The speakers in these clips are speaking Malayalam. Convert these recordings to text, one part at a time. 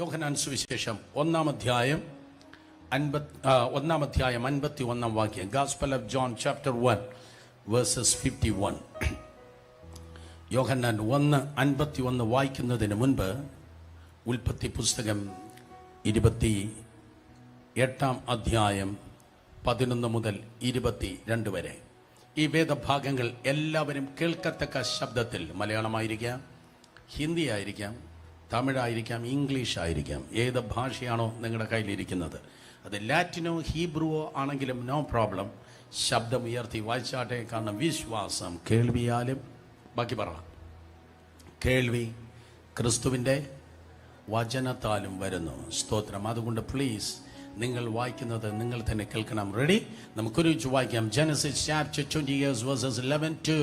യോഹന്നാൻ സുവിശേഷം ഒന്നാം അധ്യായം 51 വാക്യം. Gospel of John chapter 1 versus 51. യോഹന്നാൻ 1:51 വായിക്കുന്നതിന് മുൻപ് ഉൽപ്പത്തി പുസ്തകം 28 അധ്യായം 11 മുതൽ 22 വരെ ഈ വേദഭാഗങ്ങൾ എല്ലാവരും കേൾക്കത്തക്ക ശബ്ദത്തിൽ, മലയാളമായിരിക്കാം, ഹിന്ദി ആയിരിക്കാം, തമിഴായിരിക്കാം, ഇംഗ്ലീഷ് ആയിരിക്കാം, ഏത് ഭാഷയാണോ നിങ്ങളുടെ കയ്യിലിരിക്കുന്നത്, അത് ലാറ്റിനോ ഹീബ്രുവോ ആണെങ്കിലും നോ പ്രോബ്ലം, ശബ്ദം ഉയർത്തി വായിച്ചാട്ടെ. കാരണം വിശ്വാസം കേൾവിയാലും, ബാക്കി പറ, കേൾവി ക്രിസ്തുവിൻ്റെ വചനത്താലും വരുന്നു. സ്തോത്രം. അതുകൊണ്ട് പ്ലീസ് നിങ്ങൾ വായിക്കുന്നത് നിങ്ങൾ തന്നെ കേൾക്കണം. റെഡി? നമുക്കൊരുമിച്ച് വായിക്കാം. Genesis chapter 20 verses 11 to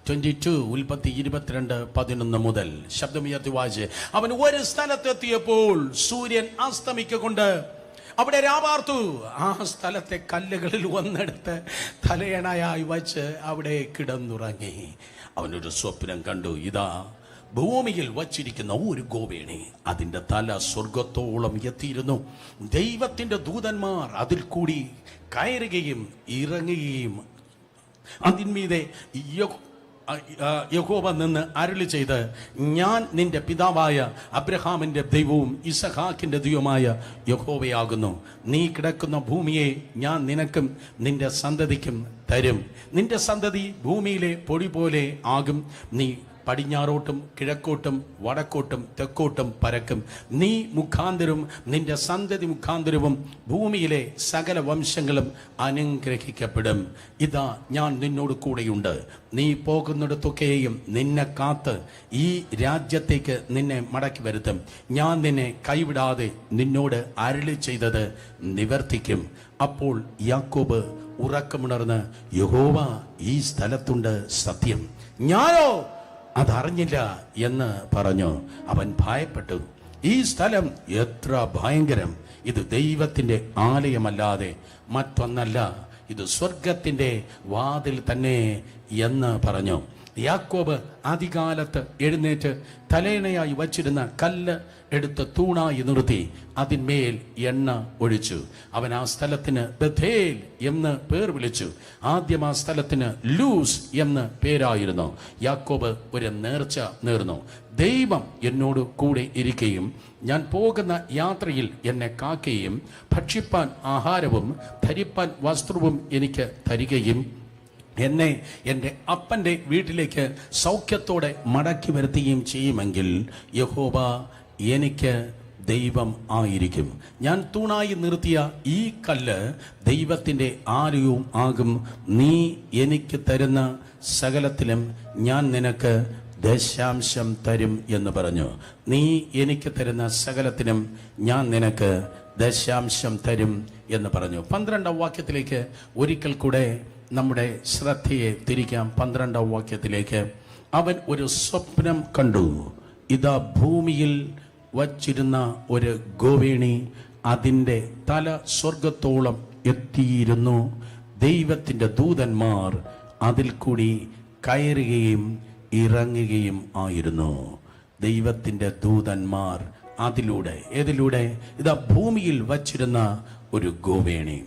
22. ഉൽപ്പത്തി 22:11 മുതൽ ശബ്ദമുയർത്തി വായിച്ച്. അവൻ ഒരു സ്ഥലത്തെത്തിയപ്പോൾ സൂര്യൻ അസ്തമിക്കൊണ്ട് അവിടെ രാപാർത്തു. ആ സ്ഥലത്തെ കല്ലുകളിൽ ഒന്നെടുത്ത് തലയണയായി വച്ച് അവിടെ കിടന്നുറങ്ങി. അവനൊരു സ്വപ്നം കണ്ടു. ഇതാ ഭൂമിയിൽ വച്ചിരിക്കുന്ന ഒരു ഗോവേണി, അതിൻ്റെ തല സ്വർഗത്തോളം എത്തിയിരുന്നു. ദൈവത്തിൻ്റെ ദൂതന്മാർ അതിൽ കൂടി കയറുകയും ഇറങ്ങുകയും അതിന്മീതെ യഹോവ നിന്ന് അരുളി ചെയ്ത്, ഞാൻ നിന്റെ പിതാവായ അബ്രഹാമിൻ്റെ ദൈവവും ഇസഹാക്കിൻ്റെ ദൈവമായ യഹോവയാകുന്നു. നീ കിടക്കുന്ന ഭൂമിയെ ഞാൻ നിനക്കും നിന്റെ സന്തതിക്കും തരും. നിന്റെ സന്തതി ഭൂമിയിലെ പൊടി പോലെ ആകും. നീ പടിഞ്ഞാറോട്ടും കിഴക്കോട്ടും വടക്കോട്ടും തെക്കോട്ടും പരക്കും. നീ മുഖാന്തരവും നിന്റെ സന്തതി മുഖാന്തരവും ഭൂമിയിലെ സകല വംശങ്ങളും അനുഗ്രഹിക്കപ്പെടും. ഇതാ ഞാൻ നിന്നോട് കൂടെയുണ്ട്. നീ പോകുന്നിടത്തൊക്കെയും നിന്നെ കാത്ത് ഈ രാജ്യത്തേക്ക് നിന്നെ മടക്കി വരുത്തും. ഞാൻ നിന്നെ കൈവിടാതെ നിന്നോട് അരുളി ചെയ്തത് നിവർത്തിക്കും. അപ്പോൾ യാക്കോബ് ഉറക്കമുണർന്ന്, യഹോവ ഈ സ്ഥലത്തുണ്ട്, സത്യം, ഞാനോ അതറിഞ്ഞില്ല എന്ന് പറഞ്ഞു. അവൻ ഭയപ്പെട്ടു. ഈ സ്ഥലം എത്ര ഭയങ്കരം! ഇത് ദൈവത്തിൻ്റെ ആലയമല്ലാതെ മറ്റൊന്നല്ല, ഇത് സ്വർഗത്തിൻ്റെ വാതിൽ തന്നെ എന്ന് പറഞ്ഞു. യാക്കോബ് അതികാലത്ത് എഴുന്നേറ്റ് തലയണയായി വച്ചിരുന്ന കല്ല് എടുത്ത് തൂണായി നിർത്തി അതിന്മേൽ എണ്ണ ഒഴിച്ചു. അവൻ ആ സ്ഥലത്തിന് ബഥേൽ എന്ന് പേർ വിളിച്ചു. ആദ്യം ആ സ്ഥലത്തിന് ലൂസ് എന്ന് പേരായിരുന്നു. യാക്കോബ് ഒരു നേർച്ച നേർന്നു. ദൈവം എന്നോട് കൂടെ ഇരിക്കുകയും ഞാൻ പോകുന്ന യാത്രയിൽ എന്നെ കാക്കുകയും ഭക്ഷിപ്പാൻ ആഹാരവും ധരിപ്പാൻ വസ്ത്രവും എനിക്ക് തരികയും എന്നെ എൻ്റെ അപ്പൻ്റെ വീട്ടിലേക്ക് സൗഖ്യത്തോടെ മടക്കി വരുത്തുകയും ചെയ്യുമെങ്കിൽ യഹോവ എനിക്ക് ദൈവം ആയിരിക്കും. ഞാൻ തൂണായി നിർത്തിയ ഈ കല്ല് ദൈവത്തിൻ്റെ ആലയവും ആകും. നീ എനിക്ക് തരുന്ന സകലത്തിലും ഞാൻ നിനക്ക് ദശാംശം തരും എന്ന് പറഞ്ഞു. നീ എനിക്ക് തരുന്ന സകലത്തിനും ഞാൻ നിനക്ക് ദശാംശം തരും എന്ന് പറഞ്ഞു. 12 വാക്യത്തിലേക്ക് ഒരിക്കൽ കൂടെ നമ്മുടെ ശ്രദ്ധയെ തിരിക്കാം. 12 വാക്യത്തിലേക്ക്. അവൻ ഒരു സ്വപ്നം കണ്ടു. ഇതാ ഭൂമിയിൽ വച്ചിരുന്ന ഒരു ഗോവേണി, അതിൻ്റെ തല സ്വർഗത്തോളം എത്തിയിരുന്നു. ദൈവത്തിൻ്റെ ദൂതന്മാർ അതിൽ കൂടി കയറുകയും ഇറങ്ങുകയും ആയിരുന്നു. ദൈവത്തിൻ്റെ ദൂതന്മാർ അതിലൂടെ, ഏതിലൂടെ? ഇതാ ഭൂമിയിൽ വച്ചിരുന്ന ഒരു ഗോവേണി,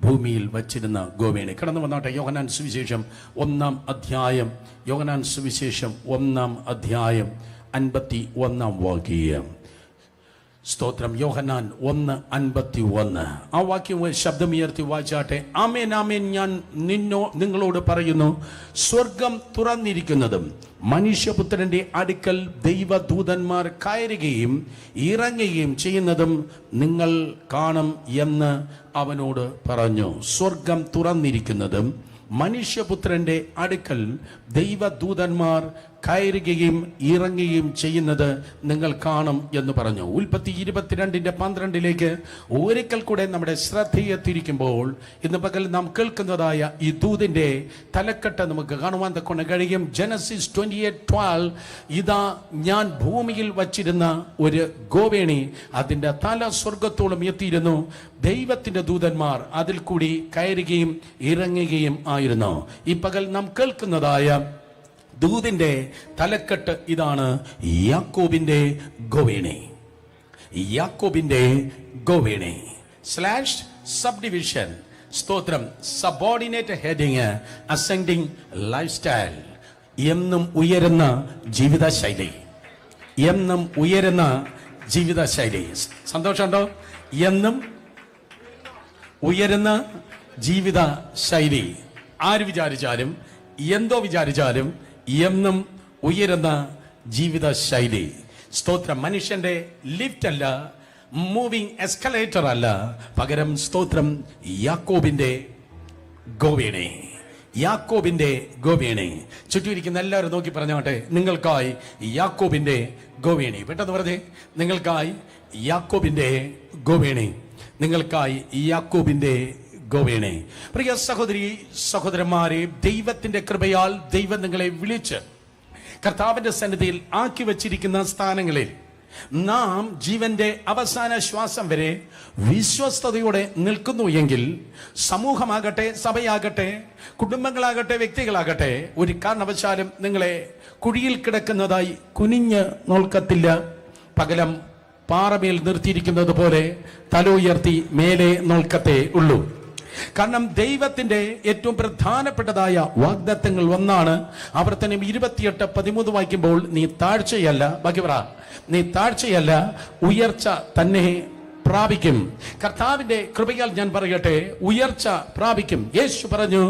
ഭൂമിയിൽ വച്ചിരുന്ന ഗോവേണി. കടന്നു വന്നാട്ടെ. യോഹന്നാൻ സുവിശേഷം 1 അധ്യായം, യോഹന്നാൻ സുവിശേഷം 1 അധ്യായം 51 വാക്യം. സ്തോത്രം. യോഹന്നാൻ 1:51. ആ വാക്യം ശബ്ദമുയർത്തി വായിച്ചാട്ടെ. ആമേൻ, ആമേൻ, ഞാൻ നിങ്ങളോട് പറയുന്നു, സ്വർഗം തുറന്നിരിക്കുന്നതും മനുഷ്യപുത്രന്റെ അടുക്കൽ ദൈവദൂതന്മാർ കയറുകയും ഇറങ്ങുകയും ചെയ്യുന്നതും നിങ്ങൾ കാണും എന്ന് അവനോട് പറഞ്ഞു. സ്വർഗം തുറന്നിരിക്കുന്നതും മനുഷ്യപുത്രന്റെ അടുക്കൽ ദൈവദൂതന്മാർ കയറുകയും ഇറങ്ങുകയും ചെയ്യുന്നത് നിങ്ങൾ കാണും എന്ന് പറഞ്ഞു. ഉൽപ്പത്തി 22:12 ഒരിക്കൽ കൂടെ നമ്മുടെ ശ്രദ്ധയെ തിരിക്കുമ്പോൾ ഇന്ന് പകൽ നാം കേൾക്കുന്നതായ ഈ ദൂതിൻ്റെ തലക്കെട്ട് നമുക്ക് കാണുവാൻ തക്കൊണ്ട് കഴിയും. ജനസിസ് 28:12. ഇതാ ഞാൻ ഭൂമിയിൽ വച്ചിരുന്ന ഒരു ഗോവേണി, അതിൻ്റെ തല സ്വർഗത്തോളം എത്തിയിരുന്നു. ദൈവത്തിൻ്റെ ദൂതന്മാർ അതിൽ കൂടി കയറുകയും ഇറങ്ങുകയും ആയിരുന്നു. ഈ പകൽ നാം കേൾക്കുന്നതായ ദൂതിൻ്റെ തലക്കെട്ട് ഇതാണ്: യാക്കോബിൻ്റെ ഗോവേണി. യാക്കോബിന്റെ ഗോവേണി സബ് ഡിവിഷൻ. സ്തോത്രം. Subordinate heading ascending life style. എന്നും ഉയരുന്ന ജീവിതശൈലി. എന്നും ഉയരുന്ന ജീവിതശൈലി. സന്തോഷമുണ്ടോ? എന്നും ഉയരുന്ന ജീവിത ശൈലി. ആര് വിചാരിച്ചാലും എന്തോ വിചാരിച്ചാലും എന്നും ഉയരുന്ന ജീവിത ശൈലി. സ്തോത്രം. മനുഷ്യന്റെ ലിഫ്റ്റ് അല്ല, മൂവിംഗ് എസ്കലേറ്റർ അല്ല, പകരം സ്തോത്രം യാക്കോബിന്റെ ഗോവേണി. യാക്കോബിന്റെ ഗോവേണി. ചുറ്റുമിരിക്കുന്ന എല്ലാവരും നോക്കി പറഞ്ഞോട്ടെ, നിങ്ങൾക്കായി യാക്കോബിന്റെ ഗോവേണി. പെട്ടെന്ന് പറഞ്ഞേ, നിങ്ങൾക്കായി യാക്കോബിന്റെ ഗോവേണി. നിങ്ങൾക്കായി യാക്കോബിന്റെ ഗോവേണി. പ്രിയ സഹോദരി സഹോദരന്മാരെ, ദൈവത്തിന്റെ കൃപയാൽ ദൈവം നിങ്ങളെ വിളിച്ച് കർത്താവിന്റെ സന്നിധിയിൽ ആക്കി വച്ചിരിക്കുന്ന സ്ഥാനങ്ങളിൽ നാം ജീവന്റെ അവസാന ശ്വാസം വരെ വിശ്വസ്തയോടെ നിൽക്കുന്നു എങ്കിൽ സമൂഹമാകട്ടെ, സഭയാകട്ടെ, കുടുംബങ്ങളാകട്ടെ, വ്യക്തികളാകട്ടെ, ഒരു കാരണവശാലും നിങ്ങളെ കുഴിയിൽ കിടക്കുന്നതായി കുനിഞ്ഞ് നോക്കത്തില്ല. പകരം പാറമേൽ നിർത്തിയിരിക്കുന്നത് പോലെ തല ഉയർത്തി മേലെ നോക്കത്തേ ഉള്ളൂ. കാരണം ദൈവത്തിന്റെ ഏറ്റവും പ്രധാനപ്പെട്ടതായ വാഗ്ദത്തങ്ങൾ ഒന്നാണ് ആവർത്തനം 28:13 വായിക്കുമ്പോൾ, നീ താഴ്ചയല്ല, ബാക്കി പറ, നീ താഴ്ചയല്ല ഉയർച്ച തന്നെ പ്രാപിക്കും. കർത്താവിന്റെ കൃപയാൽ ഞാൻ പറയട്ടെ, ഉയർച്ച പ്രാപിക്കും. യേശു പറഞ്ഞു,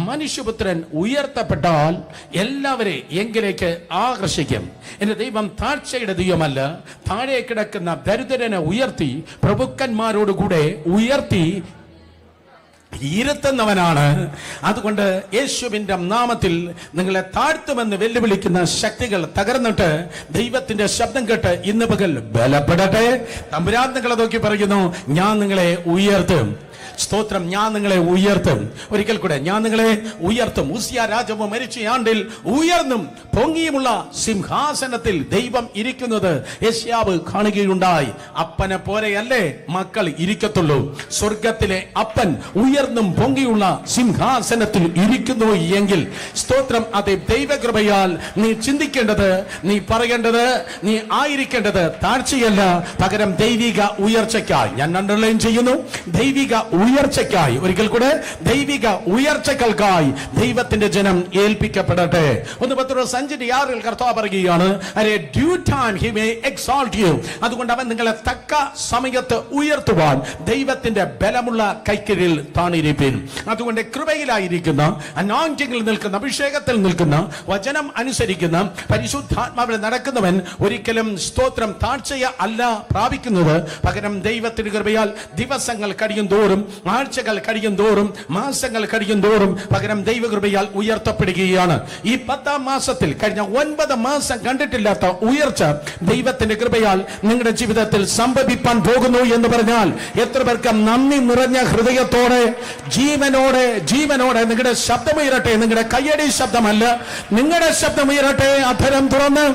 മനുഷ്യപുത്രൻ ഉയർത്തപ്പെട്ടാൽ എല്ലാവരെ എങ്കിലേക്ക് ആകർഷിക്കും. എന്റെ ദൈവം താഴ്ചയുടെ ദൈവമല്ല, താഴെ കിടക്കുന്ന ദരിദ്രനെ ഉയർത്തി പ്രഭുക്കന്മാരോടുകൂടെ ഉയർത്തി ഇരുത്തുന്നവനാണ്. അതുകൊണ്ട് യേശുവിന്റെ നാമത്തിൽ നിങ്ങളെ താഴ്ത്തുമെന്ന് വെല്ലുവിളിക്കുന്ന ശക്തികൾ തകർന്നിട്ട് ദൈവത്തിന്റെ ശബ്ദം കേട്ട് ഇന്ന് പകൽ ബലപ്പെടട്ടെ. തമ്പുരാൻ നിങ്ങളെ നോക്കി പറയുന്നു, ഞാൻ നിങ്ങളെ ഉയർത്തും. സ്തോത്രം. ഞാൻ നിങ്ങളെ ഉയർത്തും. ഒരിക്കൽ കൂടെ, ഞാൻ നിങ്ങളെ ഉയർത്തും. ഉസിയ രാജാവ് മരിച്ച ആണ്ടിൽ ഉയർന്നും പൊങ്ങിയുമുള്ള സിംഹാസനത്തിൽ ദൈവം ഇരിക്കുന്നത് യെശയ്യാവ് കാണുകയുണ്ടായി. അപ്പനെ പോലെയല്ലേ മക്കൾ ഇരിക്കത്തുള്ളൂ. സ്വർഗത്തിലെ അപ്പൻ ഉയർന്നും പൊങ്ങിയുള്ള സിംഹാസനത്തിൽ ഇരിക്കുന്നു എങ്കിൽ സ്തോത്രം, അത് ദൈവകൃപയാൽ നീ ചിന്തിക്കേണ്ടത്, നീ പറയേണ്ടത്, നീ ആയിരിക്കേണ്ടത് താഴ്ചയല്ല, പകരം ദൈവിക ഉയർച്ചയ്ക്കായി. ഞാൻ അണ്ടർലൈൻ ചെയ്യുന്നു, ദൈവിക ഉയർച്ചയ്ക്കായി. ഒരിക്കൽ കൂടെ, ദൈവിക ഉയർച്ചകൾക്കായി ദൈവത്തിന്റെ ജനം ഏൽപ്പിക്കപ്പെടട്ടെ. 1 പത്രോസ് 5:6 കർത്താവ് പറയുകയാണ്, due time he may exalt you. അതുകൊണ്ട് അവൻ നിങ്ങളെ തക്ക സമയത്ത് ഉയർത്തുവാൻ ദൈവത്തിന്റെ ബലമുള്ള കൈക്കീഴിൽ താണിരിപ്പിൻ. അതുകൊണ്ട് കൃപയിലായിരിക്കുന്ന, അനോയിന്റിംഗിൽ നിൽക്കുന്ന, അഭിഷേകത്തിൽ നിൽക്കുന്ന, വചനം അനുസരിക്കുന്ന, പരിശുദ്ധാത്മാവിൽ നടക്കുന്നവൻ ഒരിക്കലും സ്തോത്രം താഴ്ചയ അല്ല പ്രാപിക്കുന്നത്, പകരം ദൈവത്തിന്റെ കൃപയാൽ ദിവസങ്ങൾ കഴിയും തോറും, ആഴ്ചകൾ കഴിയും തോറും, മാസങ്ങൾ കഴിയും തോറും പകരം ദൈവകൃപയാൽ ഉയർത്തപ്പെടുകയാണ്. ഈ 10ാം മാസത്തിൽ കഴിഞ്ഞ 9 മാസം കണ്ടിട്ടില്ലാത്ത ഉയർച്ച ദൈവത്തിന്റെ കൃപയാൽ നിങ്ങളുടെ ജീവിതത്തിൽ സംഭവിക്കാൻ പോകുന്നു എന്ന് പറഞ്ഞാൽ എത്ര പേർക്ക് നന്ദി നിറഞ്ഞ ഹൃദയത്തോടെ ജീവനോടെ നിങ്ങളുടെ ശബ്ദമുയരട്ടെ. നിങ്ങളുടെ കയ്യടി ശബ്ദമല്ല, നിങ്ങളുടെ ശബ്ദമുയരട്ടെ അധരം തുറന്ന്.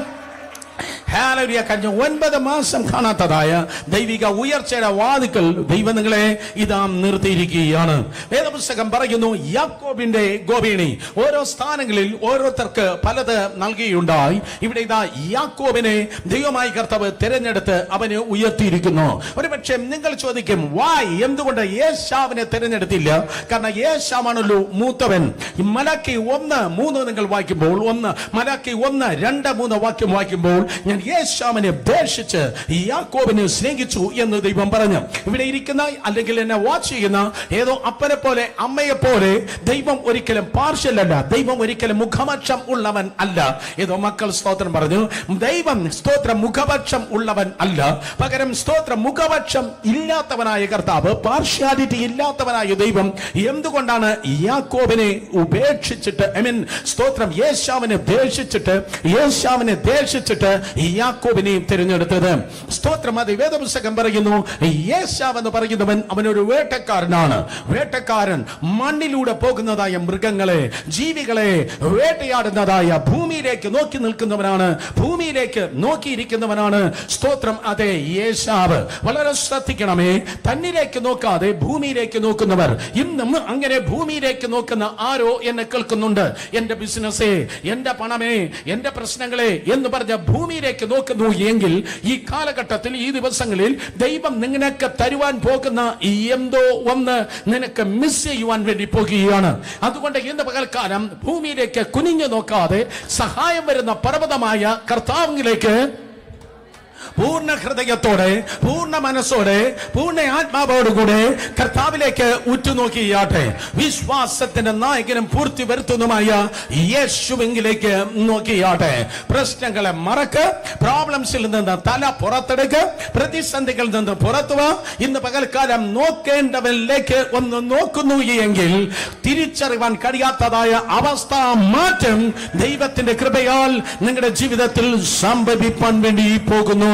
ഹല്ലേലൂയ. കഴിഞ്ഞ 9 മാസം കാണാത്തതായ ദൈവിക ഉയർച്ചയുടെ വാതിക്കൽ ദൈവം നിങ്ങളെ ഇതാ നിർത്തിയിരിക്കുകയാണ്. വേദപുസ്തകം പറയുന്നു, യാക്കോബിന്റെ ഗോവേണി. ഓരോ സ്ഥാനങ്ങളിൽ ഓരോരുത്തർക്ക് പലത് നൽകിയുണ്ടായി. ഇവിടെ ഇതാ യാക്കോബിനെ ദൈവമായി കർത്താവ് തിരഞ്ഞെടുത്ത് അവനെ ഉയർത്തിയിരിക്കുന്നു. ഒരുപക്ഷെ നിങ്ങൾ ചോദിക്കും, വായ്, എന്തുകൊണ്ട് യേശാവിനെ തിരഞ്ഞെടുത്തില്ല? കാരണം യേശാവാണല്ലോ മൂത്തവൻ. മലാക്കി 1:3 നിങ്ങൾ വായിക്കുമ്പോൾ, മലാക്കി 1:2-3 വാക്യം വായിക്കുമ്പോൾ, ഞാൻ യേശാവിനെ ഉപേക്ഷിച്ച് യാക്കോബിനെ സ്നേഹിച്ചു എന്ന് ദൈവം പറഞ്ഞു. ഇവിടെ ഇരിക്കുന്ന അല്ലെങ്കിൽ എന്നെ വാച്ച് ചെയ്യുന്ന ഏതോ അപ്പനെ പോലെ അമ്മയെ പോലെ ദൈവം ഒരിക്കലും പാർഷ്യൽ അല്ല. ദൈവം ഒരിക്കലും മുഖപക്ഷം ഉള്ളവൻ അല്ല. ഏതോ മക്കൾ സ്തോത്രം പറഞ്ഞു. ദൈവം സ്തോത്രം മുഖപക്ഷം ഉള്ളവൻ അല്ല, പകരം സ്തോത്രം മുഖപക്ഷം ഇല്ലാത്തവനായ കർത്താവ്, പാർഷ്യാലിറ്റി ഇല്ലാത്തവനായ ദൈവം എന്തുകൊണ്ടാണ് യാക്കോബിനെ ഉപേക്ഷിച്ചിട്ട്, സ്തോത്രം യേശാവിനെ ദേഷിച്ചിട്ട് യാക്കോബിനെ തിരഞ്ഞെടുത്തത്? സ്തോത്രം. അത് വേദപുസ്തകം പറയുന്നു, യേശാവ് എന്ന് പറയുന്നവൻ അവനൊരു വേട്ടക്കാരനാണ്. വേട്ടക്കാരൻ മണ്ണിലൂടെ പോകുന്നതായ മൃഗങ്ങളെ, ജീവികളെ വേട്ടയാടുന്നതായ ഭൂമിയിലേക്ക് നോക്കി നിൽക്കുന്നവനാണ്, ഭൂമിയിലേക്ക് നോക്കിയിരിക്കുന്നവനാണ്. സ്തോത്രം. അതെ, യേശാവ്. വളരെ ശ്രദ്ധിക്കണമേ, തന്നിലേക്ക് നോക്കാതെ ഭൂമിയിലേക്ക് നോക്കുന്നവർ. ഇന്നും അങ്ങനെ ഭൂമിയിലേക്ക് നോക്കുന്ന ആരോ എന്നെ കേൾക്കുന്നുണ്ട്. എന്റെ ബിസിനസ്സേ, എന്റെ പണമേ, എന്റെ പ്രശ്നങ്ങളെ എന്ന് പറഞ്ഞ ഭൂമിയിലേക്ക് മണ്ണിലേക്ക് നോക്കുന്നു എങ്കിൽ ഈ കാലഘട്ടത്തിൽ ഈ ദിവസങ്ങളിൽ ദൈവം നിനക്ക് തരുവാൻ പോകുന്ന എന്തോ ഒന്ന് നിനക്ക് മിസ് ചെയ്യുവാൻ വേണ്ടി പോകുകയാണ്. അതുകൊണ്ട് ഇന്ന് പകൽക്കാലം ഭൂമിയിലേക്ക് കുനിഞ്ഞു നോക്കാതെ സഹായം വരുന്ന പർവ്വതമായ കർത്താവിലേക്ക് പൂർണ്ണ ഹൃദയത്തോടെ, പൂർണ്ണ മനസ്സോടെ, പൂർണ്ണ ആത്മാവോടുകൂടെ കർത്താവിലേക്ക് ഉറ്റുനോക്കിയാട്ടെ. വിശ്വാസത്തിന്റെ നായകനും പൂർത്തി വരുത്തുന്നതുമായ യേശുവിലേക്ക് നോക്കിയാട്ടെ. പ്രശ്നങ്ങളെ മറക്ക്, പ്രോബ്ലംസിൽ നിന്ന് തല പുറത്തെടുക്ക്, പ്രതിസന്ധികളിൽ നിന്ന് പുറത്തു വാ. ഇന്ന് പകൽക്കാലം നോക്കേണ്ടവരിലേക്ക് ഒന്ന് നോക്കുന്നു എങ്കിൽ തിരിച്ചറിയാൻ കഴിയാത്തതായ അവസ്ഥ മാറ്റം ദൈവത്തിന്റെ കൃപയാൽ നിങ്ങളുടെ ജീവിതത്തിൽ സംഭവിപ്പാൻ വേണ്ടി പോകുന്നു.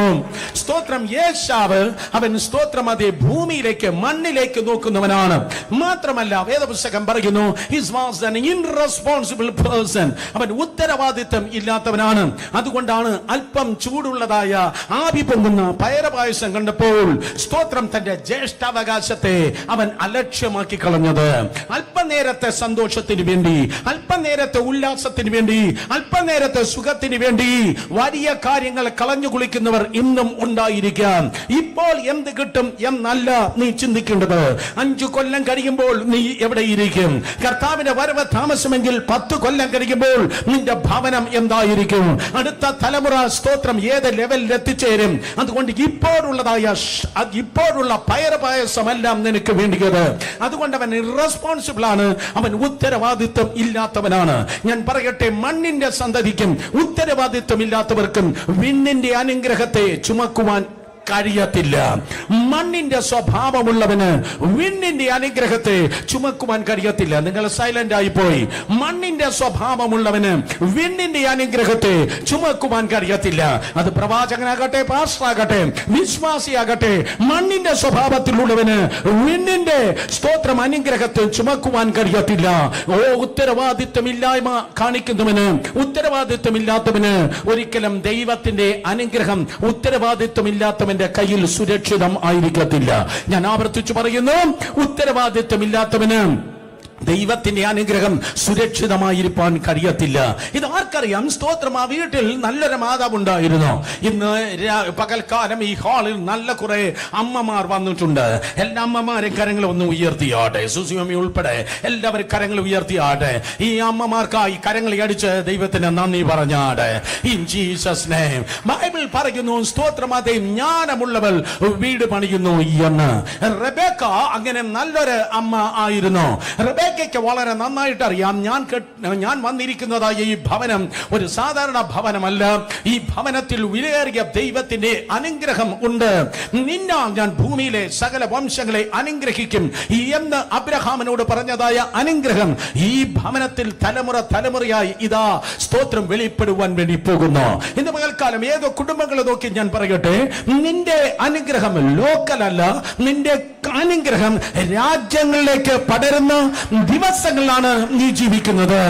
സ്തോത്രം. യേശാവ് അവൻ സ്തോത്രം അതേ ഭൂമിയിലേക്ക്, മണ്ണിലേക്ക് നോക്കുന്നവനാണ്. മാത്രമല്ല വേദപുസ്തകം പറയുന്നു he was an irresponsible person. അവൻ ഉത്തരവാദിത്വം ഇല്ലാത്തവനാണ്. അതുകൊണ്ടാണ് അല്പം ചൂടുള്ളതായ ആവി പൊങ്ങുന്ന പയറുപായസം കണ്ടപ്പോൾ സ്തോത്രം തന്റെ ജ്യേഷ്ഠാവകാശത്തെ അവൻ അലക്ഷ്യമാക്കി കളഞ്ഞത്. അല്പനേരത്തെ സന്തോഷത്തിന് വേണ്ടി, അല്പനേരത്തെ ഉല്ലാസത്തിന് വേണ്ടി, അല്പനേരത്തെ സുഖത്തിന് വേണ്ടി വലിയ കാര്യങ്ങൾ കളഞ്ഞു കുളിക്കുന്നവർ ഇന്നും ഉണ്ടായിരിക്കാം. ഇപ്പോൾ എന്ത് കിട്ടും എന്നല്ല നീ ചിന്തിക്കേണ്ടത്. 5 കൊല്ലം കഴിയുമ്പോൾ നീ എവിടെ ഇരിക്കും? കർത്താവിന്റെ വരവ് താമസമെങ്കിൽ 10 കൊല്ലം കഴിയുമ്പോൾ നിന്റെ ഭവനം എന്തായിരിക്കും? അടുത്ത തലമുറ സ്തോത്രം ഏത് ലെവലിൽ എത്തിച്ചേരും? അതുകൊണ്ട് ഇപ്പോഴുള്ള പയറുപായസമെല്ലാം നിനക്ക് വേണ്ടിയത്. അതുകൊണ്ട് അവൻ ഇറസ്പോൺസിബിൾ ആണ്, അവൻ ഉത്തരവാദിത്വം ഇല്ലാത്തവനാണ്. ഞാൻ പറയട്ടെ, മണ്ണിന്റെ സന്തതിക്കും ഉത്തരവാദിത്വം ഇല്ലാത്തവർക്കും വിണ്ണിന്റെ അനുഗ്രഹത്തെ ചുമക്കുവാൻ കഴിയത്തില്ല. മണ്ണിന്റെ സ്വഭാവമുള്ളവന് വിണ്ണിന്റെ അനുഗ്രഹത്തെ ചുമക്കുവാൻ കഴിയത്തില്ല. നിങ്ങൾ സൈലന്റ് ആയി പോയി. മണ്ണിന്റെ സ്വഭാവമുള്ളവന് വിണ്ണിന്റെ അനുഗ്രഹത്തെ ചുമക്കുവാൻ കഴിയത്തില്ല. അത് പ്രവാചകനാകട്ടെ, പാസ്റ്ററാകട്ടെ, വിശ്വാസിയാകട്ടെ, മണ്ണിന്റെ സ്വഭാവത്തിലുള്ളവന് വിണ്ണിന്റെ സ്തോത്രം അനുഗ്രഹത്തെ ചുമക്കുവാൻ കഴിയത്തില്ല. ഉത്തരവാദിത്വമില്ലായ്മ കാണിക്കുന്നവന്, ഉത്തരവാദിത്വമില്ലാത്തവന് ഒരിക്കലും ദൈവത്തിന്റെ അനുഗ്രഹം ഉത്തരവാദിത്വമില്ലാത്തവൻ കയ്യിൽ സുരക്ഷിതം ആയിരിക്കത്തില്ല. ഞാൻ ആവർത്തിച്ചു പറയുന്നു, ഉത്തരവാദിത്വമില്ലാത്തവന് ദൈവത്തിന്റെ അനുഗ്രഹം സുരക്ഷിതമായിരിക്കാൻ കഴിയത്തില്ല. ഇത് ആർക്കറിയാം? സ്തോത്രം. ആ വീട്ടിൽ നല്ലൊരു മാതാവുണ്ടായിരുന്നു. ഇന്ന് പകൽക്കാലം ഈ ഹാളിൽ നല്ല കുറെ അമ്മമാർ വന്നിട്ടുണ്ട്. എല്ലാ അമ്മമാരെ കരങ്ങൾ ഒന്ന് ഉയർത്തിയാട്ടെ. സുസിമി ഉൾപ്പെടെ എല്ലാവരും കരങ്ങൾ ഉയർത്തിയാട്ടെ. ഈ അമ്മമാർക്കായി കരങ്ങൾ അടിച്ച് ദൈവത്തിന് നന്ദി പറഞ്ഞാട്ടെ. In Jesus name. ബൈബിൾ പറയുന്നു സ്തോത്രം അതേ ജ്ഞാനമുള്ളവൾ വീട് പണിയുന്നു എന്ന്. റെബേക്ക അങ്ങനെ നല്ലൊരു അമ്മ ആയിരുന്നു. റെബേക്കയ്ക്ക് വളരെ നന്നായിട്ട് അറിയാം, ഞാൻ വന്നിരിക്കുന്നതായ ഈ ഭവനം ഒരു സാധാരണ ഭവനമല്ല. ഈ ഭവനത്തിൽ വിലയേറിയ ദൈവത്തിന്റെ അനുഗ്രഹം ഉണ്ട്. നിന്നാൽ ഞാൻ ഭൂമിയിലെ സകല വംശങ്ങളെ അനുഗ്രഹിക്കും എന്ന് അബ്രഹാമിനോട് പറഞ്ഞതായ അനുഗ്രഹം ഈ ഭവനത്തിൽ തലമുറയായി ഇതാ സ്തോത്രം വെളിപ്പെടുവാൻ വേണ്ടി പോകുന്നു. ഇന്ന് പകൽക്കാലം ഏതോ കുടുംബങ്ങളെ നോക്കി ഞാൻ പറയട്ടെ, നിന്റെ അനുഗ്രഹം ലോക്കലല്ല, നിന്റെ അനുഗ്രഹം രാജ്യങ്ങളിലേക്ക് പടരുന്ന ദിവസങ്ങളിലാണ് നീ ജീവിക്കുന്നത്.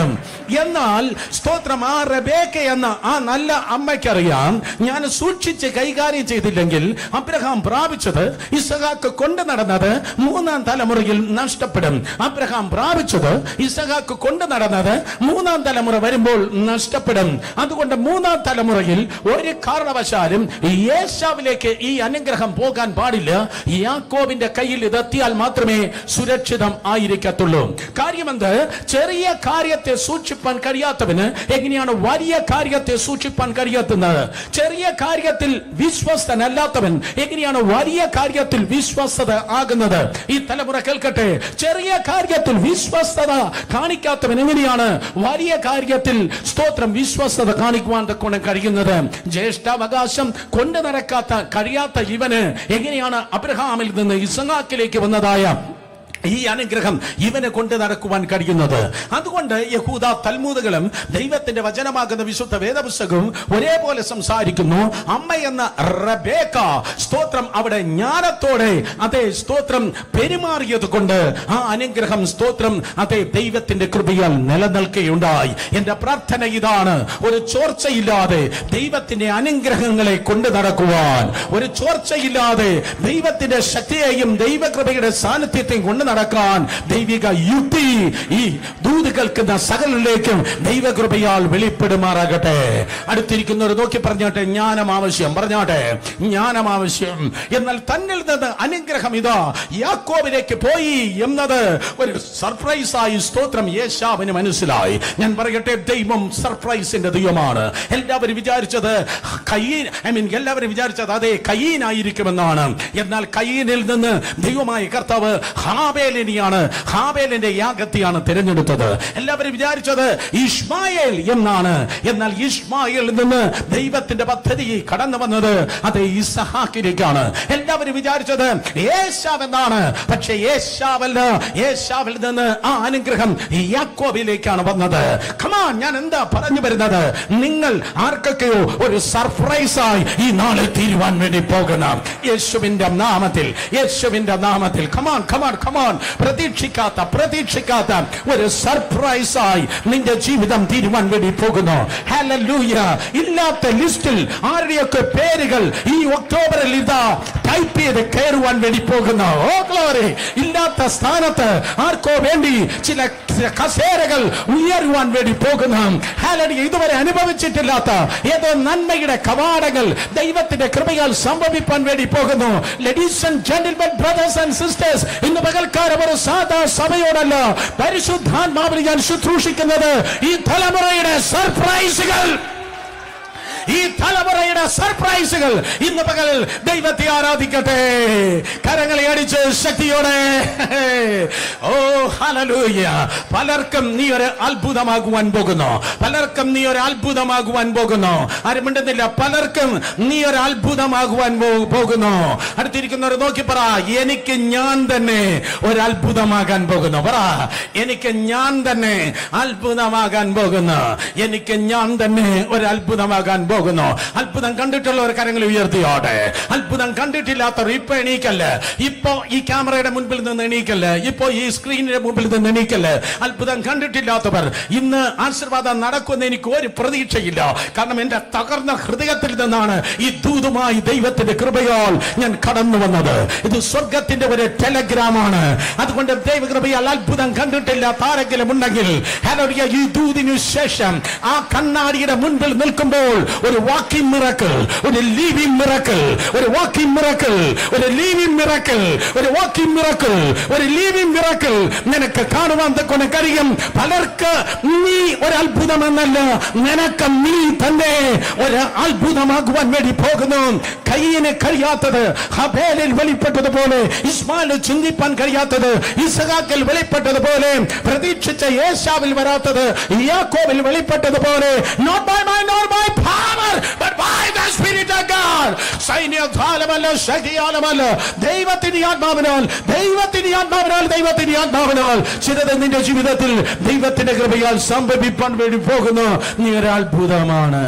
എന്നാൽ സ്തോത്രം ആ റെബേക്ക എന്ന ആ നല്ല അമ്മയ്ക്കറിയാം, ഞാൻ സൂക്ഷിച്ച് കൈകാര്യം ചെയ്തില്ലെങ്കിൽ അബ്രഹാം പ്രാപിച്ചത്, ഇസഹാക്ക് കൊണ്ടു നടന്നത് 3-ാം തലമുറയിൽ നഷ്ടപ്പെടും. അബ്രഹാം പ്രാപിച്ചത്, ഇസഹാക്ക് കൊണ്ടു നടന്നത് 3-ാം തലമുറ വരുമ്പോൾ നഷ്ടപ്പെടും. അതുകൊണ്ട് 3-ാം തലമുറയിൽ ഒരു കാരണവശാലും യേശാവിലേക്ക് ഈ അനുഗ്രഹം പോകാൻ പാടില്ല. യാക്കോബിന്റെ കയ്യിൽ ഇതെത്തിയാൽ മാത്രമേ സുരക്ഷിതം ആയിരിക്കത്തുള്ളൂ. കാര്യമെന്ത്? ചെറിയ കാര്യത്തെ സൂക്ഷിപ്പാൻ കഴിയാത്തവന് എങ്ങനെയാണ് വലിയ കാര്യത്തെ സൂക്ഷിപ്പാൻ കഴിയാത്തുന്നത്? ചെറിയ കാര്യത്തിൽ വിശ്വസ്തനല്ലാത്തവൻ എങ്ങനെയാണ് വലിയ കാര്യത്തിൽ വിശ്വസ്തത ആകുന്നത്? ഈ തലമുറ കേൾക്കട്ടെ, ചെറിയ കാര്യത്തിൽ വിശ്വസ്തത കാണിക്കാത്തവൻ എങ്ങനെയാണ് വലിയ കാര്യത്തിൽ സ്തോത്രം വിശ്വസ്തത കാണിക്കുവാൻ കഴിയുന്നത്? ജ്യേഷ്ഠാവകാശം കൊണ്ടു കഴിയാത്ത ഇവന് എങ്ങനെയാണ് അബ്രഹാമിൽ നിന്ന് ഇസഹാക്കിലേക്ക് വന്നതായ ഈ അനുഗ്രഹം ഇവനെ കൊണ്ട് നടക്കുവാൻ കഴിയുന്നത്? അതുകൊണ്ട് യഹൂദ തൽമൂദുകളും ദൈവത്തിന്റെ വചനമാകുന്ന വിശുദ്ധ വേദപുസ്തകവും ഒരേപോലെ സംസാരിക്കുന്നു. അമ്മ എന്ന റെബേക്ക സ്തോത്രം അവിടെ ജ്ഞാനത്തോടെ അതേ സ്തോത്രം പെരുമാറിയത് കൊണ്ട് ആ അനുഗ്രഹം സ്തോത്രം അതേ ദൈവത്തിന്റെ കൃപയാൽ നിലനിൽക്കുകയുണ്ടായി. എന്റെ പ്രാർത്ഥന ഇതാണ്, ഒരു ചോർച്ചയില്ലാതെ ദൈവത്തിന്റെ അനുഗ്രഹങ്ങളെ കൊണ്ട് നടക്കുവാൻ, ഒരു ചോർച്ചയില്ലാതെ ദൈവത്തിന്റെ ശക്തിയെയും ദൈവകൃപയുടെ സാന്നിധ്യത്തെയും കൊണ്ട് നടക്കാൻ ദൈവിക യുക്തി ഈ ദൂത് കേൾക്കുന്ന സകലിലേക്കും ദൈവകൃപയാൽ വെളിപ്പെടുമാറാകട്ടെ. അടുത്തിരിക്കുന്നവർ നോക്കി പറഞ്ഞാട്ടെ, ജ്ഞാനം ആവശ്യം. പറഞ്ഞാട്ടെ, ജ്ഞാനം ആവശ്യം. എന്നാൽ തന്നിൽ നിന്ന് അനുഗ്രഹം ഇതാ യാക്കോബിലേക്ക് പോയി എന്നത് ഒരു സർപ്രൈസായി സ്തോത്രം യേശാവിന് മനസ്സിലായി. ഞാൻ പറയട്ടെ, ദൈവം സർപ്രൈസിന്റെ ദൈവമാണ്. എല്ലാവരും വിചാരിച്ചത് എല്ലാവരും വിചാരിച്ചത് അതേ കയീനായിരിക്കുമെന്നാണ്. എന്നാൽ കയീനിൽ നിന്ന് ദൈവമായ കർത്താവ് ഹാബേലിന്റെ യാഗത്തെയാണ് തിരഞ്ഞെടുത്തത്. എല്ലാവരും വിചാരിച്ചത് ഇശ്മായേൽ എന്നാണ്. എന്നാൽ ഇശ്മായേലിൽ നിന്ന് ദൈവത്തിന്റെ പദ്ധതി കടന്നു വന്നത് അത് ഇസഹാക്കിലേക്കാണ്. എല്ലാവരും വിചാരിച്ചത് യേശാവ് എന്നാണ്. പക്ഷേ യേശാവിൽ നിന്ന് ആ അനുഗ്രഹം യാക്കോബിലേക്കാണ് വന്നത്. കമാൻ, ഞാൻ എന്താ പറഞ്ഞു വരുന്നത്? നിങ്ങൾ ആർക്കൊക്കെയോ ഒരു സർപ്രൈസായി ഈ നാളിൽ തീരുവാൻ വേണ്ടി പോകണം. യേശുവിന്റെ നാമത്തിൽ കമാൻ പ്രതീക്ഷിക്കാത്ത ഒരു സർപ്രൈസായി നിന്റെ ജീവിതം തീരുവാൻ വേണ്ടി പോകുന്നു. ഹല്ലേലൂയ. ഇല്ലാത്ത ലിസ്റ്റിൽ ആരുടെയൊക്കെ പേരുകൾ ഈ ഒക്ടോബറിൽ ഇതാ ടൈപ്പ് ചെയ്ത് കയറുവാൻ വേണ്ടി പോകുന്നു. O glory. ഇല്ലാത്ത സ്ഥാനത്ത് ആർക്കോ വേണ്ടി ചില കസേരകൾ ഉയരുവാൻ വേണ്ടി പോകുന്നു. ഹല്ലേലൂയ. ഇതുവരെ അനുഭവിച്ചിട്ടില്ലാത്ത ഏതോ നന്മയുടെ കവാടങ്ങൾ ദൈവത്തിന്റെ കൃപയാൽ സംഭവിക്കാൻ വേണ്ടി പോകുന്നു. Ladies and gentlemen, brothers and sisters, ഇന്ന് പകൽക്കാലം ഒരു സാധാ സഭയോടല്ല, പരിശുദ്ധാത്മാവിൽ ഞാൻ ശുശ്രൂഷിക്കുന്നത് ഈ തലമുറയുടെ സർപ്രൈസുകൾ ഇന്ന് പകൽ ദൈവത്തെ ആരാധിക്കട്ടെ. കരങ്ങളെ അടിച്ച് ശക്തിയോടെ ഓ ഹല്ലേലൂയ. പലർക്കും നീ ഒരു അത്ഭുതമാകുവാൻ പോകുന്നു. ആരും മിണ്ടുന്നില്ല. പലർക്കും നീ ഒരു അത്ഭുതമാകുവാൻ പോകുന്നു. അടുത്തിരിക്കുന്നവർ നോക്കി പറ, എനിക്ക് ഞാൻ തന്നെ ഒരു അത്ഭുതമാകാൻ പോകുന്നു. പറ, എനിക്ക് ഞാൻ തന്നെ അത്ഭുതമാകാൻ പോകുന്നു. എനിക്ക് ഞാൻ തന്നെ ഒരു അത്ഭുതമാകാൻ പോകുന്നു. അത്ഭുതം കണ്ടിട്ടുള്ളവർ കരങ്ങൾ ഉയർത്തിയോടെ. അത്ഭുതം കണ്ടിട്ടില്ലാത്തവർ ഇപ്പൊ എണീക്കല്ല. ഇപ്പോ ഈ ക്യാമറയുടെ മുൻപിൽ നിന്ന് എണീക്കല്ല. ഇപ്പോ ഈ സ്ക്രീനിന്റെ മുമ്പിൽ നിന്ന് എണീക്കല്ല. അത്ഭുതം കണ്ടിട്ടില്ലാത്തവർ ഇന്ന് ആശീർവാദം നടക്കുമെന്ന് എനിക്ക് ഒരു പ്രതീക്ഷയില്ല. കാരണം എന്റെ തകർന്ന ഹൃദയത്തിൽ നിന്നാണ് ഈ ദൂതുമായി ദൈവത്തിന്റെ കൃപയാൽ ഞാൻ കടന്നു വന്നത്. ഇത് സ്വർഗത്തിന്റെ ഒരു ടെലഗ്രാമാണ്. അതുകൊണ്ട് ദൈവകൃപയാൽ അത്ഭുതം കണ്ടിട്ടില്ലാത്ത ആരെങ്കിലും ഉണ്ടെങ്കിൽ ഈ ദൂതിനു ശേഷം ആ കണ്ണാടിയുടെ മുൻപിൽ നിൽക്കുമ്പോൾ ഒരു വാക്കിംഗ് മിറക്കിൾ, ഒരു ലിവിംഗ് മിറക്കിൾ, ഒരു വാക്കിംഗ് മിറക്കിൾ, ഒരു ലിവിംഗ് മിറക്കിൾ, ഒരു വാക്കിംഗ് മിറക്കിൾ, ഒരു ലിവിംഗ് മിറക്കിൾ നിനക്ക് കാണുവാൻ തക്കൊണ്ട് കഴിയും. പലർക്ക് നീ ഒരു അത്ഭുതമെന്നല്ല, നിനക്ക് നീ തന്നെ ഒരു അത്ഭുതമാകുവാൻ വേണ്ടി പോകുന്നു. കയ്യിന് കഴിയാത്തത് ഹബേലിൽ വെളിപ്പെട്ടതുപോലെ, ഇസ്മായിൽ ചിന്തിപ്പാൻ കഴിയാത്തത് ഇസഹാക്കിൽ വെളിപ്പെട്ടതുപോലെ, പ്രതീക്ഷിച്ച യേശാവിൽ വരാത്തത് യാക്കോബിൽ വെളിപ്പെട്ടതുപോലെ, not by might nor by power but by the Spirit of God. സൈന്യത്താലമല്ല, ശക്തിയാലമല്ല, ദൈവത്തിന്റെ ആത്മാവിനാൽ ചിലത് നിന്റെ ജീവിതത്തിൽ ദൈവത്തിന്റെ കൃപയാൽ സംഭവിപ്പാൻ വേണ്ടി പോകുന്നു. നീ ഒരു അത്ഭുതമാണ്.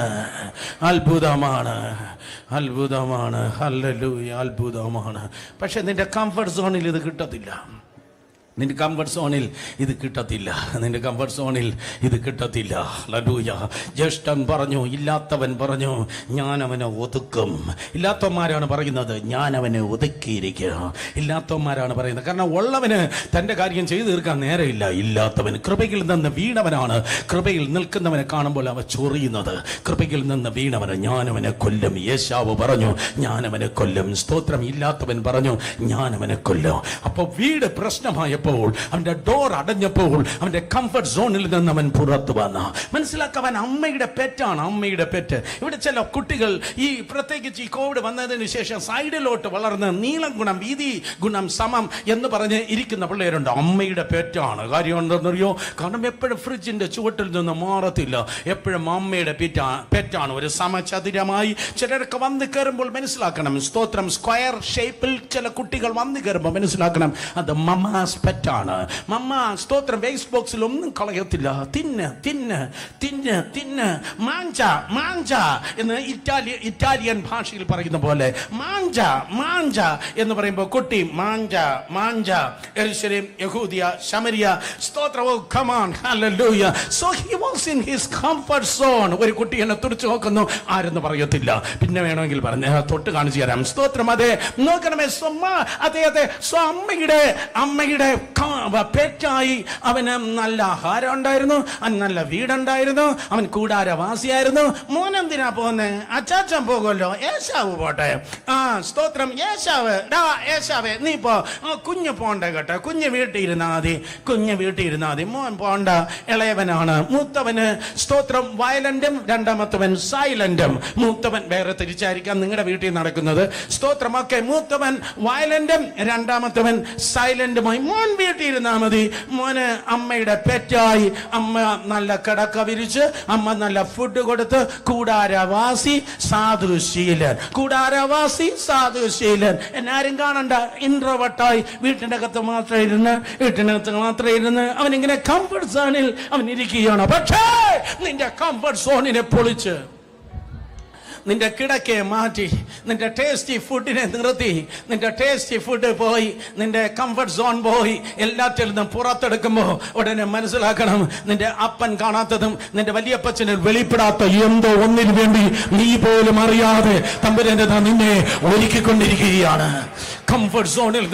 ഹല്ലേലൂയ, അത്ഭുതമാണ്. പക്ഷെ നിന്റെ കംഫർട്ട് സോണിൽ ഇത് കിട്ടത്തില്ല. നിന്റെ കംഫർട്ട് സോണിൽ ഇത് കിട്ടത്തില്ല. ഹല്ലേലൂയ. ജ്യേഷ്ഠൻ പറഞ്ഞു, ഇല്ലാത്തവൻ പറഞ്ഞു, ഞാൻ അവനെ ഒതുക്കും. ഇല്ലാത്തവന്മാരാണ് പറയുന്നത്, ഞാൻ അവനെ ഒതുക്കിയിരിക്കുക. ഇല്ലാത്തവന്മാരാണ് പറയുന്നത്. കാരണം ഉള്ളവന് തന്റെ കാര്യം ചെയ്തു തീർക്കാൻ നേരമില്ല. ഇല്ലാത്തവൻ കൃപയിൽ നിന്ന് വീണവനാണ്. കൃപയിൽ നിൽക്കുന്നവനെ കാണുമ്പോൾ അവ ചൊറിയുന്നത്. കൃപയിൽ നിന്ന് വീണവന് ഞാൻ അവനെ കൊല്ലും. യേശാവ് പറഞ്ഞു, ഞാൻ അവനെ കൊല്ലും. സ്തോത്രം. ഇല്ലാത്തവൻ പറഞ്ഞു, ഞാൻ അവനെ കൊല്ലും. അപ്പൊ വീട് പ്രശ്നമായപ്പോൾ, അവന്റെ ഡോർ അടഞ്ഞപ്പോൾ, അവന്റെ കംഫർട്ട് സോണിൽ നിന്ന് അവൻ പുറത്തു വന്നു. മനസ്സിലാക്കാൻ അമ്മയുടെ പെറ്റ്. ഇവിടെ ചില കുട്ടികൾ ഈ പ്രത്യേകിച്ച് ഈ കോവിഡ് വന്നതിന് ശേഷം സൈഡിലോട്ട് വളർന്ന് നീളം ഗുണം വീതി ഗുണം സമം എന്ന് പറഞ്ഞ് ഇരിക്കുന്ന പിള്ളേരുണ്ട്. അമ്മയുടെ പെറ്റാണ്. കാര്യം എന്താണെന്നറിയോ? കാരണം എപ്പോഴും ഫ്രിഡ്ജിന്റെ ചുവട്ടിൽ നിന്ന് മാറത്തില്ല. എപ്പോഴും അമ്മയുടെ പെറ്റാണ്. ഒരു സമചതുരമായി ചിലരൊക്കെ വന്ന് കയറുമ്പോൾ മനസ്സിലാക്കണം. സ്തോത്രം. സ്ക്വയർ ഷേപ്പിൽ ചില കുട്ടികൾ വന്ന് കയറുമ്പോൾ മനസ്സിലാക്കണം, അത് മമ്മാസ് പെറ്റാണ്. മമ്മ സ്തോത്രം വേസ്റ്റ് ബോക്സിൽ ഒന്നും കളയത്തില്ല. തിന്ന് മാഞ്ച എന്ന് ഇറ്റാലിയൻ ഭാഷയിൽ പറയുന്ന പോലെ മാഞ്ച എന്ന് പറയുമ്പോൾ കുട്ടി മാഞ്ച യെരൂശലേം, യഹൂദിയ, ശമരിയ. സ്തോത്രം. Oh come on, hallelujah. So he was in his comfort zone. ഒരു കുട്ടി എന്നെ തുറച്ചു നോക്കുന്നു, ആരെന്ന് പറയത്തില്ല. പിന്നെ വേണമെങ്കിൽ പറഞ്ഞ തൊട്ട് കാണിച്ചു തരാം. സ്തോത്രം. അതെ, നോക്കണമേ. അതെ. സോ അമ്മയുടെ പെറ്റായി. അവന് നല്ല ആഹാരം ഉണ്ടായിരുന്നു, അവൻ നല്ല വീടുണ്ടായിരുന്നു, അവൻ കൂടാരവാസിയായിരുന്നു. മോനെന്തിനാ പോന്നെ? അച്ചാച്ചൻ പോകുമല്ലോ, ഏശാവ് പോട്ടെ. സ്തോത്രം. ഏശാവേ നീ പോ, കുഞ്ഞ് പോണ്ട കേട്ടോ, കുഞ്ഞ് വീട്ടിൽ ഇരുന്നാ മതി, മോൻ പോണ്ട. ഇളയവനാണ്, മൂത്തവന് സ്തോത്രം വയലന്റും രണ്ടാമത്തവൻ സൈലന്റും. മൂത്തവൻ വേറെ തിരിച്ചായിരിക്കാം നിങ്ങളുടെ വീട്ടിൽ നടക്കുന്നത്. സ്തോത്രമൊക്കെ മൂത്തവൻ വയലന്റും രണ്ടാമത്തവൻ സൈലന്റുമായി. മോൻ വീട്ടിൽ ഇരുന്നാ മതി. മോന് അമ്മയുടെ പെറ്റായി. അമ്മ നല്ല കിടക്ക വിരിച്ച്, അമ്മ നല്ല ഫുഡ് കൊടുത്ത്. കൂടാരവാസി സാധുശീലൻ, കൂടാരവാസി സാധുശീലൻ. എന്നാരും കാണണ്ട, ഇൻട്രോവർട്ടായി വീട്ടിനകത്ത് മാത്രം ഇരുന്ന് അവനിങ്ങനെ കംഫർട്ട് സോണിൽ അവൻ ഇരിക്കുകയാണ്. പക്ഷേ നിന്റെ കംഫർട്ട് സോണിനെ പൊളിച്ച്, നിന്റെ കിടക്കയെ മാറ്റി, നിന്റെ ടേസ്റ്റി ഫുഡിനെ നിർത്തി, നിന്റെ ടേസ്റ്റി ഫുഡ് പോയി, നിന്റെ കംഫർട്ട് സോൺ പോയി, എല്ലാറ്റിൽ നിന്നും പുറത്തെടുക്കുമ്പോ ഉടനെ മനസ്സിലാക്കണം, നിന്റെ അപ്പൻ കാണാത്തതും നിന്റെ വലിയപ്പച്ചന് വെളിപ്പെടാത്ത എന്തോ ഒന്നിനു വേണ്ടി നീ പോലും അറിയാതെ തമ്പുരാൻ നിന്നെ ഒരുക്കിക്കൊണ്ടിരിക്കുകയാണ്. കംഫർട്ട് സോണിൽ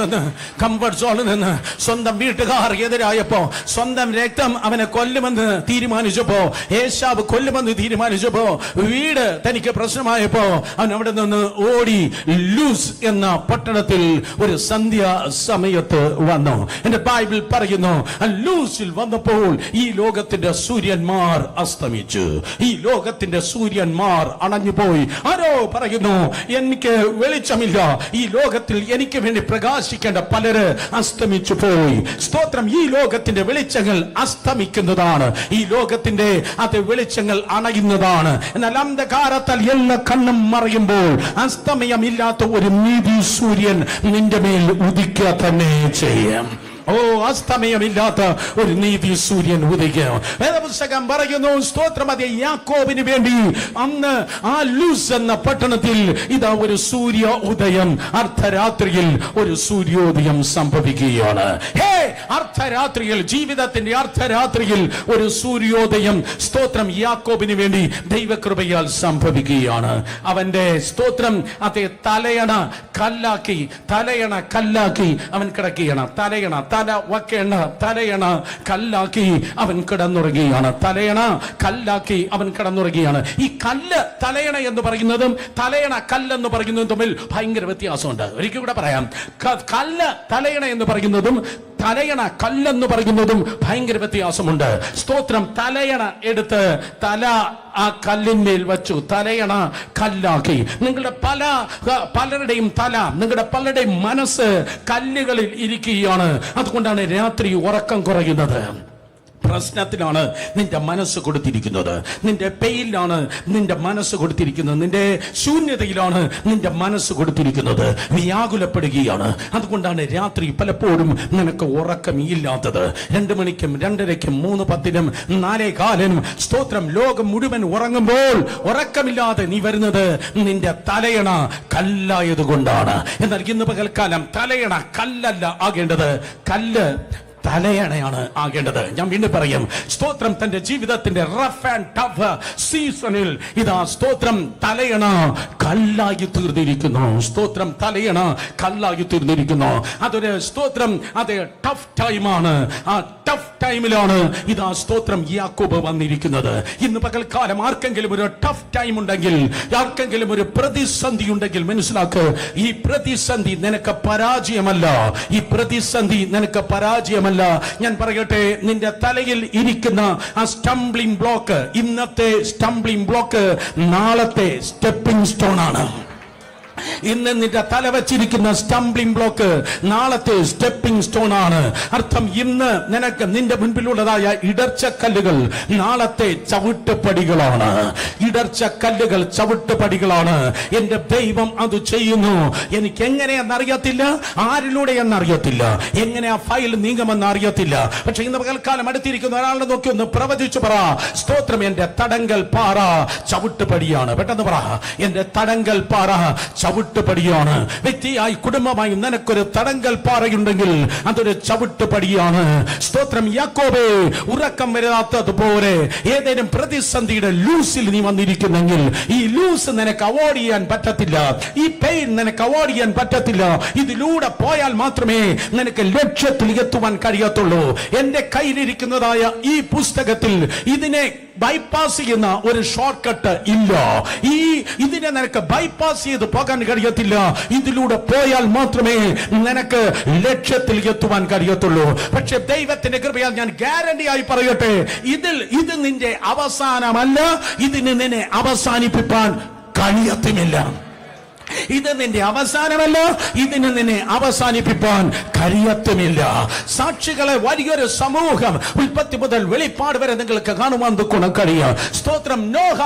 നിന്ന് സ്വന്തം വീട്ടുകാർ എതിരായപ്പോ, സ്വന്തം രക്തം അവനെ കൊല്ലുമെന്ന് തീരുമാനിച്ചപ്പോ, ഏശാവ് കൊല്ലുമെന്ന് തീരുമാനിച്ചപ്പോ, വീട് തനിക്ക് പ്രശ്നമായപ്പോ അവൻ അവിടെ നിന്ന് ഓടി ലൂസ് എന്ന പട്ടണത്തിൽ ഒരു സന്ധ്യാ സമയത്ത് വന്നു. എന്റെ ബൈബിൾ പറയുന്നു, ലൂസിൽ വന്നപ്പോൾ ഈ ലോകത്തിന്റെ സൂര്യന്മാർ അസ്തമിച്ചു, ഈ ലോകത്തിന്റെ സൂര്യന്മാർ അണഞ്ഞുപോയി. ആരോ പറയുന്നു, എനിക്ക് വെളിച്ചമില്ല, ഈ ലോകത്തിൽ എനിക്ക് വേണ്ടി പ്രകാശിക്കേണ്ട പലര് അസ്തമിച്ചു പോയി. സ്തോത്രം. ഈ ലോകത്തിന്റെ വെളിച്ചങ്ങൾ അസ്തമിക്കുന്നതാണ്, ഈ ലോകത്തിന്റെ അത് വെളിച്ചങ്ങൾ അണയുന്നതാണ്. എന്നാൽ അന്ധകാരത്താൽ എല്ലാ കണ്ണും മറയുമ്പോൾ അസ്തമയമില്ലാത്ത ഒരു നീതി സൂര്യൻ നിന്റെ മേൽ ഉദിക്കുക തന്നെ ചെയ്യാം. അസ്തമയമില്ലാത്ത ഒരു നീതി സൂര്യൻ ഉദിക്കും. വേദപുസ്തകം പറയുന്നു, സ്തോത്രം, അതേ യാക്കോബിന് വേണ്ടി അന്ന് ആ ലൂസ് എന്ന പട്ടണത്തിൽ ഇതാ ഒരു സൂര്യ ഉദയം, അർദ്ധരാത്രിയിൽ ഒരു സൂര്യോദയം സംഭവിക്കുകയാണ്. അർദ്ധരാത്രിയിൽ, ജീവിതത്തിന്റെ അർദ്ധരാത്രിയിൽ ഒരു സൂര്യോദയം സ്തോത്രം യാക്കോബിന് വേണ്ടി ദൈവകൃപയാൽ സംഭവിക്കുകയാണ്. അവന്റെ സ്തോത്രം അതേ തലയണ കല്ലാക്കി അവൻ കിടക്കുകയാണ്. തല വക്കേണ്ട തലയണ കല്ലാക്കി അവൻ കിടന്നുറങ്ങുകയാണ്. ഈ കല്ല് തലയണ എന്ന് പറയുന്നതും തലയണ കല്ലെന്ന് പറയുന്നതും തമ്മിൽ ഭയങ്കര വ്യത്യാസമുണ്ട്. ഒരിക്കൽ കൂടെ പറയാം, കല്ല് തലയണ എന്ന് പറയുന്നതും തലയണ കല്ലെന്ന് പറയുന്നതും ഭയങ്കര വ്യത്യാസമുണ്ട്. സ്തോത്രം. തലയണ എടുത്ത് തല ആ കല്ലിന്മേൽ വച്ചു, തലയണ കല്ലാക്കി. നിങ്ങളുടെ പലരുടെയും തല, നിങ്ങളുടെ പലരുടെയും മനസ്സ് കല്ലുകളിൽ ഇരിക്കുകയാണ്. അതുകൊണ്ടാണ് രാത്രി ഉറക്കം കുറയുന്നത്. പ്രശ്നത്തിലാണ് നിന്റെ മനസ്സ് കൊടുത്തിരിക്കുന്നത്, നിന്റെ പെയിലാണ് നിന്റെ മനസ്സ് കൊടുത്തിരിക്കുന്നത്, നിന്റെ ശൂന്യതയിലാണ് നിന്റെ മനസ്സ് കൊടുത്തിരിക്കുന്നത്. നീ ആകുലപ്പെടുകയാണ്. അതുകൊണ്ടാണ് രാത്രി പലപ്പോഴും നിനക്ക് ഉറക്കമില്ലാത്തത്. 2 മണിക്കും 2:30ക്കും 3:10നും 4:15 സ്തോത്രം ലോകം മുഴുവൻ ഉറങ്ങുമ്പോൾ ഉറക്കമില്ലാതെ നീ വരുന്നത് നിന്റെ തലയണ കല്ലായത് കൊണ്ടാണ്. എന്നാൽ ഇന്ന് പകൽക്കാലം തലയണ കല്ലല്ല ആകേണ്ടത്, കല്ല് തലയണയാണ് ആകേണ്ടത്. ഞാൻ വീണ്ടും പറയും, സ്തോത്രം. തന്റെ ജീവിതത്തിന്റെ റഫ് ആൻഡ് ടഫ് സീസണിൽ ഇതാ സ്തോത്രം തലയണ കല്ലായി തീർന്നിരിക്കുന്നു. സ്തോത്രം. തലയണ കല്ലായി തീർന്നിരിക്കുന്നു. അതൊരു സ്തോത്രം, അതെ ടഫ് ടൈമാണ്. ആ ടഫ് ടൈമിലാണ് ഇതാ സ്തോത്രം യാക്കോബ് വന്നിരിക്കുന്നത്. ഇന്ന് പകൽക്കാലം ആർക്കെങ്കിലും ഒരു ടഫ് ടൈം ഉണ്ടെങ്കിൽ, ആർക്കെങ്കിലും ഒരു പ്രതിസന്ധി ഉണ്ടെങ്കിൽ മനസ്സിലാക്ക്, ഈ പ്രതിസന്ധി നിനക്ക് പരാജയമല്ല, ഈ പ്രതിസന്ധി നിനക്ക് പരാജയമല്ല. ഞാൻ പറയട്ടെ, നിന്റെ തലയിൽ ഇരിക്കുന്ന ആ സ്റ്റംബ്ലിംഗ് ബ്ലോക്ക്, ഇന്നത്തെ സ്റ്റംബ്ലിംഗ് ബ്ലോക്ക് നാളത്തെ സ്റ്റെപ്പിംഗ് സ്റ്റോൺ ആണ്. ഇന്ന് നിന്റെ തല വച്ചിരിക്കുന്ന സ്റ്റംബ്ലിംഗ് ബ്ലോക്ക് നാളത്തെ സ്റ്റെപ്പിംഗ് സ്റ്റോൺ ആണ്. അർത്ഥം, ഇന്ന് നിനക്ക് നിന്റെ മുൻപിലുള്ളതായ ഇടർച്ചക്കല്ലുകൾ നാളത്തെ ചവിട്ടുപടികളാണ്. ഇടർച്ചക്കല്ലുകൾ ചവിട്ടുപടികളാണ്. എന്റെ ദൈവം അത് ചെയ്യുന്നു. എനിക്ക് എങ്ങനെയെന്നറിയത്തില്ല, ആരിലൂടെ എന്നറിയത്തില്ല, എങ്ങനെ ആ ഫയൽ നീങ്ങുമെന്ന് അറിയത്തില്ല. പക്ഷെ ഇന്ന് പകൽക്കാലം അടുത്തിരിക്കുന്ന ഒരാളെ നോക്കി ഒന്ന് പ്രവചിച്ചു പറ, സ്തോത്രം, എന്റെ തടങ്കൽ പാറ ചവിട്ടുപടിയാണ്. പെട്ടെന്ന് പറ, എന്റെ തടങ്കൽ പാറ ചവിട്ടുപടിയാണ്. ചവിട്ടുപടിയാണ്. വ്യക്തിയായി കുടുംബമായി നിനക്കൊരു തടങ്കൽ പാറയുണ്ടെങ്കിൽ അതൊരു ചവിട്ടുപടിയാണ്. സ്തോത്രം. യാക്കോബേ, ഉറക്കം വരാത്തതുപോലെ ഏതെങ്കിലും പ്രതിസന്ധിയുടെ ലൂസിൽ നീ വന്നിരിക്കുന്നെങ്കിൽ ഈ ലൂസ് നിനക്ക് അവോയ്ഡ് ചെയ്യാൻ പറ്റത്തില്ല. ഈ പെയിൻ നിനക്ക് അവോയ്ഡ് ചെയ്യാൻ പറ്റത്തില്ല. ഇതിലൂടെ പോയാൽ മാത്രമേ നിനക്ക് ലക്ഷ്യത്തിൽ എത്തുവാൻ കഴിയത്തുള്ളൂ. എന്റെ കയ്യിലിരിക്കുന്നതായ ഈ പുസ്തകത്തിൽ ഇതിനെ ബൈപ്പാസ് ചെയ്യുന്ന ഒരു ഷോർട്ട് കട്ട് ഇല്ല. ഇതിനെ നിനക്ക് ബൈപ്പാസ് ചെയ്ത് പോകാൻ കഴിയത്തില്ല. ഇതിലൂടെ പോയാൽ മാത്രമേ നിനക്ക് ലക്ഷ്യത്തിൽ എത്തുവാൻ കഴിയത്തുള്ളൂ. പക്ഷെ ദൈവത്തിന്റെ കൃപയാൽ ഞാൻ ഗ്യാരണ്ടി ആയി പറയട്ടെ, ഇത് നിന്റെ അവസാനമല്ല. ഇതിന് നിന്നെ അവസാനിപ്പിക്കാൻ കഴിയത്തുമില്ല. ഇത് നിന്റെ അവസാനമല്ല. ഇതിന് നിന്നെ അവസാനിപ്പിക്കാൻ കഴിയത്തുമില്ല. സാക്ഷികളെ വലിയൊരു സമൂഹം ഉൽപ്പത്തി മുതൽ വെളിപ്പാട് വരെ നിങ്ങൾക്ക് കാണുവാൻ കഴിയും. സ്തോത്രം. നോഹ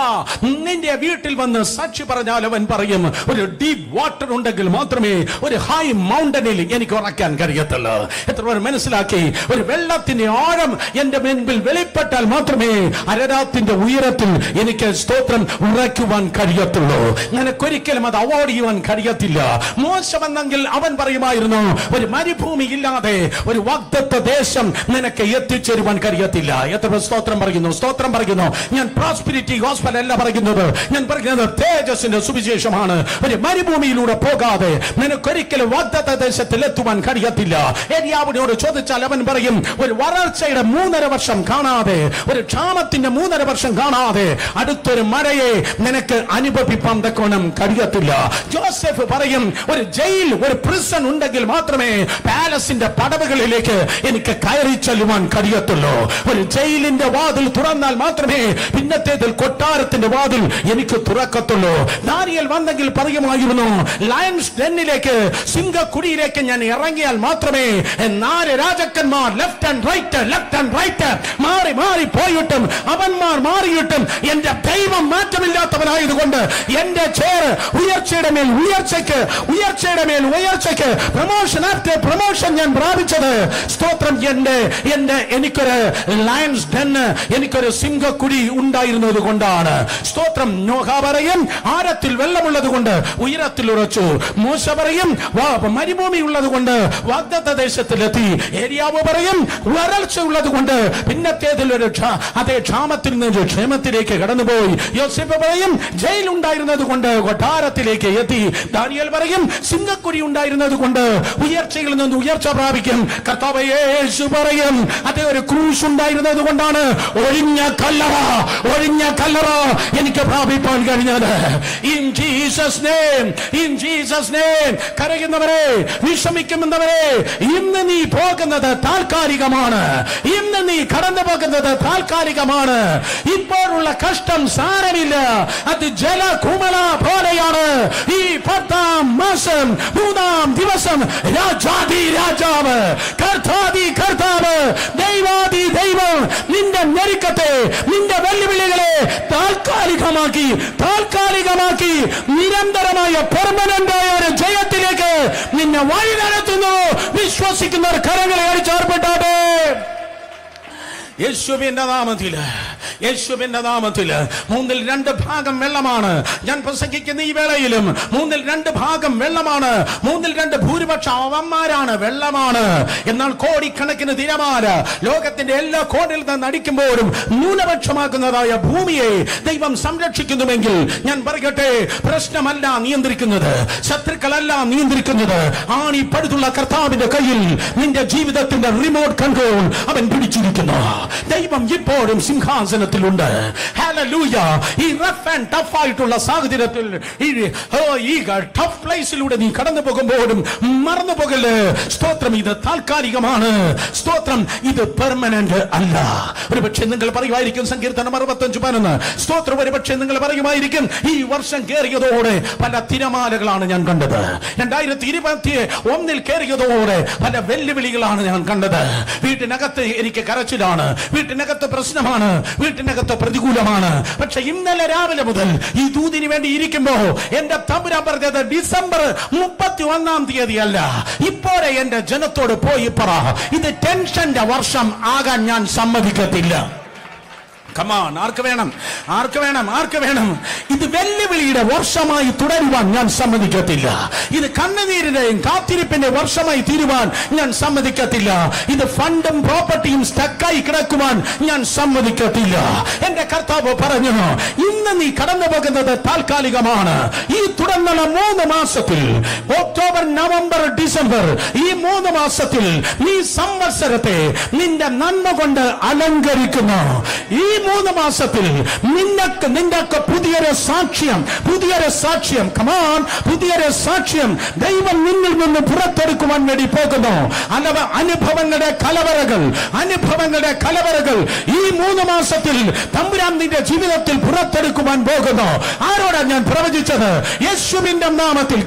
നിന്റെ വീട്ടിൽ വന്ന് സാക്ഷി പറഞ്ഞാൽ അവൻ പറയും, ഒരു ഡീപ് വാട്ടർ ഉണ്ടെങ്കിൽ മാത്രമേ ഒരു ഹൈ മൗണ്ടനിൽ എനിക്ക് ഉറക്കാൻ കഴിയത്തുള്ളൂ. എത്ര പേർ മനസ്സിലാക്കി? ഒരു വെള്ളത്തിന്റെ ആഴം എന്റെ മുൻപിൽ വെളിപ്പെട്ടാൽ മാത്രമേ അരരാത്തിന്റെ ഉയരത്തിൽ എനിക്ക് സ്തോത്രം ഉറയ്ക്കുവാൻ കഴിയത്തുള്ളൂ. നിനക്കൊരിക്കലും അത് അവോയ്ഡ് ചെയ്യാൻ കഴിയത്തില്ല. മോശമെന്നെങ്കിൽ അവൻ പറയുമായിരുന്നു, ഒരു മരുഭൂമി ഇല്ലാതെ ഒരു വാഗ്ദത്ത ദേശം നിനക്ക് എത്തിച്ചേരുവാൻ കഴിയത്തില്ല. എത്ര സ്തോത്രം പറയുന്നു? സ്തോത്രം പറയുന്നു. ഞാൻ പ്രോസ്പെരിറ്റി ഗോസ്പൽ അല്ല പറയുന്നത്, ഞാൻ പറയുന്നത് തേജസ്സിന്റെ സുവിശേഷമാണ്. ഒരു മരുഭൂമിയിലൂടെ പോകാതെ നിനക്കൊരിക്കലും വാഗ്ദത്ത ദേശത്തിൽ എത്തുവാൻ കഴിയത്തില്ല. ഏലിയാവിനോട് ചോദിച്ചാൽ അവൻ പറയും, ഒരു വരൾച്ചയുടെ 3.5 വർഷം കാണാതെ, ഒരു ക്ഷാമത്തിന്റെ 3.5 വർഷം കാണാതെ അടുത്തൊരു മഴയെ നിനക്ക് അനുഭവിപ്പാൻ തക്കോണം കഴിയത്തില്ല. ജോസഫ് പറയും, ഒരു ജയിൽ, ഒരു പ്രിസൺ ഉണ്ടെങ്കിൽ മാത്രമേ പാലസിന്റെ പടവുകളിലേക്ക് എനിക്ക് കയറി ചെല്ലുവാൻ കഴിയത്തുള്ളൂ. ഒരു ജയിലിന്റെ വാതിൽ തുറന്നാൽ മാത്രമേ പിന്നത്തേതിൽ കൊട്ടാരത്തിന്റെ വാതിൽ എനിക്ക് തുറക്കത്തുള്ളൂ. ദാനിയേൽ വന്നെങ്കിൽ പറയുമായിരുന്നു, ലയൺസ് ഡെന്നിലേക്ക്, സിംഹക്കുടിയിലേക്ക് ഞാൻ ഇറങ്ങിയാൽ മാത്രമേ 4 രാജാക്കന്മാർ ലെഫ്റ്റ് ആൻഡ് റൈറ്റ് മാറി മാറി പോയിട്ടും അവന്മാർ മാറിയിട്ടും എന്റെ ദൈവം മാറ്റമില്ലാത്തവനായതുകൊണ്ട് എന്റെ ചേർ ഉയർച്ചയുടെ മേൽ ഉയർച്ചയുടെ മേൽ ഉയർച്ചയ്ക്ക് പ്രൊമോഷൻ ആഫ്റ്റർ പ്രൊമോഷൻ ഞാൻ പ്രാപിച്ചത് സ്തോത്രം. എനിക്കൊരു ലയൺസ് ഡെൻ, എനിക്കൊരു സിംഹക്കുടി ഉണ്ടായിരുന്നത് കൊണ്ടാണ്. സ്തോത്രം. നോഹ പറയും, ആഴത്തിൽ വെള്ളമുള്ളത് കൊണ്ട് ഉയരത്തിൽ ഉറച്ചു. മോശ പറയും, മരുഭൂമി ഉള്ളത് കൊണ്ട് വാഗ്ദത്ത ദേശത്തിലെത്തി. ഏലിയാവ് പറയും, വരൾച്ച ഉള്ളത് കൊണ്ട് പിന്നത്തേതിൽ ഒരു അതേ ക്ഷാമത്തിൽ നിന്ന് ക്ഷേമത്തിലേക്ക് കടന്നുപോയി. യോസേഫ് പറയും, ജയിൽ ഉണ്ടായിരുന്നത് കൊണ്ട് കൊട്ടാരത്തിലേക്ക് എത്തി. ദാനിയേൽ പറയും, സിംഹക്കുടി ഉണ്ടായിരുന്നത് കൊണ്ട് ഉയർച്ചയിൽ നിന്ന് ഉയർച്ച പ്രാപിക്കും. കർത്താവ് യേശു പറയും, അതേ ഒരു ക്രൂശ് ഉണ്ടായിരുന്നത് കൊണ്ടാണ് ഒഴിഞ്ഞ കല്ലറ എനിക്ക് പ്രാപിപ്പാൻ കഴിഞ്ഞത്. In Jesus name. കരയുന്നവരെ, വിഷമിക്കുന്നവരെ, ഇന്ന് നീ പോകുന്നത് താൽക്കാലികമാണ്. ഇന്ന് നീ കടന്നു പോകുന്നത് താൽക്കാലികമാണ്. ഇപ്പോഴുള്ള കഷ്ടം സാരമില്ല. അത് ജലകുമള പോലെയാണ്. ഈ 10-ാം മാസം 3-ാം ദിവസം രാജാതി രാജാവ്, കർത്താവ്, ദൈവാദി ദൈവം നിന്റെ ഞെരുക്കത്തെ, നിന്റെ വെല്ലുവിളികളെ താൽക്കാലികമാക്കി നിരന്തരമായ പെർമനന്റായ ഒരു ജയത്തിലേക്ക് നിന്നെ വഴി നടത്തുന്നു. വിശ്വസിക്കുന്നവർ കരങ്ങളെ അടിച്ചാർപ്പെട്ടാട്ടെ. യേശുവിന്റെ നാമത്തിൽ 2/3 വെള്ളമാണ്. ഞാൻ പ്രസംഗിക്കുന്ന ഈ വേളയിലും 2/3 വെള്ളമാണ്. 2 ഭൂരിപക്ഷം അവന്മാരാണ്, വെള്ളമാണ്. എന്നാൽ കോടിക്കണക്കിന് തിരമാല ലോകത്തിന്റെ എല്ലാ കോണിൽ നിന്ന് അടിക്കുമ്പോഴും ന്യൂനപക്ഷമാക്കുന്നതായ ഭൂമിയെ ദൈവം സംരക്ഷിക്കുന്നുവെങ്കിൽ ഞാൻ പറയട്ടെ, പ്രശ്നമല്ല നിയന്ത്രിക്കുന്നത്, ശത്രുക്കളല്ല നിയന്ത്രിക്കുന്നത്. ആണി പടുത്തുള്ള കർത്താവിന്റെ കയ്യിൽ നിന്റെ ജീവിതത്തിന്റെ റിമോട്ട് കൺട്രോൾ അവൻ പിടിച്ചിരിക്കുന്നു. ദൈവം ഇപ്പോഴും സിംഹാസനത്തിലുണ്ട്. ഹല്ലേലൂയ. ഈ റഫ് ആൻഡ് ടഫ് ആയിട്ടുള്ള സാഹചര്യത്തിൽ, ഈ ടഫ് പ്ലേസിലൂടെ നീ കടന്നു പോകുമ്പോഴും മറന്നു പോകല്. സ്തോത്രം. ഇത് താൽക്കാലികമാണ്. സ്തോത്രം. ഇത് പെർമനന്റ് അല്ല. ഒരുപക്ഷെ നിങ്ങൾ പറയുമായിരിക്കും, സങ്കീർത്തനം 65:11. സ്തോത്രം. ഒരുപക്ഷെ നിങ്ങൾ പറയുമായിരിക്കും, ഈ വർഷം കയറിയതോടെ പല തിരമാലകളാണ് ഞാൻ കണ്ടത്. 2021 കയറിയതോടെ പല വെല്ലുവിളികളാണ് ഞാൻ കണ്ടത്. വീട്ടിനകത്ത് എനിക്ക് കരച്ചിലാണ്, വീട്ടിനകത്ത് പ്രശ്നമാണ്, വീട്ടിനകത്ത് പ്രതികൂലമാണ്. പക്ഷെ ഇന്നലെ രാവിലെ മുതൽ ഈ ദൂതിന് വേണ്ടി ഇരിക്കുമ്പോ എന്റെ തമ്പുരാൻ പറഞ്ഞത് ഡിസംബർ 31-ാം തീയതി അല്ല, ഇപ്പോഴെ എന്റെ ജനത്തോട് പോയി പറ, ഇത് ടെൻഷന്റെ വർഷം ആകാൻ ഞാൻ സമ്മതിക്കത്തില്ല. കമാൺ, ആർക്ക് വേണം? ആർക്ക് വേണം? ആർക്ക് വേണം? ഇത് വെല്ലുവിളിയുടെ വർഷമായി തുടരുവാൻ ഞാൻ സമ്മതിക്കത്തില്ല. ഇത് കണ്ണുനീരിന്റെയും കാത്തിരിപ്പിന്റെ വർഷമായി തീരുവാൻ ഞാൻ സമ്മതിക്കത്തില്ല. ഇത് ഫണ്ടും പ്രോപ്പർട്ടിയും സ്റ്റക്കായി കിടക്കുവാൻ ഞാൻ സമ്മതിക്കത്തില്ല. എന്റെ കർത്താവ് പറഞ്ഞു, ഇന്ന് നീ കടന്നു പോകുന്നത് താൽക്കാലികമാണ്. ഈ തുടർന്നുള്ള 3 മാസത്തിൽ, ഒക്ടോബർ, നവംബർ, ഡിസംബർ, ഈ 3 മാസത്തിൽ നീ സംവത്സരത്തെ നിന്റെ നന്മ കൊണ്ട് അലങ്കരിക്കുന്നു. ഈ 3 മാസത്തിൽ നിന്റെ പുതിയൊരു സാക്ഷ്യം കമാൻ, പുതിയൊരു സാക്ഷ്യം ദൈവം നിന്നിൽ നിന്ന് പുറത്തെടുക്കുവാൻ വേണ്ടി പോകുന്നു. അനുഭവങ്ങളുടെ കലവറകൾ ഈ 3 മാസത്തിൽ തമ്പുരാൻ നിന്റെ ജീവിതത്തിൽ പുറത്തെടുക്കുവാൻ പോകുന്നു. ആരോടാ ഞാൻ പ്രവചിച്ചത്? യേശുവിന്റെ നാമത്തിൽ.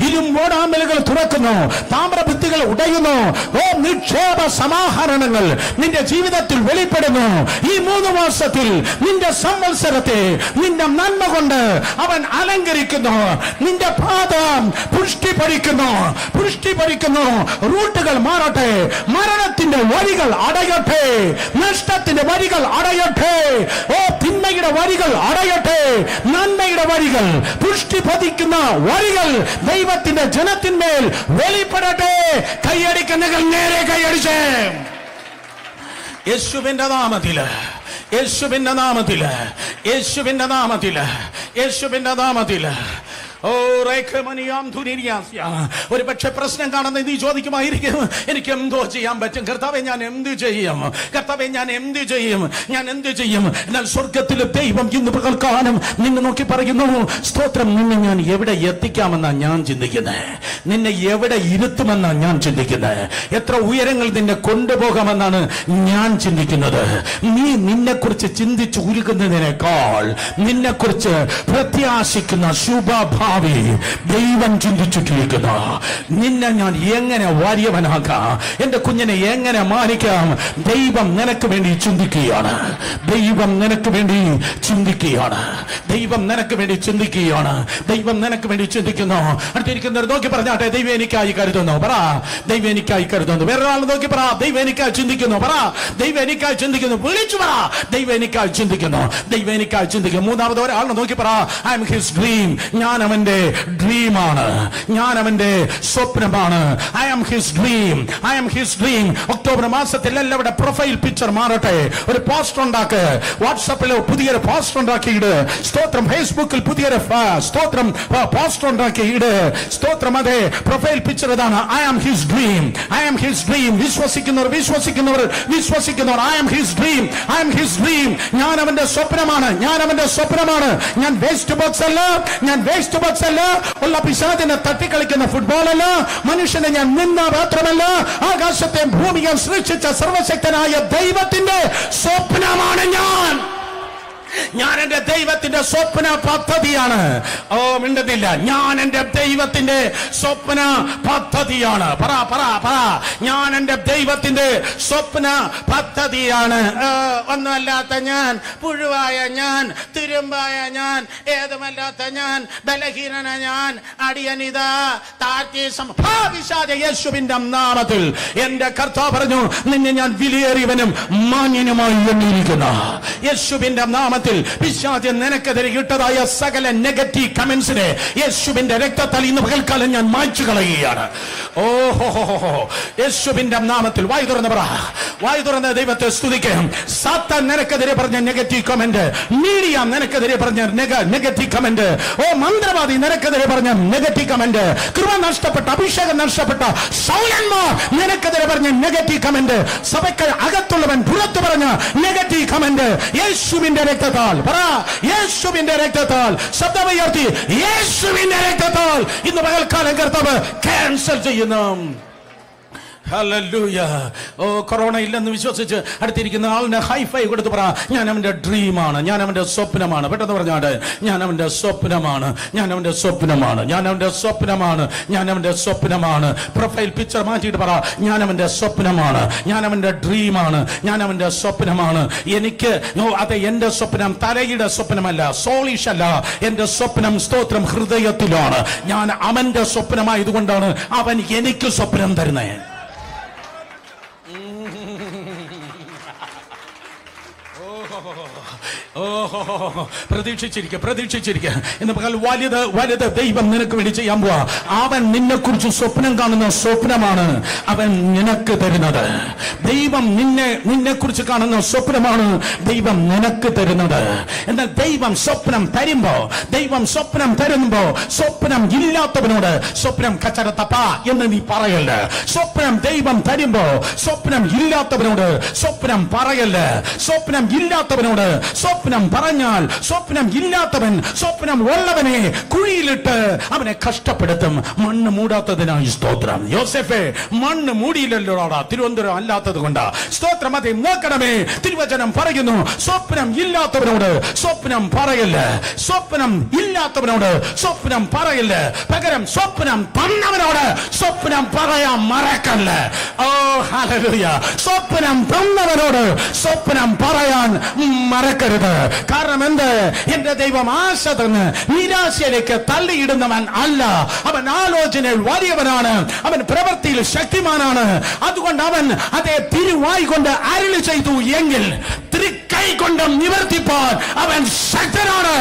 ഇരുമ്പോടാമ്പലുകൾ തുറക്കുന്നു, താമ്രഭിത്തികൾ ഉടയുന്നു. ഓ, നിക്ഷേപ സമാഹരണങ്ങൾ നിന്റെ ജീവിതത്തിൽ വെളിപ്പെടുന്നു. ഈ 3 മാസത്തിൽ നിന്റെ സംവത്സരത്തെ നിന്റെ നന്മ കൊണ്ട് അവൻ അലങ്കരിക്കുന്നു. നിന്റെ പാദം പുഷ്ടി ഭരിക്കുന്നു. റൂട്ടുകൾ മാറട്ടെ, മരണത്തിന്റെ വഴികൾ അടയട്ടെ, നഷ്ടത്തിന്റെ വഴികൾ അടയട്ടെ. ഓ, തിന്മയുടെ വഴികൾ അടയട്ടെ, നന്മയുടെ വഴികൾ, പുഷ്ടി പതിക്കുന്ന വഴികൾ ദൈവത്തിന്റെ ജനത്തിന്മേൽ വെളിപ്പെടട്ടെ. കൈയടിക്കുന്നകൾ നേരെ കൈയടിച്ചേ. യേശുവിന്റെ നാമത്തിൽ. ഓ, ഒരു പക്ഷെ പ്രശ്നം കാണുന്ന നീ ചോദിക്കുമായിരിക്കും, എനിക്ക് എന്തോ ചെയ്യാൻ പറ്റും കർത്താവേ, ഞാൻ എന്ത് ചെയ്യും? എന്നാൽ സ്വർഗത്തിലെ ദൈവം ഇന്ന് പകൽക്കാലം നിന്നെ നോക്കി പറയുന്നു, സ്തോത്രം, നിന്നെ ഞാൻ എവിടെ എത്തിക്കാമെന്നാ ഞാൻ ചിന്തിക്കുന്നത്, നിന്നെ എവിടെ ഇരുത്തുമെന്നാ ഞാൻ ചിന്തിക്കുന്നത്, എത്ര ഉയരങ്ങൾ നിന്നെ കൊണ്ടുപോകാമെന്നാണ് ഞാൻ ചിന്തിക്കുന്നത്. നീ നിന്നെക്കുറിച്ച് ചിന്തിച്ച് ഉരുകുന്നതിനേക്കാൾ നിന്നെക്കുറിച്ച് പ്രത്യാശിക്കുന്ന ശുഭഭാവി ദൈവം ചിന്തിച്ചിട്ടിരിക്കുന്നു. നിന്നെ ഞാൻ എങ്ങനെ വലിയവനാക്കാം, എന്റെ കുഞ്ഞിനെ എങ്ങനെ മാനിക്കാം, ദൈവം നിനക്ക് വേണ്ടി ചിന്തിക്കുകയാണ്. അടുത്തിരിക്കുന്നവർ നോക്കി പറഞ്ഞാട്ടെ, ദൈവം എനിക്കായി കരുതുന്നു. പറ, ദൈവം എനിക്കായി കരുതുന്നു. വേറൊരാൾ നോക്കി പറ, ദൈവം എനിക്കായി ചിന്തിക്കുന്നു. പറ, ദൈവം എനിക്കായി ചിന്തിക്കുന്നു. വിളിച്ചു പറ, ദൈവം എനിക്കായി ചിന്തിക്കുന്നു. മൂന്നാമത് ഒരാളിനെ നോക്കി പറ, ഐ എം ഹിസ് ഡ്രീം. ഞാൻ അവന്റെ ഡ്രീമാണ്, ഞാൻ അവന്റെ സ്വപ്നമാണ്. I M his dream. October മാസത്തിൽ എല്ലാവരുടെ പ്രൊഫൈൽ പിക്ചർ മാറട്ടെ. ഒരു പോസ്റ്റർ ഉണ്ടാക്ക്, വാട്സാപ്പിൽ പുതിയൊരു പോസ്റ്റർ ഉണ്ടാക്കിയിട്. സ്തോത്രം, ഫേസ്ബുക്കിൽ പുതിയൊരു സ്തോത്രം പോസ്റ്റർ ഉണ്ടാക്കിയിട്. സ്തോത്രം, അതെ, പ്രൊഫൈൽ പിക്ചർ ഇതാണ്. I am his dream. വിശ്വസിക്കുന്നവർ ഐ ആം ഹിസ് ഡ്രീം. ഞാൻ അവന്റെ സ്വപ്നമാണ്. ഞാൻ വേസ്റ്റ് ബോക്സ് അല്ല, ഉള്ള പിശാചിനെ തട്ടിക്കളിക്കുന്ന ഫുട്ബോൾ അല്ല, മനുഷ്യനെ ഞാൻ നിന്ന മാത്രമല്ല, ആകാശത്തെ ഭൂമിയെ സൃഷ്ടിച്ച സർവശക്തനായ ദൈവത്തിന്റെ സ്വപ്നമാണ് ഞാൻ എന്റെ ദൈവത്തിന്റെ സ്വപ്ന പദ്ധതിയാണ്. ഓ, മിണ്ടുന്നില്ല. ഞാൻ എന്റെ ദൈവത്തിന്റെ സ്വപ്ന പദ്ധതിയാണ്. പറ, ഞാൻ എന്റെ ദൈവത്തിന്റെ സ്വപ്ന പദ്ധതിയാണ്. ഒന്നുമല്ലാത്ത ഞാൻ, പുഴുവായ ഞാൻ, തുരുമ്പായ ഞാൻ, ഏതുമല്ലാത്ത ഞാൻ, ബലഹീനന ഞാൻ, അടിയനിതാ താഴ്ത്തി യേശുവിന്റെ നാമത്തിൽ എന്റെ കർത്താവ് പറഞ്ഞു, നിന്നെ ഞാൻ വിലയേറിയവനും മാന്യനുമായി എണ്ണിയിരിക്കുന്നു. യേശുവിന്റെ നാമത്തിൽ പിശാച് നിനക്കെതിരെ ഇട്ടതായ സകല നെഗറ്റീവ് കമന്റ്സിനെ യേശുവിന്റെ രക്തത്താൽ ഇന്ന് പകൽക്കാലം ഞാൻ മായ്ച്ചു കളയുകയാണ്. ഓഹോ, യേശുവിന്റെ നാമത്തിൽ വായു തുറന്ന് ദൈവത്തെ സ്തുതിക്കാം. സാത്താൻ നിനക്കെതിരെ പറഞ്ഞ നെഗറ്റീവ് കമന്റ്, മീഡിയ നിനക്കെതിരെ പറഞ്ഞ നെഗറ്റീവ് കമന്റ്, ഓ, മന്ത്രവാദി നിനക്കെതിരെ പറഞ്ഞ നെഗറ്റീവ് കമന്റ്, കൃപ നഷ്ടപ്പെട്ട, അഭിഷേകം നഷ്ടപ്പെട്ട സൗലന്മാർ നിനക്കെതിരെ പറഞ്ഞ നെഗറ്റീവ് കമന്റ്, സഭയ്ക്ക് അകത്തുള്ളവൻ പുറത്തു പറഞ്ഞ നെഗറ്റീവ് കമന്റ്, യേശുവിന്റെ രക്തത്താൽ പറ, യേശുവിന്റെ രക്തത്താൽ ശബ്ദമുയർത്തി, യേശുവിന്റെ രക്തത്താൽ ഇന്ന് പകൽക്കാലം കർത്താവ് ക്യാൻസൽ ചെയ്യുന്നു. ഹല്ലേലൂയ. ഓ, കൊറോണ ഇല്ലെന്ന് വിശ്വസിച്ച് അടുത്തിരിക്കുന്ന ആളിന് ഹൈഫൈ കൊടുത്ത് പറ, ഞാൻ അവന്റെ ഡ്രീമാണ്, ഞാൻ അവന്റെ സ്വപ്നമാണ്. പെട്ടെന്ന് പറഞ്ഞാട്, ഞാൻ അവന്റെ സ്വപ്നമാണ്. പ്രൊഫൈൽ പിക്ചർ മാറ്റിയിട്ട് പറ, ഞാൻ അവന്റെ സ്വപ്നമാണ്, ഞാൻ അവന്റെ ഡ്രീമാണ്, ഞാൻ അവന്റെ സ്വപ്നമാണ്. എനിക്ക് അതെ, എന്റെ സ്വപ്നം തലയുടെ സ്വപ്നമല്ല, സോളിഷ് അല്ല. എന്റെ സ്വപ്നം, സ്തോത്രം, ഹൃദയത്തിലാണ്. ഞാൻ അവന്റെ സ്വപ്നമായതുകൊണ്ടാണ് അവൻ എനിക്ക് സ്വപ്നം തരുന്നത്. പ്രതീക്ഷിച്ചിരിക്കുക എന്ന് പകൽ വലുത് ദൈവം നിനക്ക് വേണ്ടി ചെയ്യാൻ പോവാ. അവൻ നിന്നെ കുറിച്ച് സ്വപ്നം കാണുന്ന സ്വപ്നമാണ് അവൻ നിനക്ക് തരുന്നത്. ദൈവം നിന്നെ കുറിച്ച് കാണുന്ന സ്വപ്നമാണ് ദൈവം നിനക്ക് തരുന്നത്. എന്നാൽ ദൈവം സ്വപ്നം തരുമ്പോ സ്വപ്നം ഇല്ലാത്തവനോട് സ്വപ്നം കച്ചറത്തപ്പ എന്ന് നീ പറയല്ല. സ്വപ്നം ദൈവം തരുമ്പോ സ്വപ്നം ഇല്ലാത്തവനോട് സ്വപ്നം പറയല്ല. സ്വപ്നം ഇല്ലാത്തവനോട് സ്വപ്നം പറഞ്ഞാൽ സ്വപ്നം ഇല്ലാത്തവൻ സ്വപ്നം ഉള്ളവനെ കുഴിയിലിട്ട് അവനെ കഷ്ടപ്പെടുത്തും. മണ്ണ് മൂടാത്തതിനായി സ്തോത്രം. യോസേഫേ, മണ്ണ് മൂടിയില്ലല്ലോടാ, തിരുവനന്തപുരം അല്ലാത്തത് കൊണ്ട് സ്തോത്രം. അതെ, നോക്കണമേ, തിരുവചനം പറയുന്നു സ്വപ്നം ഇല്ലാത്തവനോട് സ്വപ്നം പറയല്ല. സ്വപ്നം ഇല്ലാത്തവനോട് സ്വപ്നം പറയല്ല. പകരം സ്വപ്നം തന്നവനോട് സ്വപ്നം പറയാൻ മറക്കല്ല. ഓ ഹല്ലേലൂയ. സ്വപ്നം തന്നവനോട് സ്വപ്നം പറയാൻ മറക്കരുത്. കാരണം എന്ത്? എന്റെ ദൈവം ആശ തന്ന് നിരാശയിലേക്ക് തള്ളിയിടുന്നവൻ അല്ല. അവൻ ആലോചനയിൽ വലിയവനാണ്, അവൻ പ്രവൃത്തിയിൽ ശക്തിമാനാണ്. അതുകൊണ്ട് അവൻ അതേ തിരുവായി കൊണ്ട് അരുളി ചെയ്തു എങ്കിൽ തൃക്കൈ കൊണ്ട് നിവർത്തിപ്പാൻ അവൻ ശക്തനാണ്.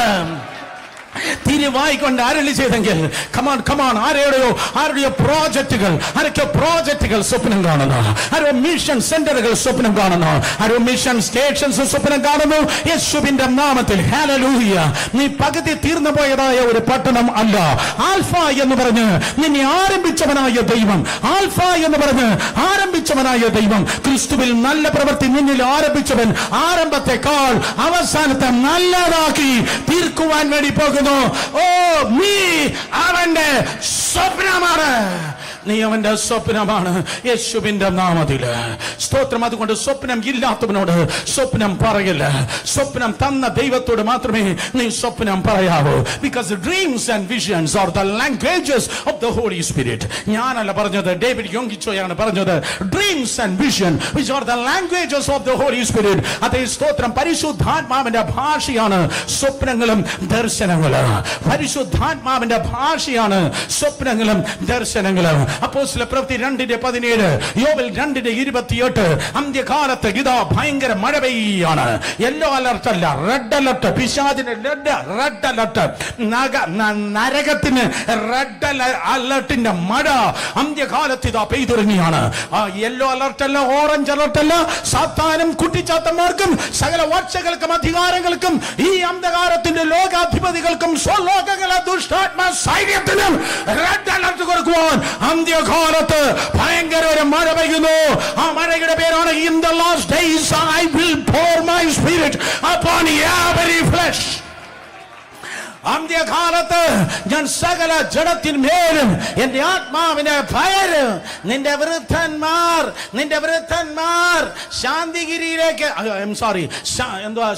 തിരുവായി കൊണ്ട് അരുളി ചെയ്തെങ്കിൽ കമാൺ ആരുടെയോ പ്രോജക്റ്റുകൾ സ്വപ്നം കാണുന്നു. ആരോ മിഷൻ സെന്ററുകൾ സ്വപ്നം കാണുന്നു. ആരോ മിഷൻ സ്റ്റേഷൻസ് സ്വപ്നം കാണുന്നു. യേശുവിന്റെ നാമത്തിൽ ഹല്ലേലൂയ. നീ പകുതി തീർന്നു പോയതായ ഒരു പട്ടണം അല്ല. ആൽഫ എന്ന് പറഞ്ഞ് നിന്നെ ആരംഭിച്ചവനായ ദൈവം, ആൽഫ എന്ന് പറഞ്ഞ് ആരംഭിച്ചവനായ ദൈവം, ക്രിസ്തുവിൽ നല്ല പ്രവൃത്തി നിന്നിൽ ആരംഭിച്ചവൻ ആരംഭത്തെക്കാൾ അവസാനത്തെ നല്ലതാക്കി തീർക്കുവാൻ വേണ്ടി പോകുന്നു. ഓ, നീ അവന്റെ സ്വപ്നമാണ്. നീ അവന്റെ സ്വപ്നമാണ് യേശുവിന്റെ നാമത്തില് സ്തോത്രം. അതുകൊണ്ട് സ്വപ്നം ഇല്ലാത്തവനോട് സ്വപ്നം പറയില്ല. സ്വപ്നം തന്ന ദൈവത്തോട് മാത്രമേ നീ സ്വപ്നം പറയാവൂ. Because dreams and visions are the languages of the Holy Spirit. ഞാനല്ല പറഞ്ഞത്, ഡേവിഡ് യോങ്കിച്ചോയാണ് പറഞ്ഞത്. Dreams and vision which are the languages of the Holy Spirit. അതേ സ്തോത്രം. പരിശുദ്ധാത്മാവിന്റെ ഭാഷയാണ് സ്വപ്നങ്ങളും ദർശനങ്ങളും. പരിശുദ്ധാത്മാവിന്റെ ഭാഷയാണ് സ്വപ്നങ്ങളും ദർശനങ്ങളും. അപ്പോസ്തല പ്രവൃത്തി 2:17, യോബേൽ 2:28. അന്ത്യകാലത്ത് ഇതാ ഭയങ്കര മഴ പെയ്യാണ്. യെല്ലോ അലർട്ട് അല്ല, റെഡ് അലർട്ട്. പിശാചിന് റെഡ് അലർട്ട്, നരകത്തിന് റെഡ് അലർട്ടിന്റെ മഴ അന്ത്യകാലത്ത് ഇതാ പെയ്തുറങ്ങിയാണ്. ആ യെല്ലോ അലർട്ട് അല്ല, ഓറഞ്ച് അലർട്ട് അല്ല. സാത്താനും കുട്ടിച്ചാത്തന്മാർക്കും സകല വാഴ്ചകൾക്കും അധികാരങ്ങൾക്കും ഈ അന്ധകാരത്തിന്റെ ലോകാധിപതികൾക്കും സ്വലോകങ്ങളെ ദുഷ്ടാത്മ സൈന്യത്തിനും റെഡ് അലർട്ട് കൊടുക്കുവാൻ അന്ത്യകാലത്ത് ഭയങ്കര ഒരു മഴ പെയ്യുന്നു. ആ മഴയുടെ പേരാണ് in the last days I will pour my spirit upon every flesh. അന്ത്യകാലത്ത് ഞാൻ സകല ജഡത്തിന്മേലും എന്റെ ആത്മാവിനെ പകരും. നിന്റെ വൃദ്ധന്മാർ ശാന്തിഗിരിയിലേക്ക്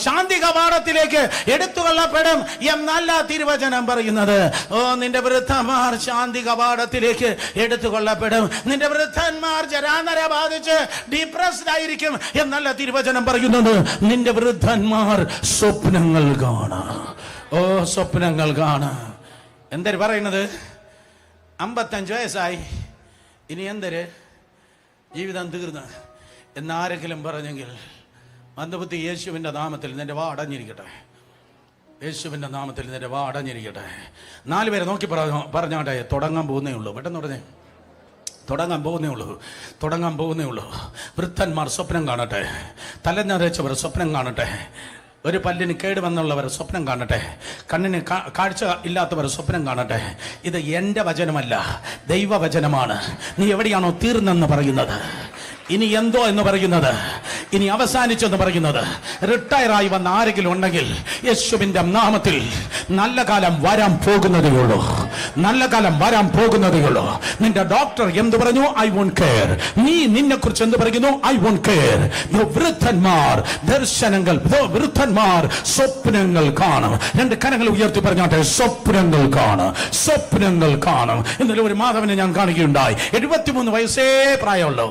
ശാന്തി കവാടത്തിലേക്ക് എടുത്തുകൊള്ളപ്പെടും എന്നല്ല തിരുവചനം പറയുന്നത്. ഓ, നിന്റെ വൃദ്ധന്മാർ ശാന്തി കവാടത്തിലേക്ക് എടുത്തുകൊള്ളപ്പെടും. നിന്റെ വൃദ്ധന്മാർ ജരാനര ബാധിച്ച് ഡിപ്രസ്ഡ് ആയിരിക്കും എന്നല്ല തിരുവചനം പറയുന്നത്. നിന്റെ വൃദ്ധന്മാർ സ്വപ്നങ്ങൾ കാണാം. ഓ, സ്വപ്നങ്ങൾ കാണാം. എന്തൊരു പറയുന്നത്? 55 വയസ്സായി, ഇനി എന്തൊരു ജീവിതം തീർന്ന് എന്നാരെങ്കിലും പറഞ്ഞെങ്കിൽ മന്ദബുദ്ധി യേശുവിൻ്റെ നാമത്തിൽ നിന്റെ വാ അടഞ്ഞിരിക്കട്ടെ. യേശുവിൻ്റെ നാമത്തിൽ നിന്റെ വാ അടഞ്ഞിരിക്കട്ടെ. 4 പേരെ നോക്കി പറഞ്ഞാട്ടെ. തുടങ്ങാൻ പോകുന്നേ ഉള്ളൂ. പെട്ടെന്ന് പറഞ്ഞേ. തുടങ്ങാൻ പോകുന്നേ ഉള്ളൂ. വൃദ്ധന്മാർ സ്വപ്നം കാണട്ടെ. തലഞ്ഞരച്ചവർ സ്വപ്നം കാണട്ടെ. ഒരു പല്ലിന് കേടുവന്നുള്ളവർ സ്വപ്നം കാണട്ടെ. കണ്ണിന് കാഴ്ച ഇല്ലാത്തവർ സ്വപ്നം കാണട്ടെ. ഇത് എൻ്റെ വചനമല്ല, ദൈവവചനമാണ്. നീ എവിടെയാണോ തീർന്നെന്ന് പറയുന്നത്, ഇനി എന്തോ എന്ന് പറയുന്നത്, ഇനി അവസാനിച്ചെന്ന് പറയുന്നത്, റിട്ടയറായി വന്ന ആരെങ്കിലും ഉണ്ടെങ്കിൽ യേശുവിന്റെ നാമത്തിൽ നല്ല കാലം വരാൻ പോകുന്നതേ ഉള്ളൂ. നിന്റെ ഡോക്ടർ എന്ത് പറഞ്ഞു? I won't care. നീ നിന്നെ കുറിച്ച് എന്ത് പറയുന്നു? I won't care. വൃദ്ധന്മാർ സ്വപ്നങ്ങൾ കാണും. 2 കരങ്ങൾ ഉയർത്തി പറഞ്ഞാട്ടെ. സ്വപ്നങ്ങൾ കാണും. ഇന്നലെ ഒരു മാധവനെ ഞാൻ കാണുകയുണ്ടായി. 73 വയസ്സേ പ്രായമുള്ളൂ.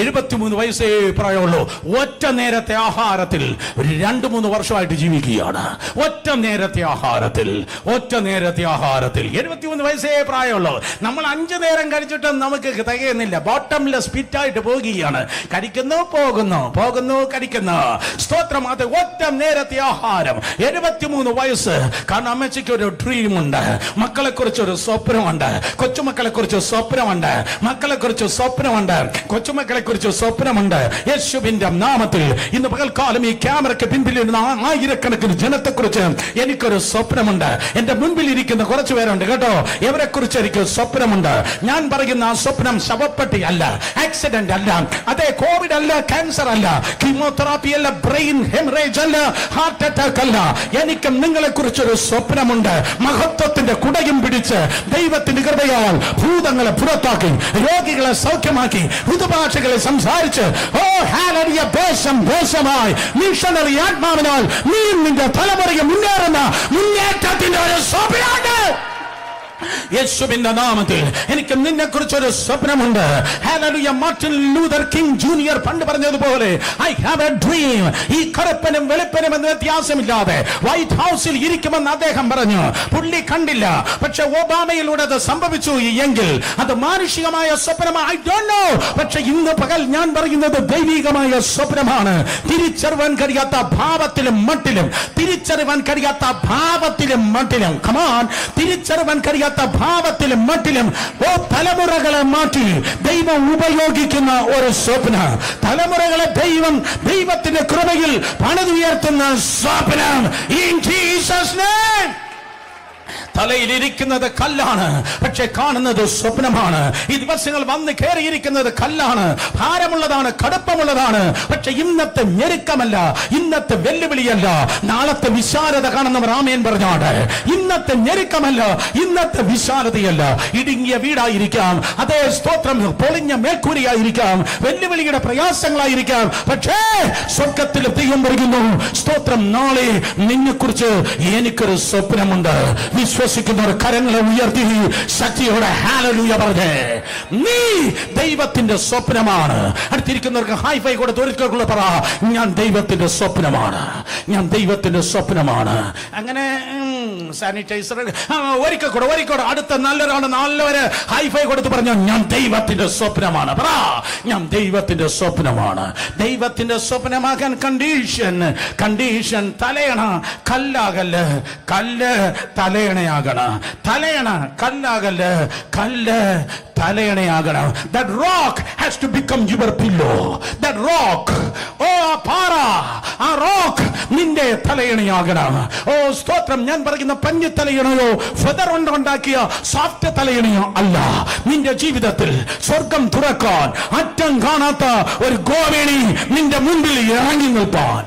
73 വയസ്സേ പ്രായമുള്ളൂ. ഒറ്റ നേരത്തെ ആഹാരത്തിൽ 2-3 വർഷമായിട്ട് ജീവിക്കുകയാണ്. ഒറ്റ നേരത്തെ ആഹാരത്തിൽ ഭാരത്തിൽ. 73 വയസ്സേ പ്രായമുള്ളൂ. നമ്മൾ 5 നേരം കഴിച്ചിട്ടും നമുക്ക് തികയുന്നില്ല. ബോട്ടംലെസ് പിറ്റായിട്ട് പോകുകയാണ്. കഴിക്കുന്നു, പോകുന്നു, കഴിക്കുന്നു. സ്തോത്രം. അത് ഒറ്റ നേരത്തെ ആഹാരം. 73 വയസ്സ്. കാരണം അമ്മച്ചിക്ക് ഒരു ഡ്രീമുണ്ട്. മക്കളെ കുറിച്ചൊരു സ്വപ്നമുണ്ട്. കൊച്ചുമക്കളെ കുറിച്ച് സ്വപ്നമുണ്ട്. മക്കളെ കുറിച്ച് സ്വപ്നമുണ്ട്. കൊച്ചുമക്കളെ കുറിച്ച് സ്വപ്നമുണ്ട്. യേശുവിന്റെ നാമത്തിൽ ഇന്ന് പകൽക്കാലം ഈ ക്യാമറയ്ക്ക് പിൻപിൽ ആയിരക്കണക്കിന് ജനത്തെ കുറിച്ച് എനിക്കൊരു സ്വപ്നമുണ്ട്. എന്റെ മുൻപിൽ ഇരിക്കുന്ന കുറച്ചു പേരുണ്ട് കേട്ടോ. ഇവരെ കുറിച്ച് എനിക്ക് സ്വപ്നമുണ്ട്. ഞാൻ പറയുന്ന ആ സ്വപ്നം ശവപ്പെട്ടി അല്ല, ആക്സിഡന്റ് അല്ല, അതേ കോവിഡ് അല്ല, ക്യാൻസർ അല്ല, കീമോതെറാപ്പി അല്ല, ബ്രെയിൻ ഹെമറേജ് അല്ല, ഹാർട്ട് അറ്റാക്ക് അല്ല. എനിക്ക് നിങ്ങളെ കുറിച്ചൊരു സ്വപ്നമുണ്ട്. മഹത്വത്തിന്റെ കുടയും പിടിച്ച് ദൈവത്തിന്റെ കൃപയാൽ ഭൂതങ്ങളെ പുറത്താക്കി, രോഗികളെ സൗഖ്യമാക്കി, പുതുഭാഷകളെ സംസാരിച്ച്, ഓ ഹല്ലേലൂയ, ദേശമായി മിഷണറി ആത്മാവിനാൽ നീ നിന്റെ തലമുറയെ മുന്നേറുന്ന മുന്നേറ്റത്തിന്റെ ഒരു സ്വപ്നമുണ്ട്. യേശുവിന്റെ നാമത്തിൽ എനിക്ക് നിന്നെ കുറിച്ചൊരു സ്വപ്നമുണ്ട്. Hallelujah. Martin Luther King Junior പണ്ട് പറഞ്ഞതുപോലെ, ഐ ഹാവ് എ ഡ്രീം. ഈ കറുപ്പനും വെളുപ്പനും എന്ന വ്യത്യാസമില്ലാതെ വൈറ്റ് ഹൗസിൽ ഇരിക്കുമെന്ന് അദ്ദേഹം പറഞ്ഞു. പുള്ളി കണ്ടില്ല, പക്ഷെ ഒബാമയിലൂടെ അത് സംഭവിച്ചു. എങ്കിൽ അത് മാനുഷികമായ സ്വപ്നമാണ്. I don't know. പക്ഷെ ഇന്ന് പകൽ ഞാൻ പറയുന്നത് ദൈവികമായ സ്വപ്നമാണ്. തിരിച്ചറിവാൻ കഴിയാത്ത ഭാവത്തിലും മട്ടിലും, തിരിച്ചറിവാൻ കഴിയാത്ത ഭാവത്തിലും മട്ടിലും, കമാൻ, തിരിച്ചറിവാൻ കഴിയാത്ത ഭാവത്തിലും മട്ടിലും ഓ തലമുറകളെ മാറ്റി ദൈവം ഉപയോഗിക്കുന്ന ഒരു സ്വപ്നം. തലമുറകളെ ദൈവത്തിന്റെ കൃപയിൽ പണിതുയർത്തുന്ന സ്വപ്നം. In Jesus name. തലയിലിരിക്കുന്നത് കല്ലാണ്, പക്ഷെ കാണുന്നത് സ്വപ്നമാണ്. ഈ ദിവസങ്ങൾ വന്ന് കയറിയിരിക്കുന്നത് കല്ലാണ്, ഭാരമുള്ളതാണ്, കടുപ്പമുള്ളതാണ്. പക്ഷെ ഇന്നത്തെ ഞെരുക്കമല്ല, ഇന്നത്തെ വെല്ലുവിളിയല്ല, നാളത്തെ വിശാലത കാണുന്നവർ ആമേൻ പറഞ്ഞാണ്. ഇന്നത്തെ ഞെരുക്കമല്ല, ഇന്നത്തെ വിശാലതയല്ല. ഇടുങ്ങിയ വീടായിരിക്കാം, അതേ സ്തോത്രം, പൊളിഞ്ഞ മേൽക്കൂരയായിരിക്കാം, വെല്ലുവിളിയുടെ പ്രയാസങ്ങളായിരിക്കാം. പക്ഷേ സ്വർഗത്തിൽ ദൈവം പറയുന്നു, സ്തോത്രം, നാളെ നിന്നെക്കുറിച്ച് എനിക്കൊരു സ്വപ്നമുണ്ട്. വിശ്വസിക്കുന്നവർ കരങ്ങളെ ഉയർത്തി ശക്തിയോടെ ഹല്ലേലൂയ പറഞ്ഞേ. നീ ദൈവത്തിന്റെ സ്വപ്നമാണ്. അടുത്തിരിക്കുന്നവർക്ക് ഹൈഫൈ കൊടുത്ത് ഒരിക്കൽ പറ, ഞാൻ ദൈവത്തിന്റെ സ്വപ്നമാണ്, ഞാൻ ദൈവത്തിന്റെ സ്വപ്നമാണ്. അങ്ങനെ സാനിറ്റൈസർ ഒരിക്കൽ കൂടെ അടുത്ത നല്ലൊരു ഹൈഫൈ കൊടുത്ത് പറഞ്ഞു, ഞാൻ ദൈവത്തിന്റെ സ്വപ്നമാണ്. പറ, ഞാൻ ദൈവത്തിന്റെ സ്വപ്നമാണ്. ദൈവത്തിന്റെ സ്വപ്നമാകാൻ കണ്ടീഷൻ തലയണ കല്ലാകല്ല്, കല്ല് തലയണയാകണം. തലയണ കല്ലാകല്ല്, കല്ല് തലയണയാകണം. That rock has to become your pillow. That rock, ആ റോക്ക് നിന്റെ തലയണയാകണം. ഓ സ്തോത്രം. ഞാൻ പറയുന്ന പഞ്ഞു തലയണയോ ഫെദർ കൊണ്ടുണ്ടാക്കിയ സോഫ്റ്റ് തലയണയോ അല്ല. നിന്റെ ജീവിതത്തിൽ സ്വർഗം തുറക്കാൻ അറ്റം കാണാത്ത ഒരു ഗോവേണി നിന്റെ മുൻപിൽ ഇറങ്ങി നിൽപ്പാൻ.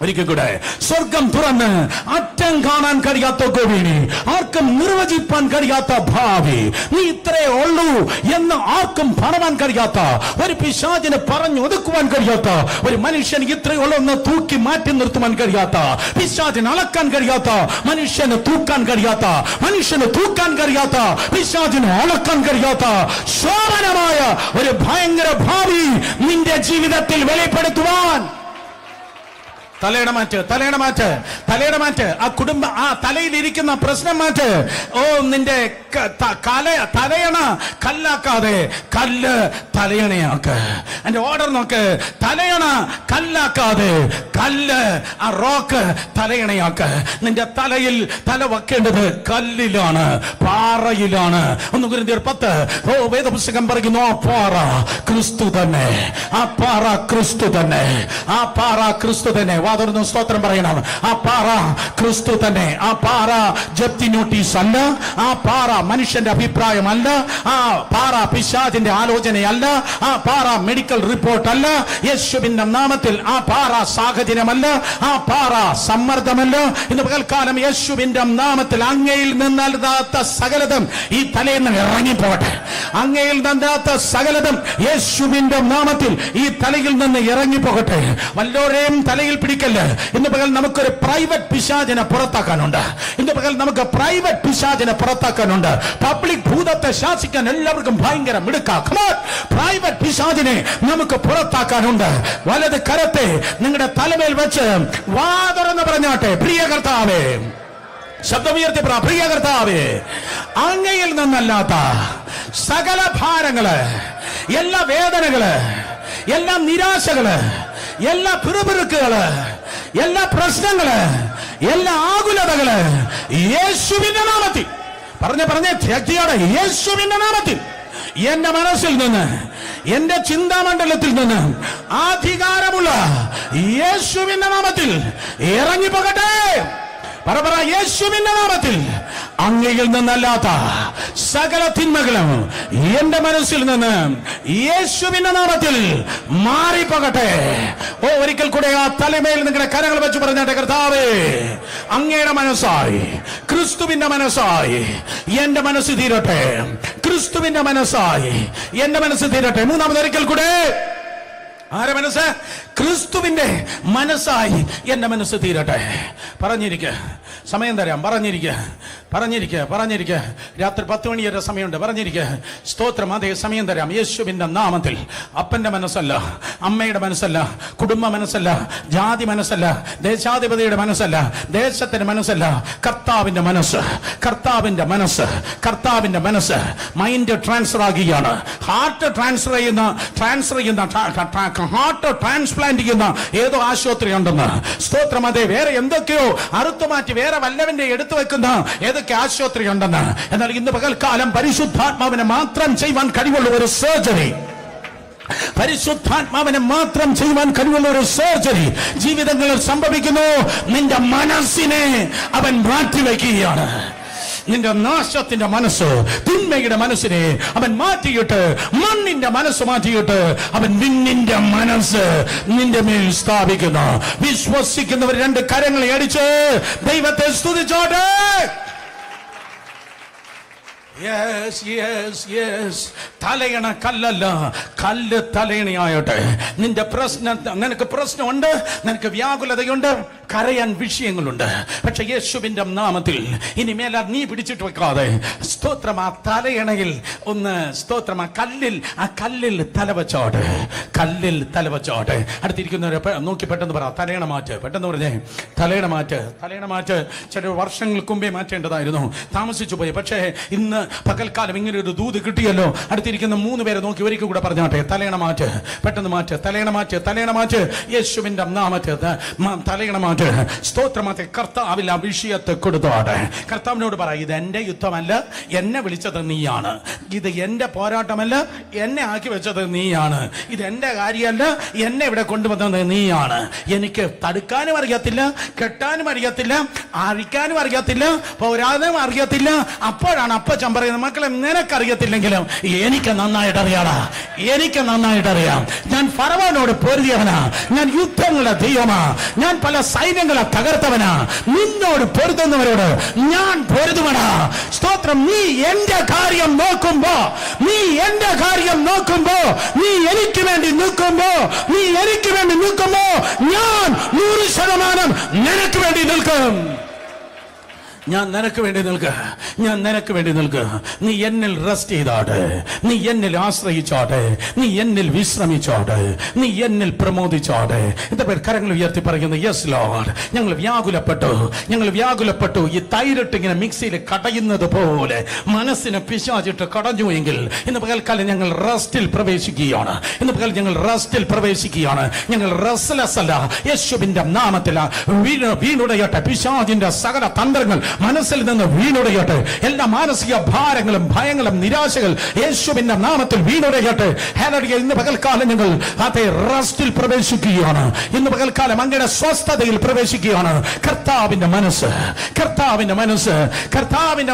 ഒരിക്കൽ കൂടെ, സ്വർഗം തുറന്ന് അറ്റം കാണാൻ കഴിയാത്ത ഗോവിനി, ആർക്കും നിർവചിപ്പാൻ കഴിയാത്ത ഭാവി, നീ ഇത്രേ ഉള്ളൂ എന്ന് ആർക്കും പറയാൻ കഴിയാത്ത, ഒരു പിശാചിനെ പറഞ്ഞു ഒതുക്കുവാൻ കഴിയാത്ത, ഒരു മനുഷ്യൻ ഇത്രയേ ഉള്ളൂ എന്ന് തൂക്കി മാറ്റി നിർത്തുവാൻ കഴിയാത്ത, പിശാചിനെ അളക്കാൻ കഴിയാത്ത, മനുഷ്യന് തൂക്കാൻ കഴിയാത്ത, പിശാചിനെ അളക്കാൻ കഴിയാത്ത ശോഭനമായ ഒരു ഭയങ്കര ഭാവി നിന്റെ ജീവിതത്തിൽ വെളിപ്പെടുത്തുവാൻ. തലയുടെ മാറ്റ്. ആ കുടുംബ, ആ തലയിലിരിക്കുന്ന പ്രശ്നം മാറ്റ്. ഓ നിന്റെ തലയണ കല്ലാക്കാതെ കല്ല് തലയണയാക്ക്. എന്റെ ഓർഡർ നോക്ക്. തലയണ കല്ലാക്കാതെ കല്ല്, ആ റോക്ക് തലയണയാക്ക്. നിന്റെ തലയിൽ തല വെക്കേണ്ടത് കല്ലിലാണ്, പാറയിലാണ്. 1 കൊരിന്ത്യർ 10. ഓ വേദപുസ്തകം പറയുന്നു, ആ പാറ ക്രിസ്തു തന്നെ, ആ പാറ ക്രിസ്തു തന്നെ, ആ പാറ ക്രിസ്തു തന്നെ. വാദർന്നു സ്തോത്രം പറയണം. ആ പാറ ക്രിസ്തു തന്നെ. ആ പാറ ജപ്തി നോട്ടീസ് അല്ല, ആ പാറ മനുഷ്യന്റെ അഭിപ്രായമല്ല, ആ പാറ പിശാചിന്റെ ആലോചനയല്ല, ആ പാറ മെഡിക്കൽ റിപ്പോർട്ട് അല്ല. യേശുവിന്റെ നാമത്തിൽ ആ പാറ സാഹചര്യമല്ല, ആ പാറ സമ്മർദ്ദമല്ല. ഇന്ന് പകൽക്കാലം യേശുവിന്റെ നാമത്തിൽ അങ്ങയിൽ നിന്നല്ലാത്ത സകലതും ഈ തലയിൽ നിന്ന് ഇറങ്ങിപ്പോട്ടെ. അങ്ങയിൽ നിന്നാത്ത സകലതും യേശുവിന്റെ നാമത്തിൽ ഈ തലയിൽ നിന്ന് ഇറങ്ങിപ്പോകട്ടെ. വല്ലോരെയും തലയിൽ പിടിക്കല്ല. ഇന്ന് പകൽ നമുക്കൊരു പ്രൈവറ്റ് പിശാചിനെ പുറത്താക്കാനുണ്ട്. ഇന്ന് പകൽ നമുക്ക് പ്രൈവറ്റ് പിശാചിനെ പുറത്താക്കാനുണ്ട്. പബ്ലിക് ഭൂതത്തെ ശാസിക്കാൻ എല്ലാവർക്കും ഭയങ്കര മിടുക്കാം. പ്രൈവറ്റ് പിശാചിനെ നമുക്ക് പുറത്താക്കാനുണ്ട്. വലത് കരത്തെ നിങ്ങളുടെ തലമേൽ വെച്ച് വാ തുറന്ന് പറഞ്ഞാട്ടെ, പ്രിയ കർത്താവേ, ശബ്ദമുയർത്തി പറ, പ്രിയ കർത്താവേ, അങ്ങയിൽ നിന്നല്ലാത്ത സകല ഭാരങ്ങള്, എല്ലാ വേദനകള്, എല്ലാ നിരാശകള്, എല്ലാ പിറുപിറുക്കുകള്, എല്ലാ പ്രശ്നങ്ങള്, എല്ലാ ആകുലതകള് യേശുവിന്റെ നാമത്തിൽ പറഞ്ഞ ശക്തിയോടെ യേശുവിന്റെ നാമത്തിൽ എന്റെ മനസ്സിൽ നിന്ന്, എന്റെ ചിന്താമണ്ഡലത്തിൽ നിന്ന് അധികാരമുള്ള യേശുവിന്റെ നാമത്തിൽ ഇറങ്ങിപ്പോകട്ടെ. പറ, യേശുവിന്റെ നാമത്തിൽ അങ്ങയിൽ നിന്നല്ലാത്ത സകല തിന്മകളും എന്റെ മനസ്സിൽ നിന്ന് യേശുവിന്റെ നാമത്തിൽ മാറിപ്പോകട്ടെ. ഒരിക്കൽ കൂടെ ആ തലമേൽ നിങ്ങളുടെ കരങ്ങൾ വെച്ച് പറഞ്ഞാട്ടെ, കർത്താവേ, അങ്ങയുടെ മനസ്സായി, ക്രിസ്തുവിന്റെ മനസ്സായി എന്റെ മനസ്സ് തീരട്ടെ. ക്രിസ്തുവിന്റെ മനസ്സായി എന്റെ മനസ്സ് തീരട്ടെ. മൂന്നാമതൊരിക്കൽ കൂടെ ആരെ മനസ്സ്? ക്രിസ്തുവിന്റെ മനസ്സായി എന്റെ മനസ്സ് തീരട്ടെ. പറഞ്ഞിരിക്കുക, സമയം തരാം. പറഞ്ഞിരിക്കുക. രാത്രി 10 മണി വരെ സമയമുണ്ട്. പറഞ്ഞിരിക്കുക. സ്തോത്രം. അതേ സമയം തരാം. യേശുവിന്റെ നാമത്തിൽ അപ്പന്റെ മനസ്സല്ല, അമ്മയുടെ മനസ്സല്ല, കുടുംബ മനസ്സല്ല, ജാതി മനസ്സല്ല, ദേശാധിപതിയുടെ മനസ്സല്ല, ദേശത്തിന്റെ മനസ്സല്ല, കർത്താവിന്റെ മനസ്സ്, കർത്താവിന്റെ മനസ്സ്, കർത്താവിന്റെ മനസ്സ് മൈൻഡ് ട്രാൻസ്ഫർ ആകുകയാണ്. ഹാർട്ട് ട്രാൻസ്ഫർ ചെയ്യുന്ന ഹാർട്ട് ട്രാൻസ്പ്ലാന്റ് ചെയ്യുന്ന ഏതോ ആശുപത്രി ഉണ്ടെന്ന്. സ്തോത്രം. അതെ, വേറെ എന്തൊക്കെയോ അറുത്തുമാറ്റി വേറെ വല്ലവന്റെ എടുത്തു വെക്കുന്ന ഏതൊക്കെ ആശുപത്രി ഉണ്ടെന്ന്. എന്നാൽ ഇന്ന് പകൽക്കാലം പരിശുദ്ധാത്മാവിനെ മാത്രം ചെയ്യുവാൻ കഴിവുള്ള ഒരു സർജറി, പരിശുദ്ധാത്മാവിനെ മാത്രം ചെയ്യുവാൻ കഴിവുള്ള ഒരു സർജറി ജീവിതങ്ങളിൽ സംഭവിക്കുന്നു. നിന്റെ മനസ്സിനെ അവൻ മാറ്റിവെക്കുകയാണ്. നിന്റെ നാശത്തിന്റെ മനസ്സ്, തിന്മയുടെ മനസ്സിനെ അവൻ മാറ്റിയിട്ട്, മണ്ണിന്റെ മനസ്സ് മാറ്റിയിട്ട് അവൻ വിണ്ണിന്റെ മനസ്സ് നിന്റെ മേൽ സ്ഥാപിക്കുന്നു. വിശ്വസിക്കുന്നവർ 2 കരങ്ങളെ അടിച്ച് ദൈവത്തെ സ്തുതിച്ചോട്ടെ. തലയണ കല്ലല്ല, കല്ല് തലയണയായോട്ടെ. നിന്റെ നിനക്ക് പ്രശ്നമുണ്ട്, നിനക്ക് വ്യാകുലതയുണ്ട്, കരയാൻ വിഷയങ്ങളുണ്ട്. പക്ഷെ യേശുവിന്റെ നാമത്തിൽ ഇനി മേലാ നീ പിടിച്ചിട്ട് വെക്കാതെ, സ്തോത്രം, ആ തലയണയിൽ ഒന്ന്, സ്തോത്രം, ആ കല്ലിൽ തലവച്ചോട്ടെ. അടുത്തിരിക്കുന്നവരെ നോക്കി പെട്ടെന്ന് പറ, തലയണ മാറ്റ്. പെട്ടെന്ന് പറഞ്ഞേ, തലയണ മാറ്റ്. ചില വർഷങ്ങൾക്ക് മുമ്പേ മാറ്റേണ്ടതായിരുന്നു, താമസിച്ചു പോയി. പക്ഷേ ഇന്ന് പകൽക്കാലം ഇങ്ങനെ ഒരു ദൂത് കിട്ടിയല്ലോ. അടുത്തിരിക്കുന്ന 3 പേരെ നോക്കി ഒരിക്കൽ കൂടെ പറഞ്ഞാട്ടെ, തലയണ മാറ്റ്. പെട്ടെന്ന് മാറ്റ്. തലയണ മാറ്റ്. യേശുവിന്റെ നാമത്തിൽ തലയണ മാറ്റ്. സ്തോത്രമാത്തെ കർത്താവിൽ ആ വിഷയത്തെ കൊടുത്തോട്ടെ. കർത്താവിനോട് പറ, ഇത് എന്റെ യുദ്ധമല്ല, എന്നെ വിളിച്ചത് നീയാണ്. ഇത് എന്റെ പോരാട്ടമല്ല, എന്നെ ആക്കി വെച്ചത് നീയാണ്. ഇത് എന്റെ കാര്യമല്ല, എന്നെ ഇവിടെ കൊണ്ടുവന്നത് നീയാണ്. എനിക്ക് തടുക്കാനും അറിയത്തില്ല, കെട്ടാനും അറിയത്തില്ല, അഴിക്കാനും അറിയത്തില്ല, പോരാനും അറിയത്തില്ല. അപ്പോഴാണ് അപ്പച്ചൻ പറയുന്നത്, മക്കളെ, നിനക്കറിയത്തില്ലെങ്കിലും എനിക്ക് നന്നായിട്ട് അറിയാം. ഞാൻ ഫറവോനോട് പൊരുതിയവനാ, ഞാൻ യുദ്ധങ്ങളുടെ ദൈവമാ, ഞാൻ പല സൈന്യങ്ങളെ തകർത്തവനാ. നിന്നോട് പൊരുതുന്നവരോട് ഞാൻ പൊരുതുവനാ. സ്തോത്രം. നീ എന്റെ കാര്യം നോക്കുമ്പോ, നീ എനിക്ക് വേണ്ടി നിൽക്കുമ്പോ, ഞാൻ 100% നിനക്ക് വേണ്ടി നിൽക്കും. ഞാൻ നിനക്ക് വേണ്ടി നിൽക്കുക. നീ എന്നിൽ റെസ്റ്റ് ചെയ്താട്ടെ, നീ എന്നിൽ ആശ്രയിച്ചോട്ടെ, നീ എന്നിൽ വിശ്രമിച്ചോട്ടെ, നീ എന്നിൽ പ്രമോദിച്ചോട്ടെ. എന്റെ പേർ കരങ്ങൾ ഉയർത്തി പറയുന്നു, യെസ് ലോർഡ്. ഞങ്ങൾ വ്യാകുലപ്പെട്ടു. ഈ തൈരിട്ട് ഇങ്ങനെ മിക്സിയിൽ കടയുന്നത് പോലെ മനസ്സിനെ പിശാചിട്ട് കടഞ്ഞു എങ്കിൽ ഇന്ന് പകൽക്കാലം ഞങ്ങൾ റെസ്റ്റിൽ പ്രവേശിക്കുകയാണ്. ഞങ്ങൾ റെസ്റ്റ്ലെസ് അല്ല. യേശുവിന്റെ നാമത്തിൽ വീണുടയട്ടെ. പിശാചിന്റെ സകല തന്ത്രങ്ങൾ മനസ്സിൽ നിന്ന് വീണുടയട്ടെ. എല്ലാ മാനസിക ഭാരങ്ങളും, ഭയങ്ങളും, നിരാശകൾ യേശുവിന്റെ നാമത്തിൽ വീണുടയട്ടെ. ഹല്ലേലൂയ. ഇന്ന് പകൽക്കാലം ഞങ്ങൾ അതേ റെസ്റ്റിൽ പ്രവേശിക്കുകയാണ്. ഇന്ന് പകൽക്കാലം അങ്ങയുടെ സ്വസ്ഥതയിൽ പ്രവേശിക്കുകയാണ്. കർത്താവിന്റെ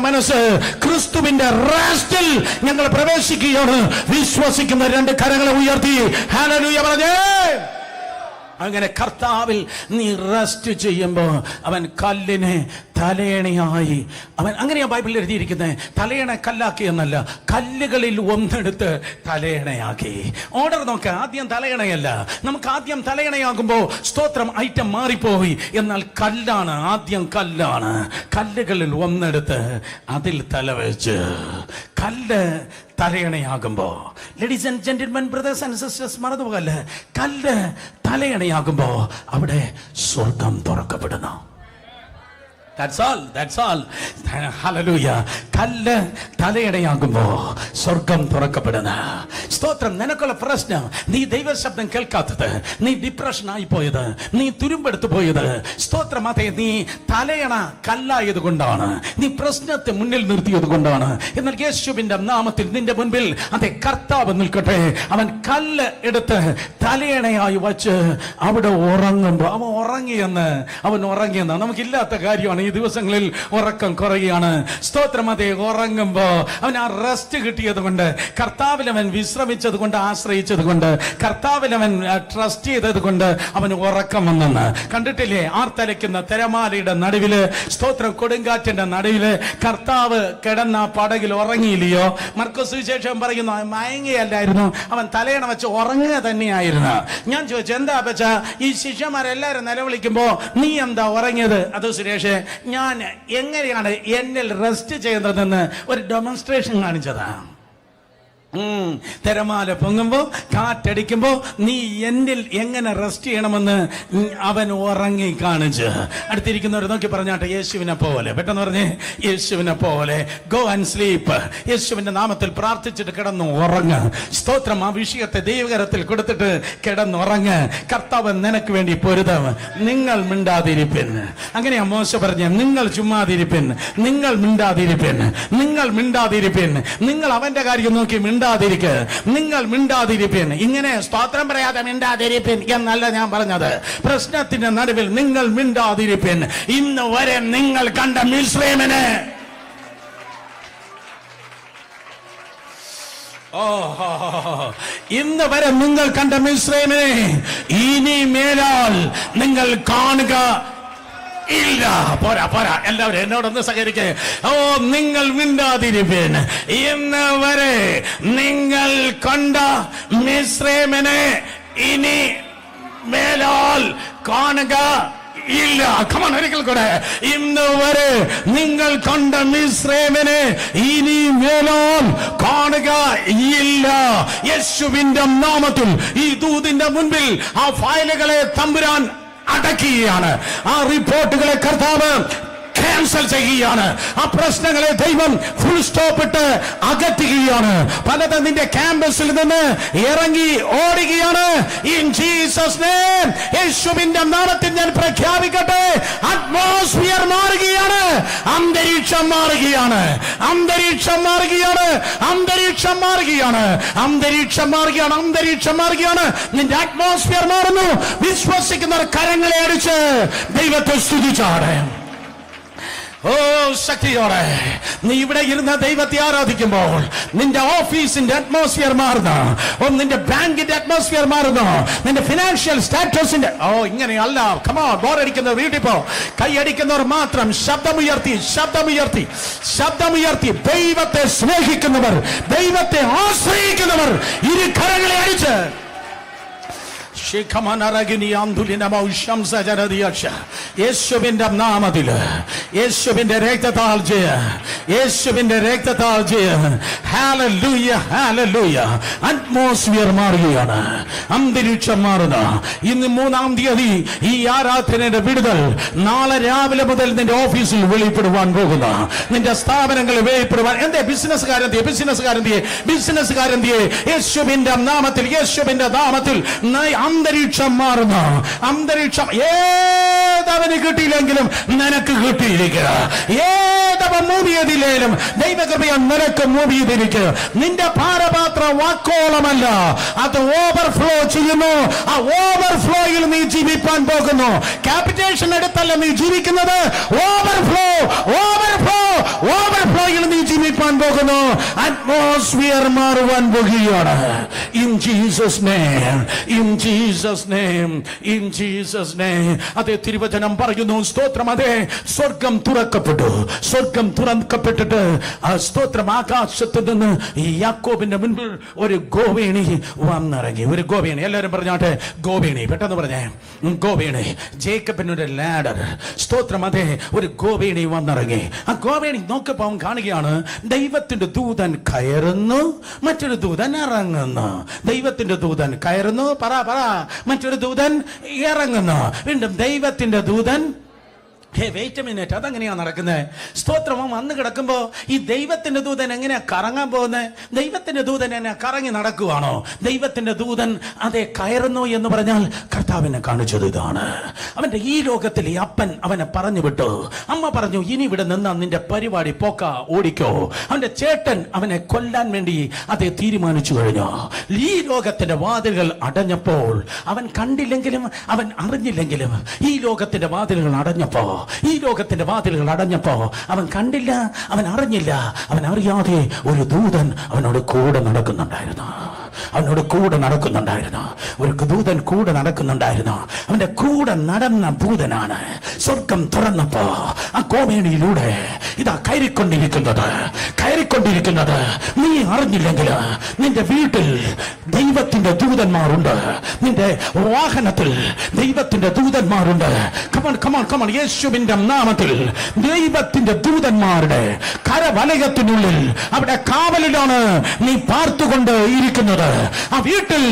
മനസ്സ് ക്രിസ്തുവിന്റെ റെസ്റ്റിൽ ഞങ്ങൾ പ്രവേശിക്കുകയാണ്. വിശ്വസിക്കുന്ന 2 കരങ്ങളെ ഉയർത്തി ഹല്ലേലൂയ പറഞ്ഞേ. അങ്ങനെ കർത്താവിൽ നീ റെസ്റ്റ് ചെയ്യുമ്പോൾ അവൻ കല്ലിനെ തലയണയായി, അവൻ അങ്ങനെയാ ബൈബിളിൽ എഴുതിയിരിക്കുന്നത്. തലയണ കല്ലാക്കി എന്നല്ല, കല്ലുകളിൽ ഒന്നെടുത്ത് തലയണയാക്കി. ഓർഡർ നോക്ക. ആദ്യം തലയണയല്ല. നമുക്ക് ആദ്യം തലയണയാകുമ്പോൾ സ്തോത്രം ഐറ്റം മാറിപ്പോയി. എന്നാൽ ആദ്യം കല്ലാണ്. കല്ലുകളിൽ ഒന്നെടുത്ത് അതിൽ തലവെച്ച്, കല്ല് തലയണയാകുമ്പോ, ladies and gentlemen, brothers and sisters, മറന്നുപോകല്ലേ, കല്ല് തലയണയാകുമ്പോ അവിടെ സ്വർഗം തുറക്കപ്പെടുന്നു. That's all. Hallelujah. കല്ല് തലയടയാകുമ്പോ സ്വർഗം തുറക്കപ്പെടുന്ന സ്തോത്രം. നിനക്കുള്ള പ്രശ്നം നീ ദൈവശബ്ദം കേൾക്കാത്തത്, നീ ഡിപ്രഷനായി പോയത്, നീ തുരുമ്പെടുത്തു പോയത്, സ്തോത്രം അതെ നീ തലയണ കല്ലായത് കൊണ്ടാണ്, നീ പ്രശ്നത്തെ മുന്നിൽ നിർത്തിയത് കൊണ്ടാണ്. എന്നാൽ യേശുവിന്റെ നാമത്തിൽ നിന്റെ മുൻപിൽ അതെ കർത്താവ് നിൽക്കട്ടെ. അവൻ കല്ല് എടുത്ത് തലയണയായി വച്ച് അവിടെ ഉറങ്ങുമ്പോ അവൻ ഉറങ്ങിയെന്ന് നമുക്കില്ലാത്ത കാര്യമാണ്. ഈ ദിവസങ്ങളിൽ ഉറക്കം കുറയുകയാണ്. സ്തോത്രം അതെ ഉറങ്ങുമ്പോ അവൻ ആ റെസ്റ്റ് കിട്ടിയത് കൊണ്ട്, കർത്താവിൽ അവൻ വിശ്രമിച്ചത് കൊണ്ട്, ആശ്രയിച്ചത് കൊണ്ട്, കർത്താവിൽ അവൻ ട്രസ്റ്റ് ചെയ്തത് കൊണ്ട് അവന് ഉറക്കം വന്നെന്ന് കണ്ടിട്ടില്ലേ? ആർത്തലയ്ക്കുന്ന തിരമാലയുടെ നടുവില്, സ്തോത്രം കൊടുങ്കാറ്റിന്റെ നടുവില് കർത്താവ് കിടന്ന പടകിൽ ഉറങ്ങിയില്ലയോ? മർക്കോസ് സുവിശേഷം പറയുന്നു മയങ്ങിയല്ലായിരുന്നു, അവൻ തലയണ വെച്ച് ഉറങ്ങുക തന്നെയായിരുന്നു. ഞാൻ ചോദിച്ചു എന്താ വെച്ചാ ഈ ശിഷ്യന്മാരെല്ലാരും നിലവിളിക്കുമ്പോ നീ എന്താ ഉറങ്ങിയത്? അത് സുരേഷ്, ഞാൻ എങ്ങനെയാണ് എന്നിൽ റെസ്റ്റ് ചെയ്യുന്നതെന്ന് ഒരു ഡെമോൺസ്ട്രേഷൻ കാണിച്ചതാ. തിരമാല പൊങ്ങുമ്പോ കാറ്റടിക്കുമ്പോ നീ എന്നിൽ എങ്ങനെ റെസ്റ്റ് ചെയ്യണമെന്ന് അവൻ ഉറങ്ങി കാണിച്ച്. അടുത്തിരിക്കുന്നവർ നോക്കി പറഞ്ഞാട്ടെ, യേശുവിനെ പോലെ. പെട്ടെന്ന് പറഞ്ഞേ, യേശുവിനെ പോലെ. Go and sleep. യേശുവിന്റെ നാമത്തിൽ പ്രാർത്ഥിച്ചിട്ട് കിടന്നു ഉറങ്ങ്. സ്തോത്രം. ആ വിഷയത്തെ ദൈവകരത്തിൽ കൊടുത്തിട്ട് കിടന്നുറങ്ങ്. കർത്താവ് നിനക്ക് വേണ്ടി പൊരുതും. നിങ്ങൾ മിണ്ടാതിരിപ്പിൻ. അങ്ങനെയാ മോശ പറഞ്ഞ, നിങ്ങൾ ചുമ്മാതിരിപ്പിൻ, നിങ്ങൾ മിണ്ടാതിരിപ്പിൻ, നിങ്ങൾ മിണ്ടാതിരിപ്പിൻ. നിങ്ങൾ അവന്റെ കാര്യം നോക്കി നിങ്ങൾ മിണ്ടാതിരിപ്പിൻ. ഇങ്ങനെ സ്തോത്രം പറയാതെ മിണ്ടാതിരിപ്പിൻ എന്നല്ല ഞാൻ പറഞ്ഞത്. പ്രശ്നത്തിന്റെ നടുവിൽ നിങ്ങൾ മിണ്ടാതിരിപ്പിൻ. ഇന്ന് വരെ നിങ്ങൾ കണ്ട മിസ്രൈമിനെ, ഇന്ന് വരെ നിങ്ങൾ കണ്ട മിസ്രൈമിനെ ഇനി മേലാൽ നിങ്ങൾ കാണുക ഇല്ല. പോരാ, എല്ലാവരും എന്നോടൊന്ന് സഹകരിക്കേ. നിങ്ങൾ മിണ്ടാതിരിപ്പിൻ. ഇന്ന് വരെ നിങ്ങൾ കണ്ട മിസ്രൈമിനെ ഇനി മേലാൽ കാണുക ഇല്ല. കമോൺ, ഒരിക്കൽ കൂടെ. ഇന്ന് വരെ നിങ്ങൾ കണ്ട മിസ്രൈമിനെ ഇനി മേലാൽ കാണുക ഇല്ല. യേശുവിന്റെ നാമത്തിൽ ഈ ദൂതിന്റെ മുൻപിൽ ആ ഫയലുകളെ തമ്പുരാൻ അടക്കുകയാണ്. ആ റിപ്പോർട്ടുകളെ കർത്താവ് ക്യാൻസൽ ചെയ്യുകയാണ്. ആ പ്രശ്നങ്ങളെ ദൈവം ഫുൾ സ്റ്റോപ്പ് ഇട്ട് അകറ്റുകയാണ്. പലതും നിന്റെ ക്യാമ്പസിൽ നിന്ന് ഇറങ്ങി ഓടുകയാണ്. ഇൻ ജീസസ് നെയിം, യേശുവിന്റെ നാമത്തിൽ ഞാൻ പ്രഖ്യാപിക്കട്ടെ, അറ്റ്മോസ്ഫിയർ മാറുകയാണ്, അന്തരീക്ഷം മാറുകയാണ്, അന്തരീക്ഷം മാറുകയാണ്, അന്തരീക്ഷം മാറുകയാണ്, അന്തരീക്ഷം മാറുകയാണ്, അന്തരീക്ഷം മാറുകയാണ്. നിന്റെ അറ്റ്മോസ്ഫിയർ മാറുന്നു. വിശ്വസിക്കുന്നവർ കരങ്ങളെ അടിച്ച് ദൈവത്തെ സ്തുതിച്ചാണ്. ശക്തിയോടെ നീ ഇവിടെ ഇരുന്ന ദൈവത്തെ ആരാധിക്കുമ്പോൾ നിന്റെ ഓഫീസിന്റെ അറ്റ്മോസ്ഫിയർ മാറുന്നു, നിന്റെ ബാങ്കിന്റെ അറ്റ്മോസ്ഫിയർ മാറുന്നു, നിന്റെ ഫിനാൻഷ്യൽ സ്റ്റാറ്റസിന്റെ ഇങ്ങനെയല്ല. കമോൺ, ബോറടിക്കുന്നവർ വീട്ടിൽ പോ. കൈയടിക്കുന്നവർ മാത്രം ശബ്ദമുയർത്തി ദൈവത്തെ സ്നേഹിക്കുന്നവർ, ദൈവത്തെ ആശ്രയിക്കുന്നവർ ഇരു കരങ്ങളെ അടിച്ച് യേശുവിന്റെ നാമത്തില്, യേശുവിന്റെ രക്തത്താൽ ജയ, യേശുവിന്റെ രക്തത്താൽ ജയ. Hallelujah, hallelujah. അറ്റ്മോസ്ഫിയർ മാറുകയാണ്, അന്തരീക്ഷം മാറുന്നു. ഇന്ന് 3-ാം തീയതി ഈ ആരാധനയുടെ വിടുതൽ നാളെ രാവിലെ മുതൽ നിന്റെ ഓഫീസിൽ വെളിപ്പെടുവാൻ പോകുന്നു, നിന്റെ സ്ഥാപനങ്ങളിൽ വെളിപ്പെടുവാൻ. എന്തേ ബിസിനസ്സുകാരൻ യേശുവിന്റെ നാമത്തിൽ, യേശുവിന്റെ നാമത്തിൽ അന്തരീക്ഷം മാറുന്നു. അന്തരീക്ഷം ഏതവന് കിട്ടിയില്ലെങ്കിലും നിനക്ക് കിട്ടിയിരിക്കുക, ഏതവൻ മൂടിയതില്ലേലും ദൈവകൃപയാൽ നിനക്ക് മൂടിയതിരിക്കുക. നിന്റെ ഭാരപാത്ര വാക്കോളമല്ല, അത് ഓവർഫ്ലോ ചെയ്യുന്നു. ആ ഓവർഫ്ലോയിൽ നീ ജീവിക്കാൻ പോകുന്നു. ക്യാപിറ്റേഷൻ എടുത്തല്ല നീ ജീവിക്കുന്നത്, ഓവർഫ്ലോയിൽ നീ ജീവിക്കാൻ പോകുന്നു. അറ്റ്മോസ്ഫിയർ മാറുവാൻ പോകുകയാണ്. In Jesus name, in Jesus name, in Jesus name. അതേ തിരുവചനം പറയുന്നു, സ്തോത്രം. അതെ, സ്വർഗം തുറക്കപ്പെട്ടു. സ്വർഗം തുറക്കപ്പെട്ടിട്ട് ആ സ്തോത്രം ആകാശത്ത് നിന്ന് ഈ യാക്കോബിന്റെ മുൻപിൽ ഒരു ഗോവേണി വന്നിറങ്ങി. ഒരു ഗോവേണി. എല്ലാവരും പറഞ്ഞാട്ടെ, ഗോവേണി. പെട്ടെന്ന് പറഞ്ഞേ, ഗോവേണി. ജേക്കബിനൊരു ലാഡർ. സ്തോത്രം. അതെ, ഒരു ഗോവേണി വന്നിറങ്ങി. ആ ഗോവേണി നോക്കപ്പോൾ അവൻ കാണുകയാണ്, ദൈവത്തിന്റെ ദൂതൻ കയറുന്നു, മറ്റൊരു ദൂതൻ ഇറങ്ങുന്നു. ദൈവത്തിന്റെ ദൂതൻ കയറുന്നു, പറ, മറ്റൊരു ദൂതൻ ഇറങ്ങുന്നു. വീണ്ടും ദൈവത്തിന്റെ ദൂതൻ വെയിറ്റ് മിനിറ്റ്, അതെങ്ങനെയാ നടക്കുന്നത്? സ്തോത്രം. വന്ന് കിടക്കുമ്പോ ഈ ദൈവത്തിന്റെ ദൂതൻ എങ്ങനെയാ കറങ്ങാൻ പോകുന്നത്? ദൈവത്തിന്റെ ദൂതൻ എന്നെ കറങ്ങി നടക്കുവാണോ? ദൈവത്തിന്റെ ദൂതൻ അതെ കയറുന്നു എന്ന് പറഞ്ഞാൽ കർത്താവിനെ കാണിച്ചത് ഇതാണ്. അവന്റെ ഈ ലോകത്തിൽ ഈ അപ്പൻ അവനെ പറഞ്ഞു വിട്ടു. അമ്മ പറഞ്ഞു, ഇനി ഇവിടെ നിന്നാ നിന്റെ പരിപാടി പോക്ക, ഓടിക്കോ. അവന്റെ ചേട്ടൻ അവനെ കൊല്ലാൻ വേണ്ടി അതെ തീരുമാനിച്ചു കഴിഞ്ഞു. ഈ ലോകത്തിന്റെ വാതിലുകൾ അടഞ്ഞപ്പോൾ അവൻ കണ്ടില്ലെങ്കിലും അവൻ അറിഞ്ഞില്ലെങ്കിലും ഈ ലോകത്തിന്റെ വാതിലുകൾ അടഞ്ഞപ്പോ അവൻ കണ്ടില്ല, അവൻ അറിഞ്ഞില്ല, അവൻ അറിയാതെ ഒരു ദൂതൻ അവനോട് കൂടെ നടക്കുന്നുണ്ടായിരുന്നു. ഒരു ദൂതൻ കൂടെ നടക്കുന്നുണ്ടായിരുന്നു. അവന്റെ കൂടെ നടന്ന ദൂതനാണ് സ്വർഗം തുറന്നപ്പോ ആ കോമേണിയിലൂടെ ഇതാ കയറിക്കൊണ്ടിരിക്കുന്നത്. നീ അറിഞ്ഞില്ലെങ്കിൽ നിന്റെ വീട്ടിൽ ദൈവത്തിന്റെ ദൂതന്മാരുണ്ട്, നിന്റെ വാഹനത്തിൽ ദൈവത്തിന്റെ ദൂതന്മാരുണ്ട്. കമോൺ, യേശുവിന്റെ നാമത്തിൽ ദൈവത്തിന്റെ ദൂതന്മാരുടെ കരവലയത്തിനുള്ളിൽ അവിടെ കാവലിലാണ് നീ പാർത്തുകൊണ്ട് ഇരിക്കുന്നത്. ആ വീട്ടിൽ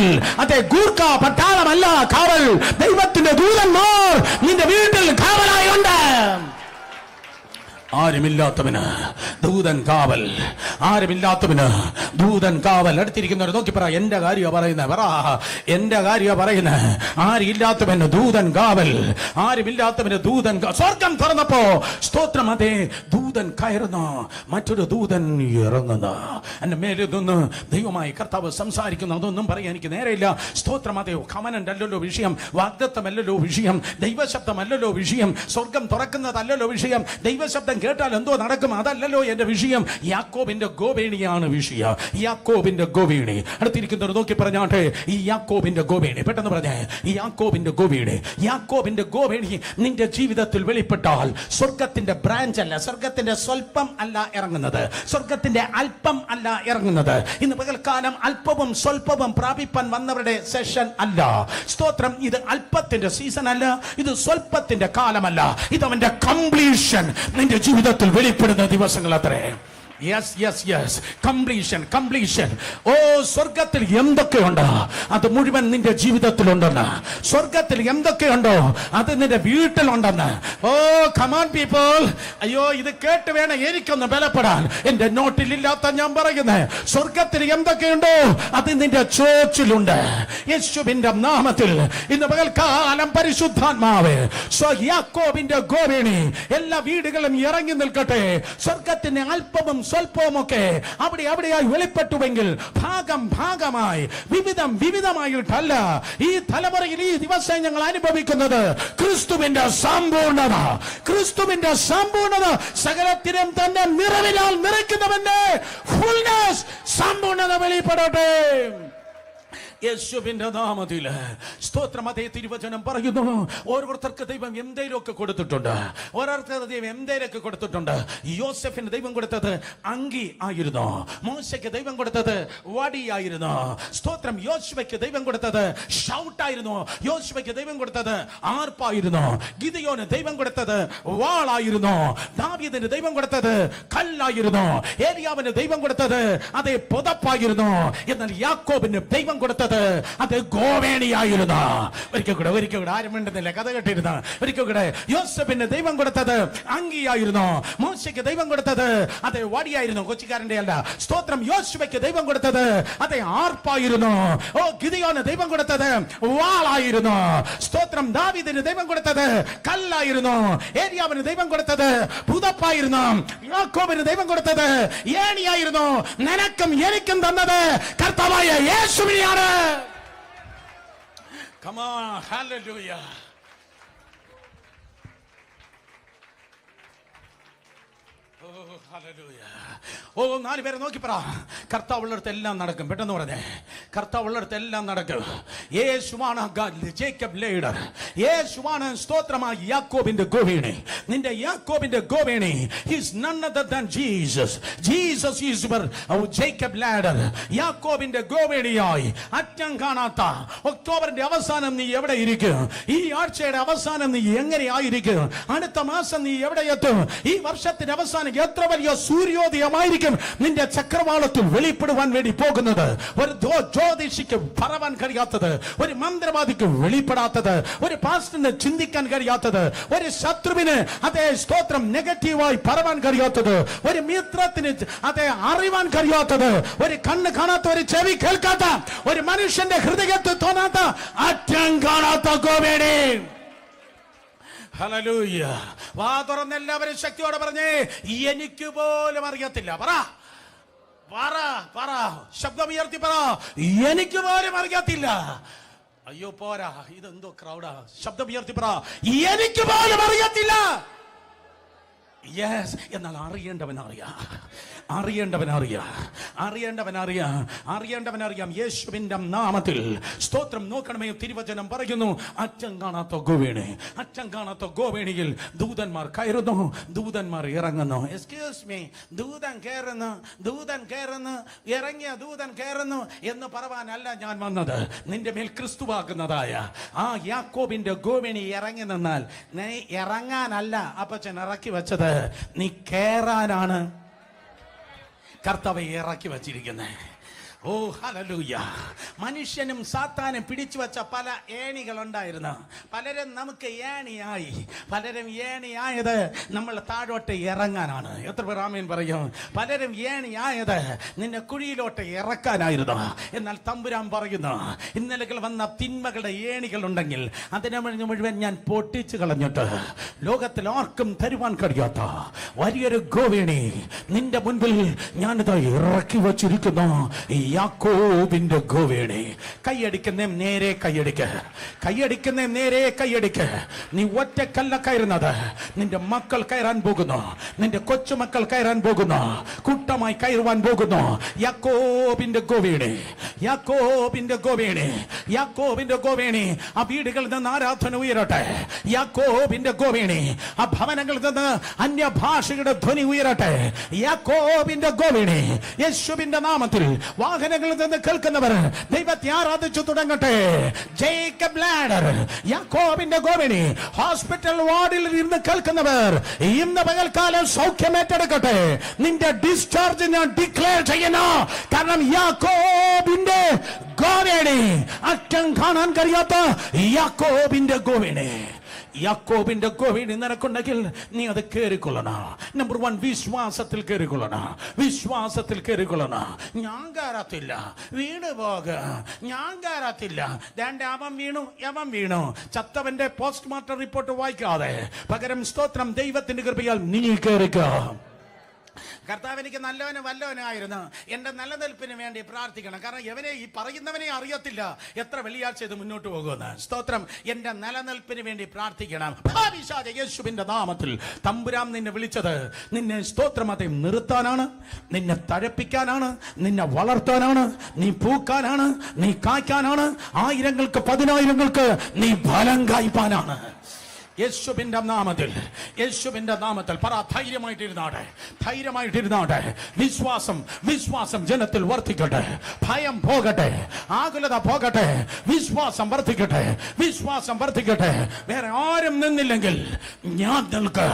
അതെ ഗൂർഖ പട്ടാളമല്ല കാവൽ, ദൈവത്തിന്റെ ദൂതന്മാർ നിന്റെ വീട്ടിൽ കാവലായുണ്ട്. ആരുമില്ലാത്തവന് ദൂതൻ കാവൽ, അടുത്തിരിക്കുന്നവർ നോക്കി പറ, എന്റെ കാര്യ പറയുന്നത്. ആരില്ലാത്തവന് ദൂതൻ കാവൽ, ആരുമില്ലാത്തവന് ദൂതൻ. സ്വർഗം തുറന്നപ്പോ സ്തോത്രം, അതെ ദൂതൻ കയറുന്നു, മറ്റൊരു ദൂതൻ ഇറങ്ങുന്നു. എന്റെ മേലെ നിന്ന് ദൈവമായി കർത്താവ് സംസാരിക്കുന്നു. അതൊന്നും പറയാൻ എനിക്ക് നേരെയില്ല. സ്തോത്രം, അതെ കമനന്റ് അല്ലല്ലോ വിഷയം, വാഗ്ദത്തമല്ലല്ലോ വിഷയം, ദൈവശബ്ദമല്ലല്ലോ വിഷയം, സ്വർഗം തുറക്കുന്നതല്ലല്ലോ വിഷയം. ദൈവശബ്ദം കേട്ടാൽ എന്തോ നടക്കും, അതല്ലല്ലോ എന്റെ വിഷയം. യാക്കോബിന്റെ ഗോവേണിയാണ് വിഷയം. യാക്കോബിന്റെ ഗോവേണി. അടുത്തിരിക്കുന്നവർ നോക്കി പറഞ്ഞാട്ടെ, ഈ യാക്കോബിന്റെ ഗോവേണി. പെട്ടെന്ന് പറഞ്ഞേ, ഈ യാക്കോബിന്റെ ഗോവേണി നിന്റെ ജീവിതത്തിൽ വെളിപ്പെട്ടാൽ സ്വർഗത്തിന്റെ ബ്രാഞ്ച് അല്ല, സ്വർഗത്തിന്റെ സ്വല്പം അല്ല ഇറങ്ങുന്നത്, സ്വർഗത്തിന്റെ അല്പം അല്ല ഇറങ്ങുന്നത്. ഇന്ന് പകൽക്കാലം അല്പവും സ്വല്പവും പ്രാപിപ്പാൻ വന്നവരുടെ സെഷൻ അല്ല. സ്തോത്രം. ഇത് അല്പത്തിന്റെ സീസൺ അല്ല, ഇത് സ്വല്പത്തിന്റെ കാലമല്ല, ഇത് അവന്റെ കംപ്ലീഷൻ നിന്റെ ജീവിതത്തിൽ വെളിപ്പെടുന്ന ദിവസങ്ങൾ അത്രേ. Yes completion. ഓ, സ്വർഗത്തിൽ എന്തൊക്കെയുണ്ടോ അത് മുഴുവൻ നിന്റെ ജീവിതത്തിലുണ്ടെന്ന്. സ്വർഗത്തിൽ എന്തൊക്കെയുണ്ടോ അത് നിന്റെ വീട്ടിലുണ്ടെന്ന്. ഓ കമാൻ പീപ്പിൾ, അയ്യോ ഇത് കേട്ട് വേണം എനിക്കൊന്ന് ബലപ്പെടാൻ. എന്റെ നോട്ടിലില്ലാത്ത ഞാൻ പറയുന്നത്, സ്വർഗത്തിൽ എന്തൊക്കെയുണ്ടോ അത് നിന്റെ ചോച്ചിലുണ്ട്. യേശുവിന്റെ നാമത്തിൽ ഇന്ന് പകൽക്കാലം പരിശുദ്ധാത്മാവ് യാക്കോബിന്റെ ഗോവേണി എല്ലാ വീടുകളും ഇറങ്ങി നിൽക്കട്ടെ. സ്വർഗത്തിന്റെ അല്പവും സ്വല്പവുമൊക്കെ അവിടെയായി വെളിപ്പെട്ടുവെങ്കിൽ ഭാഗമായി വിവിധമായിട്ടല്ല ഈ തലമുറയിൽ ഈ ദിവസം ഞങ്ങൾ അനുഭവിക്കുന്നത് ക്രിസ്തുവിന്റെ സമ്പൂർണത സകലത്തിനും തന്നെ നിറവിനാൽ നിറയ്ക്കുന്നവന്റെ ഫുൾനെസ് സമ്പൂർണത വെളിപ്പെടട്ടെ യേശുവിന്റെ നാമത്തിൽ. സ്തോത്രം. അതേ തിരുവചനം പറയുന്നു, ഓരോരുത്തർക്ക് ദൈവം എന്തേലൊക്കെ കൊടുത്തിട്ടുണ്ട്. യോസെഫിന് ദൈവം കൊടുത്തത് അങ്കി ആയിരുന്നു, മോശയ്ക്ക് ദൈവം കൊടുത്തത് വടിയായിരുന്നു. സ്തോത്രം. യോശുവയ്ക്ക് ദൈവം കൊടുത്തത് ഷൗട്ടായിരുന്നു, യോശുവയ്ക്ക് ദൈവം കൊടുത്തത് ആർപ്പായിരുന്നു. ഗിദെയോന് ദൈവം കൊടുത്തത് വാളായിരുന്നു, ദാവീദിന് ദൈവം കൊടുത്തത് കല്ലായിരുന്നു, ഏലിയാവിന് ദൈവം കൊടുത്തത് അതേ പുതപ്പായിരുന്നു. എന്നാൽ യാക്കോബിന് ദൈവം കൊടുത്തത് അത് ഗോവേണിയായിരുന്നു. ഒരിക്കൽ കൂടെ ആരും മിണ്ടുന്നില്ല, കഥ കേട്ടിരുന്ന. ഒരിക്കൽ കൂടെ യോസെഫിന് ദൈവം കൊടുത്തത് അങ്കിയായിരുന്നു, മോശയ്ക്ക് ദൈവം കൊടുത്തത് അതെ വടിയായിരുന്നു, കൊച്ചിക്കാരന്റെ അല്ല. സ്തോത്രം. യോശുവയ്ക്ക് ദൈവം കൊടുത്തത് അതെ ആർപ്പായിരുന്നു. ഓ, ഗിദെയോന് ദൈവം കൊടുത്തത് വാളായിരുന്നു. സ്തോത്രം. ദാവീദിന് ദൈവം കൊടുത്തത് കല്ലായിരുന്നു, ഏലിയാവിന് ദൈവം കൊടുത്തത് പുതപ്പായിരുന്നു, യാക്കോബിന് ദൈവം കൊടുത്തത് ഏണിയായിരുന്നു. നിനക്കും എനിക്കും തന്നത് കർത്താവായ യേശുവിനെയാണ്. Come on, hallelujah. Oh, hallelujah. ഓ, 4 പേരെ നോക്കി പറ, കർത്താവ് ഉള്ളിടത്ത് എല്ലാം നടക്കും. പെട്ടെന്ന് പറഞ്ഞേ, കർത്താവ് ഉള്ളിടത്ത് എല്ലാം നടക്കും. യേശുവാണ് ജേക്കബ് ലീഡർ, യേശുവാണ് സ്തോത്രമായി യാക്കോബിന്റെ ഗോവേണി. നിന്റെ യാക്കോബിന്റെ ഗോവേണി is none other than Jesus. Jesus is your Jacob ladder. യാക്കോബിന്റെ ഗോവേണിയായി അറ്റം കാണാത്ത ഒക്ടോബറിന്റെ അവസാനം നീ എവിടെ ഇരിക്കും? ഈ ആഴ്ചയുടെ അവസാനം നീ എങ്ങനെയായിരിക്കും? അടുത്ത മാസം നീ എവിടെ എത്തും? ഈ വർഷത്തിന്റെ അവസാനം എത്ര വലിയ സൂര്യോദയമായിരിക്കും നിന്റെ ചക്രവാളത്തിൽ വെളിപ്പെടുവാൻ വേണ്ടി പോകുന്നത്? ഒരു ജ്യോതിഷിക്ക് പറവാൻ കഴിയാത്തത്, ഒരു മന്ത്രവാദിക്ക് വെളിപ്പെടാത്തത്, ഒരു പാസ്റ്ററിന് ചിന്തിക്കാൻ കഴിയാത്തത്, ഒരു ശത്രുവിന് അതേ സ്തോത്രം നെഗറ്റീവായി പറവാൻ കഴിയാത്തത്, ഒരു മിത്രത്തിന് അതേ അറിവാൻ കഴിയാത്തത്, ഒരു കണ്ണ് കാണാത്ത, ഒരു ചെവി കേൾക്കാത്ത, ഒരു മനുഷ്യന്റെ ഹൃദയത്തിൽ തോന്നാത്ത, അറ്റം കാണാത്ത ഗോവേണി. ഹല്ലേലൂയ. വാ തുറന്ന് എല്ലാവരും ശക്തിയോടെ പറഞ്ഞേ, എനിക്ക് പോലും അറിയത്തില്ല. പറ പറ പറ, ശബ്ദം ഉയർത്തി പറ, എനിക്ക് പോലും അറിയത്തില്ല. അയ്യോ പോരാ, ഇതെന്തോ ക്രൗഡാ. ശബ്ദം ഉയർത്തി പറ, എനിക്ക് പോലും അറിയത്തില്ല. യെസ്, എന്നാൽ അറിയേണ്ടവനറിയാം, അറിയേണ്ടവനറിയാം. യേശുവിന്റെ നാമത്തിൽ സ്തോത്രം. നോക്കണമേ, തിരുവചനം പറയുന്നു, അറ്റം കാണാത്ത ഗോവേണിയിൽ ദൂതന്മാർ കയറുന്നു, ദൂതന്മാർ ഇറങ്ങുന്നു. എക്സ്ക്യൂസ് മീ, ദൂതൻ കയറുന്നു, ഇറങ്ങിയ ദൂതൻ കയറുന്നു എന്ന് പറവാനല്ല ഞാൻ വന്നത്. നിന്റെ മേൽ ക്രിസ്തുവാകുന്നതായ ആ യാക്കോബിന്റെ ഗോവേണി ഇറങ്ങി നിന്നാൽ നീ ഇറങ്ങാനല്ല അപ്പച്ചൻ ഇറക്കി വെച്ചത്, നീ കേറാനാണ് കർത്താവ് ഇറക്കി വച്ചിരിക്കുന്നത്. ഓ ഹല്ലേലൂയ. മനുഷ്യനും സാത്താനും പിടിച്ചു വെച്ച പല ഏണികൾ ഉണ്ടായിരുന്നു. പലരും നമുക്ക് ഏണിയായി. പലരും ഏണിയായത് നമ്മൾ താഴോട്ട് ഇറങ്ങാനാണ്. എത്ര പേർ ആമേൻ പറയും? പലരും ഏണിയായത് നിന്നെ കുഴിയിലോട്ട് ഇറക്കാനായിരുന്നു. എന്നാൽ തമ്പുരാൻ പറയുന്നു, ഇന്നലകൾ വന്ന തിന്മകളുടെ ഏണികൾ ഉണ്ടെങ്കിൽ അതിനെ മുഴുവൻ ഞാൻ പൊട്ടിച്ചു കളഞ്ഞിട്ട് ലോകത്തിൽ ആർക്കും തരുവാൻ കഴിയാത്ത വലിയൊരു ഗോവേണി നിന്റെ മുൻപിൽ ഞാനിത് ഇറക്കി വച്ചിരിക്കുന്നു. യാക്കോബിന്റെ ഗോവേണി. കൈയടിക്കുന്ന നേരെ കൈയടിക്ക്. നീ ഒറ്റക്കല്ല കയറുന്നത്, നിന്റെ മക്കൾ കയറാൻ പോകുന്നു, നിന്റെ കൊച്ചുമക്കൾ കയറാൻ പോകുന്നു, കൂട്ടമായി കയറുവാൻ പോകുന്നു. യാക്കോബിന്റെ ഗോവേണി. ആ വീടുകളിൽ നിന്ന് ആരാധന ഉയരട്ടെ. യാക്കോബിന്റെ ഗോവേണി. ആ ഭവനങ്ങളിൽ നിന്ന് അന്യഭാഷയുടെ ധ്വനി ഉയരട്ടെ. യാക്കോബിന്റെ ഗോവേണി. യേശുവിന്റെ നാമത്തിൽ വാഹനങ്ങളിൽ നിന്ന് കേൾക്കുന്നവർ ദൈവത്തെ ആരാധിച്ചു തുടങ്ങട്ടെ. ജേക്കബ് ലാഡർ, യാക്കോബിന്റെ ഗോവേണി. ഹോസ്പിറ്റൽ വാർഡിൽ ഇരുന്ന് കേൾക്കുന്നവർ ഇന്ന് പകൽക്കാലം സൗഖ്യം ഏറ്റെടുക്കട്ടെ. നിന്റെ ഡിസ്ചാർജ് ഞാൻ ഡിക്ലെയർ ചെയ്യുന്നു. കാരണം യാക്കോബിന്റെ ഗോവേണി, അറ്റം കാണാൻ കഴിയാത്ത യാക്കോബിന്റെ ഗോവേണി നിനക്കുണ്ടെങ്കിൽ നീ അത് കേറിക്കൊള്ളണം. നമ്പർ 1, വിശ്വാസത്തിൽ കേറിക്കൊള്ളണം. ഞാൻ കയറത്തില്ല, വീണ് പോക, ഞാൻ കയറത്തില്ല. അവൻ വീണു. ചത്തവന്റെ പോസ്റ്റ്മോർട്ടം റിപ്പോർട്ട് വായിക്കാതെ പകരം സ്തോത്രം ദൈവത്തിന്റെ കൃപയാൽ നീ കേറിക്കോ. കർത്താവ് എനിക്ക് നല്ലവനും വല്ലവനായിരുന്നു. എന്റെ നിലനിൽപ്പിന് വേണ്ടി പ്രാർത്ഥിക്കണം. കാരണം ഈ പറയുന്നവനെ അറിയത്തില്ല എത്ര വെള്ളിയാഴ്ച ഇത് മുന്നോട്ട് പോകുമെന്ന്. സ്തോത്രം. എന്റെ നിലനിൽപ്പിന് വേണ്ടി പ്രാർത്ഥിക്കണം. യേശുവിന്റെ നാമത്തിൽ തമ്പുരാൻ നിന്നെ വിളിച്ചത് നിന്നെ സ്തോത്രം അതേ നിർത്താനാണ്, നിന്നെ തഴപ്പിക്കാനാണ്, നിന്നെ വളർത്താനാണ്, നീ പൂക്കാനാണ്, നീ കായ്ക്കാനാണ്. ആയിരങ്ങൾക്ക് 10,000-ങ്ങൾക്ക് നീ ഫലം കായ്പാനാണ്. യേശുവിന്റെ നാമത്തിൽ പറ, ധൈര്യമായിട്ടിരുന്നാട്ടെ. വിശ്വാസം ജനത്തിൽ വർദ്ധിക്കട്ടെ. ഭയം പോകട്ടെ, ആകുലത പോകട്ടെ. വിശ്വാസം വർദ്ധിക്കട്ടെ. വേറെ ആരും നിന്നില്ലെങ്കിൽ ഞാൻ നിൽക്കും.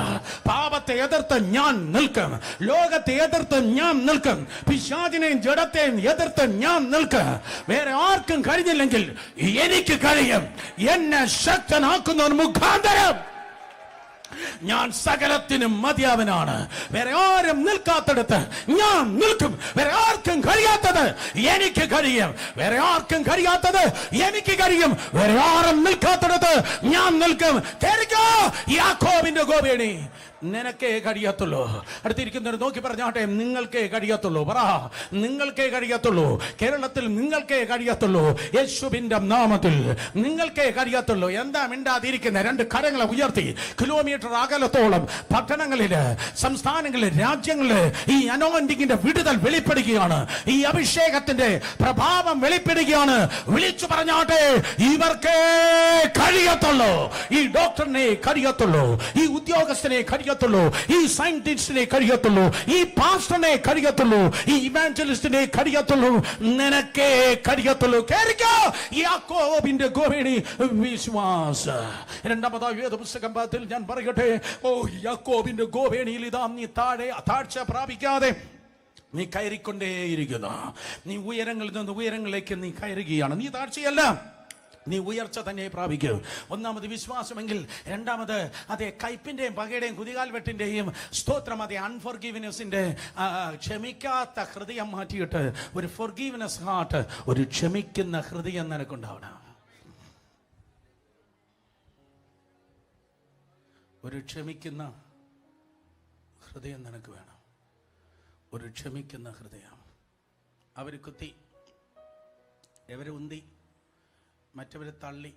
പാപത്തെ എതിർത്ത് ഞാൻ നിൽക്കും. ലോകത്തെ എതിർത്ത് ഞാൻ നിൽക്കും. പിശാചിനെയും ജഡത്തെയും എതിർത്ത് ഞാൻ നിൽക്കും. വേറെ ആർക്കും കഴിഞ്ഞില്ലെങ്കിൽ എനിക്ക് കഴിയും. എന്നെ ശക്തനാക്കുന്നവൻ മുഖാന്തരം ഞാൻ സകലത്തിനും മതിയാവനാണ്. വേറെ ആരും നിൽക്കാത്തടത്ത് ഞാൻ നിൽക്കും. വേറെ ആർക്കും കഴിയാത്തത് എനിക്ക് കഴിയും. വേറെ ആർക്കും കഴിയാത്തത് എനിക്ക് കഴിയും. വേറെ ആരും നിൽക്കാത്തടത്ത് ഞാൻ നിൽക്കും. യാക്കോബിന്റെ ഗോവേണി. നിനക്കേ കഴിയത്തുള്ളൂ. അടുത്തിരിക്കുന്നവർ നോക്കി പറഞ്ഞാട്ടെ, നിങ്ങൾക്കേ കഴിയത്തുള്ളൂ. പറ, നിങ്ങൾക്കേ കഴിയത്തുള്ളൂ. കേരളത്തിൽ നിങ്ങൾക്കേ കഴിയത്തുള്ളൂ. യേശുവിന്റെ നാമത്തിൽ നിങ്ങൾക്കേ കഴിയത്തുള്ളൂ. എന്താ മിണ്ടാതിരിക്കുന്ന? 2 കരങ്ങളെ ഉയർത്തി. കിലോമീറ്റർ അകലത്തോളം പട്ടണങ്ങളില്, സംസ്ഥാനങ്ങളില്, രാജ്യങ്ങളില് ഈ അനോയിന്റിങ്ങിന്റെ വിടുതൽ വെളിപ്പെടുകയാണ്. ഈ അഭിഷേകത്തിന്റെ പ്രഭാവം വെളിപ്പെടുകയാണ്. വിളിച്ചു പറഞ്ഞാട്ടെ, ഇവർക്കേ കഴിയത്തുള്ളൂ. ഈ ഡോക്ടറിനെ കഴിയത്തുള്ളൂ. ഈ ഉദ്യോഗസ്ഥനെ കഴിയത്തുള്ളൂ. ഈ സയന്റിസ്റ്റിനെ കഴിയത്തുള്ളൂ. ഈ പാസ്റ്ററിനെ കഴിയത്തുള്ളൂ. ഈ ഇവാഞ്ചലിസ്റ്റിനെ കഴിയത്തുള്ളൂ. നിനക്കേ കഴിയത്തുള്ളൂ. യാക്കോബിന്റെ ഗോവേണി വിശ്വാസ. 2-ാം വേദപുസ്തകത്തിൽ ഞാൻ പറയട്ടെ, യാക്കോബിന്റെ ഗോവേണിയിൽ ഇതാ നീ താഴ്ച പ്രാപിക്കാതെ നീ കയറിക്കൊണ്ടേയിരിക്കുന്നു. നീ ഉയരങ്ങളിൽ നിന്ന് ഉയരങ്ങളിലേക്ക് നീ കയറുകയാണ്. നീ താഴ്ചയല്ല, നീ ഉയർച്ച തന്നെ പ്രാപിക്കൂ. ഒന്നാമത് വിശ്വാസമെങ്കിൽ, രണ്ടാമത് അതേ കയ്പിന്റെയും പകയുടെയും കുതികാൽ വെട്ടിന്റെയും സ്തോത്രം, അതേ അൺഫോർഗീവ്നെസിന്റെ ക്ഷമിക്കാത്ത ഹൃദയം മാറ്റിയിട്ട് ഒരു ഫോർഗീവ്നെസ് ഹാർട്ട്, ഒരു ക്ഷമിക്കുന്ന ഹൃദയം നിനക്കുണ്ടാവണം. ഒരു ക്ഷമിക്കുന്ന ഹൃദയം നിനക്ക് വേണം. ഒരു ക്ഷമിക്കുന്ന ഹൃദയം. അവർ കുത്തി, ഇവരെ ഉന്തി, മറ്റവരെ തള്ളി,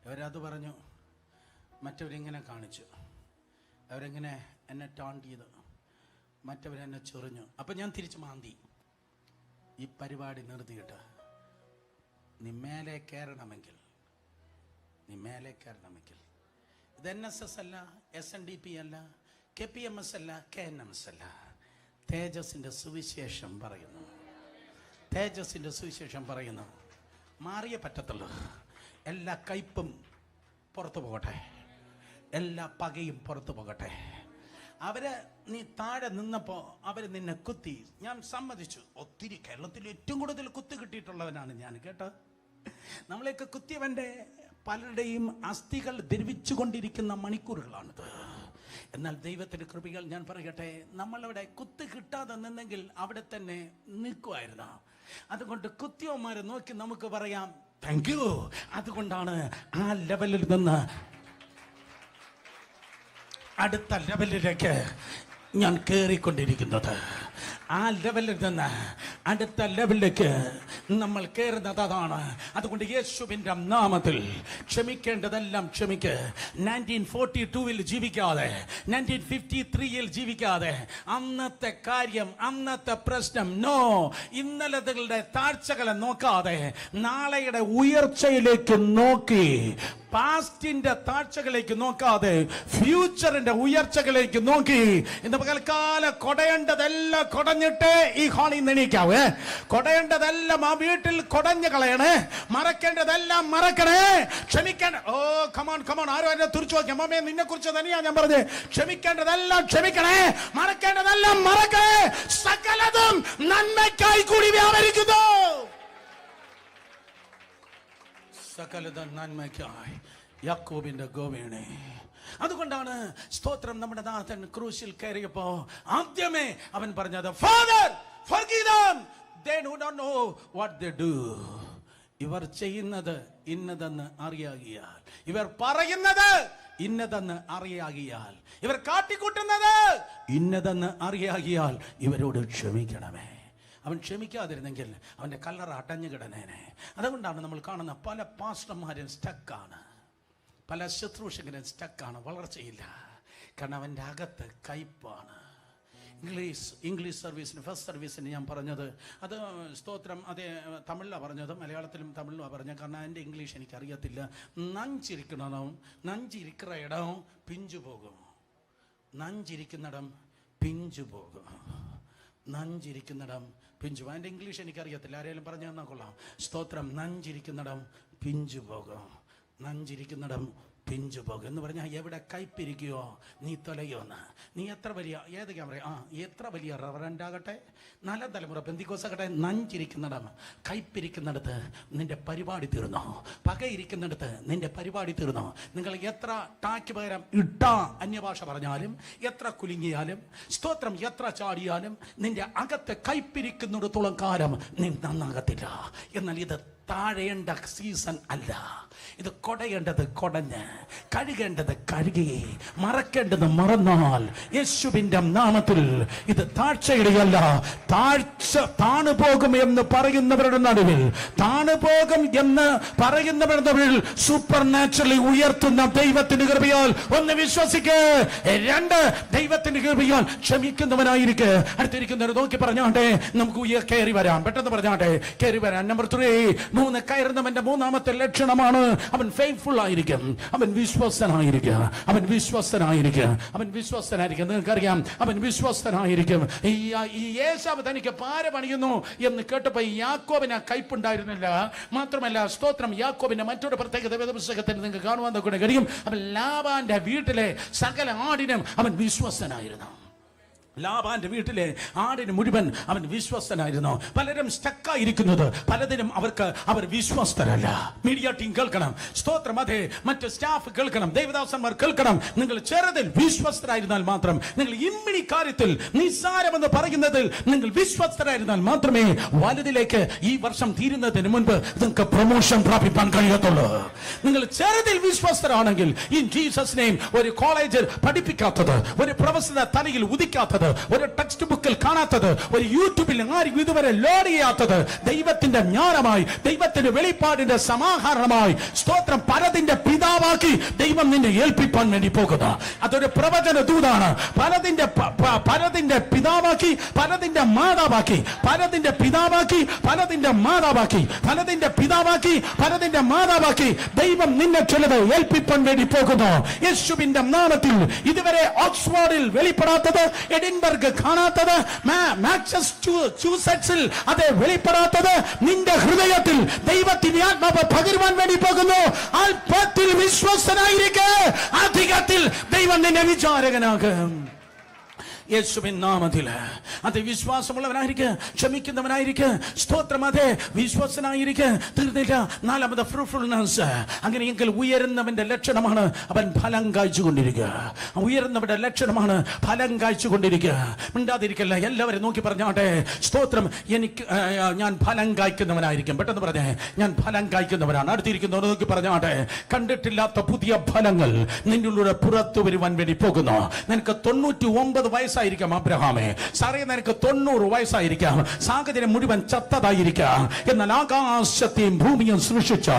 ഇവരത് പറഞ്ഞു, മറ്റവരിങ്ങനെ കാണിച്ചു, അവരെങ്ങനെ എന്നെ ടോണ്ട് ചെയ്തു, മറ്റവരെന്നെ ചൊറിഞ്ഞു. അപ്പം ഞാൻ തിരിച്ച് മാന്തി. ഈ പരിപാടി നിർത്തിയിട്ട് നീ മേലെ കയറണമെങ്കിൽ, ഇത് NSS അല്ല, SNDP അല്ല, KPMS അല്ല, KNMS അല്ല. തേജസ്സിന്റെ സുവിശേഷം പറയുന്നു. തേജസ്സിന്റെ സുവിശേഷം പറയുന്നു. മാറിയേ പറ്റത്തുള്ളൂ. എല്ലാ കയ്പും പുറത്തു പോകട്ടെ, എല്ലാ പകയും പുറത്തു പോകട്ടെ. അവര് നീ താഴെ നിന്നപ്പോൾ അവർ നിന്നെ കുത്തി. ഞാൻ സമ്മതിച്ചു, ഒത്തിരി കേരളത്തിൽ ഏറ്റവും കൂടുതൽ കുത്തി കിട്ടിയിട്ടുള്ളവനാണ് ഞാൻ, കേട്ടോ. നമ്മളെയൊക്കെ കുത്തിയവന്റെ പലരുടെയും അസ്ഥികൾ ദ്രവിച്ചു കൊണ്ടിരിക്കുന്ന മണിക്കൂറുകളാണിത്. എന്നാൽ ദൈവത്തിന്റെ കൃപകൾ ഞാൻ പറയട്ടെ, നമ്മളവിടെ കുത്തി കിട്ടാതെ നിന്നെങ്കിൽ അവിടെ തന്നെ നിൽക്കുമായിരുന്നു. അതുകൊണ്ട് കുത്തിയവന്മാരെ നോക്കി നമുക്ക് പറയാം താങ്ക് യു. അതുകൊണ്ടാണ് ആ ലെവലിൽ നിന്ന് അടുത്ത ലെവലിലേക്ക് ഞാൻ കയറിക്കൊണ്ടിരിക്കുന്നത്. ആ ലെവലിൽ നിന്ന് അടുത്ത ലെവലിലേക്ക് നമ്മൾ കയറുന്നത് അതാണ്. അതുകൊണ്ട് യേശുവിന്റെ നാമത്തിൽ ക്ഷമിക്കേണ്ടതെല്ലാം ക്ഷമിക്ക്. 1942 ജീവിക്കാതെ, 1953 ജീവിക്കാതെ, അന്നത്തെ കാര്യം, അന്നത്തെ പ്രശ്നം നോ, ഇന്നലകളുടെ താഴ്ചകളെ നോക്കാതെ നാളെയുടെ ഉയർച്ചയിലേക്ക് നോക്കി, പാസ്റ്റിന്റെ താഴ്ചകളിലേക്ക് നോക്കാതെ ഫ്യൂച്ചറിന്റെ ഉയർച്ചകളിലേക്ക് നോക്കി ഇന്ന് പകൽക്കാലം കൊടയേണ്ടതെല്ലാം കൊടഞ്ഞിട്ട് ഈ ഹാളിൽ നിണീക്കാവേ. കൊടയേണ്ടതെല്ലാം ആ വീട്ടിൽ കൊടഞ്ഞു കളയണേ. മറക്കേണ്ടതെല്ലാം മറക്കണേ. ക്ഷമിക്കേണ്ട, ഓ കമോൺ കമോൺ, ആരോ എന്നെ തുറിച്ചു നോക്കി, അമ്മേ നിന്നെ കുറിച്ച് തന്നെയാ ഞാൻ പറഞ്ഞത്. ക്ഷമിക്കേണ്ടതെല്ലാം ക്ഷമിക്കണേ, മറക്കേണ്ടതെല്ലാം മറക്കണേ. സകലതും നന്മയ്ക്കായി കൂടി വ്യാപരിക്കുന്നു. സകലതും നന്മയ്ക്കായി. യാക്കോബിന്റെ ഗോവേണേ. അതുകൊണ്ടാണ് സ്തോത്രം നമ്മുടെ നാഥൻ ക്രൂശിൽ കയറിയപ്പോ ആദ്യമേ അവൻ പറഞ്ഞത്, father forgive them, they do not know what they do. ഇവർ ചെയ്യുന്നത് ഇന്നതെന്ന് അറിയാകിയാൽ, ഇവർ പറയുന്നത് ഇന്നതെന്ന് അറിയാകിയാൽ, ഇവർ കാട്ടിക്കൂട്ടുന്നത് ഇന്നതെന്ന് അറിയാകിയാൽ ഇവരോട് ക്ഷമിക്കണമേ. അവൻ ക്ഷമിക്കാതിരുന്നെങ്കിൽ അവൻ്റെ കല്ലറ അടഞ്ഞു കിടന്നേനെ. അതുകൊണ്ടാണ് നമ്മൾ കാണുന്ന പല പാസ്റ്റർമാരും സ്റ്റക്കാണ്, പല ശുശ്രൂഷകരും സ്റ്റക്കാണ്, വളർച്ചയില്ല. കാരണം അവൻ്റെ അകത്ത് കയ്പാണ്. ഇംഗ്ലീഷ് സർവീസിന്, ഫസ്റ്റ് സർവീസിന് ഞാൻ പറഞ്ഞത് അത് സ്തോത്രം, അതേ തമിഴിലാണ് പറഞ്ഞത്, മലയാളത്തിലും തമിഴിലാണ് പറഞ്ഞത്. കാരണം എൻ്റെ ഇംഗ്ലീഷ് എനിക്കറിയത്തില്ല. നഞ്ചിരിക്കുന്ന ഇടം പിഞ്ചു പോകും, നഞ്ചിരിക്കുന്നിടം പിഞ്ചു പോകും, നഞ്ചിരിക്കുന്നിടം പിഞ്ചു. അതിൻ്റെ ഇംഗ്ലീഷ് എനിക്കറിയത്തില്ല, ആരെങ്കിലും പറഞ്ഞു തന്നാൽ കൊള്ളാം. സ്തോത്രം, നഞ്ചിരിക്കുന്നിടം പിഞ്ചു പോകും, നഞ്ചിരിക്കുന്നിടം പിഞ്ചു പോകും എന്ന് പറഞ്ഞാൽ എവിടെ കയ്പിരിക്കുകയോ നീ തൊലയോന്ന്. നീ എത്ര വലിയ ഏത് ക്യാമറ എത്ര വലിയ റവറൻ്റ് ആകട്ടെ, നല്ല തലമുറ പെന്തിക്കോസാകട്ടെ, നഞ്ചിരിക്കുന്നിടം കയ്പിരിക്കുന്നിടത്ത് നിന്റെ പരിപാടി തീർന്നോ. പകയിരിക്കുന്നിടത്ത് നിന്റെ പരിപാടി തീർന്നോ. നിങ്ങൾ എത്ര ടാക്ക് പകരം ഇട്ടാ അന്യഭാഷ പറഞ്ഞാലും, എത്ര കുലുങ്ങിയാലും, സ്തോത്രം എത്ര ചാടിയാലും, നിന്റെ അകത്ത് കയ്പിരിക്കുന്നിടത്തോളം കാലം നീ നന്നാകത്തില്ല. എന്നാൽ ഇത് താഴേണ്ട സീസൺ അല്ല, ഇത് കൊടയേണ്ടത് കൊടഞ്ഞ്, കഴുകേണ്ടത് കഴുകി, മറക്കേണ്ടത് മറന്നാൽ യേശുവിന്റെ നാമത്തിൽ ഇത് താഴ്ചയിടെയല്ല, താഴ്ച താണുപോകും എന്ന് പറയുന്നവരുടെ നടുവിൽ, താണുപോകും എന്ന് പറയുന്നവരുടെ നടുവിൽ സൂപ്പർ നാച്ചുറലി ഉയർത്തുന്ന ദൈവത്തിന്റെ കൃപയാൽ ഒന്ന് വിശ്വസിക്ക്. രണ്ട്, ദൈവത്തിന്റെ കൃപയാൽ ക്ഷമിക്കുന്നവനായിരിക്കെ. അടുത്തിരിക്കുന്നവർ നോക്കി പറഞ്ഞാട്ടെ, നമുക്ക് കയറി വരാം, പെട്ടെന്ന് പറഞ്ഞാട്ടെ, കയറി വരാം. നമ്പർ 3, 3 കയറുന്നവന്റെ മൂന്നാമത്തെ ലക്ഷണമാണ് അവൻ ഫെയ്ത്ത്ഫുൾ ആയിരിക്കും, അവൻ വിശ്വസ്തനായിരിക്കും, അവൻ വിശ്വസ്തനായിരിക്കും, അവൻ വിശ്വസ്തനായിരിക്കും. നിങ്ങൾക്കറിയാം, അവൻ വിശ്വസ്തനായിരിക്കും. ഈ ഏശാവ് തനിക്ക് പാര പണിയുന്നു എന്ന് കേട്ടപ്പോൾ യാക്കോബിന് കയ്പുണ്ടായിരുന്നില്ല. മാത്രമല്ല സ്തോത്രം, യാക്കോബിന്റെ മറ്റൊരു പ്രത്യേകത വേദപുസ്തകത്തിൽ നിങ്ങൾക്ക് കാണുവാൻ കഴിയും. അവൻ ലാബാന്റെ വീട്ടിലെ സകല ആടിനും അവൻ വിശ്വസ്തനായിരുന്നു. ലാബാന്റെ വീട്ടിലെ ആടിന് മുഴുവൻ അവൻ വിശ്വസ്തനായിരുന്നു. പലരും സ്റ്റക്കായിരിക്കുന്നത് പലതിനും അവർ വിശ്വസ്തരല്ല. മീഡിയ ടീം കേൾക്കണം, സ്തോത്രം. അതെ, മറ്റ് സ്റ്റാഫ് കേൾക്കണം, ദൈവദാസന്മാർ കേൾക്കണം. നിങ്ങൾ ചെറുതിൽ വിശ്വസ്തരായിരുന്നാൽ മാത്രം, നിങ്ങൾ ഇമ്മിണി കാര്യത്തിൽ നിസ്സാരമെന്ന് പറയുന്നതിൽ നിങ്ങൾ വിശ്വസ്തരായിരുന്നാൽ മാത്രമേ വലുതിലേക്ക് ഈ വർഷം തീരുന്നതിന് മുൻപ് നിങ്ങൾക്ക് പ്രൊമോഷൻ പ്രാപിക്കാൻ കഴിയത്തുള്ളൂ. നിങ്ങൾ ചെറുതിൽ വിശ്വസ്തരാണെങ്കിൽ ഇൻ ജീസസ് നെയിം ഒരു കോളേജിൽ പഠിപ്പിക്കാത്തത്, ഒരു പ്രൊഫസറുടെ തലയിൽ ഉദിക്കാത്തത്, ഒരു ടെക്സ്റ്റ് ബുക്കിൽ കാണാത്തത്, ഒരു യൂട്യൂബിൽ ആരും ഇതുവരെ ലോഡ് ചെയ്യാത്തത്, ദൈവത്തിന്റെ ജ്ഞാനമായി, ദൈവത്തിന്റെ വെളിപ്പാടിന്റെ സമാഹരണമായി, സ്തോത്രം, പലതിന്റെ പിതാവാക്കി ദൈവം നിന്നെ ഏൽപ്പിക്കാൻ വേണ്ടി പോകുന്നു. അതൊരു പ്രവചന ദൂതാണ്. പലതിന്റെ പിതാവാക്കി, പലതിന്റെ മാതാവാക്കി, പലതിന്റെ പിതാവാക്കി, പലതിന്റെ മാതാവാക്കി, പലതിന്റെ പിതാവാക്കി, പലതിന്റെ മാതാവാക്കി ദൈവം നിന്നെ ചിലത് ഏൽപ്പിക്കാൻ വേണ്ടി പോകുന്നു. യേശുവിന്റെ നാമത്തിൽ ഇതുവരെ ഓക്സ്ഫോർഡിൽ വെളിപ്പെടാത്തത്, എഡിൻബർഗ് കാണാത്തത്, മാസച്യൂസെറ്റ്സിൽ അത് വെളിപ്പെടാത്തത് നിന്റെ ഹൃദയത്തിൽ ദൈവത്തിന്റെ ആത്മാവ് പകരുവാൻ വേണ്ടി പോകുന്നു. അല്പത്തിൽ വിശ്വസ്തനായിരിക്കെ അധികത്തിൽ ദൈവം നിന്നെ വിചാരകനാകും. യേശുവിൻ നാമത്തിൽ അത് വിശ്വാസമുള്ളവനായിരിക്കുക, ക്ഷമിക്കുന്നവനായിരിക്കുക, സ്തോത്രം. അതെ, വിശ്വസനായിരിക്കുക. തീർന്നില്ല. നാലാമത് ഫ്രൂട്ട്ഫുൾനെസ്. അങ്ങനെയെങ്കിൽ ഉയരുന്നവന്റെ ലക്ഷണമാണ് അവൻ ഫലം കായ്ച്ചുകൊണ്ടിരിക്കുക. ഉയരുന്നവന്റെ ലക്ഷണമാണ് ഫലം കായ്ച്ചുകൊണ്ടിരിക്കുക. മിണ്ടാതിരിക്കല്ല, എല്ലാവരും നോക്കി പറഞ്ഞാട്ടെ, സ്തോത്രം. ഞാൻ ഫലം കായ്ക്കുന്നവനായിരിക്കും. പെട്ടെന്ന് പറഞ്ഞേ, ഞാൻ ഫലം കായ്ക്കുന്നവനാണ്. അടുത്തിരിക്കുന്നവർ നോക്കി പറഞ്ഞാട്ടെ, കണ്ടിട്ടില്ലാത്ത പുതിയ ഫലങ്ങൾ നിന്നിലൂടെ പുറത്തു വരുവാൻ വേണ്ടി പോകുന്നു. നിനക്ക് 99 വയസ്സായിരിക്കാം അബ്രഹാമേ, സാറേ നിനക്ക് 90 വയസ്സായിരിക്കാം, സാഹചര്യം മുഴുവൻ ചത്തതായിരിക്കാം. എന്നാൽ ആകാശത്തെയും ഭൂമിയും സൃഷ്ടിച്ച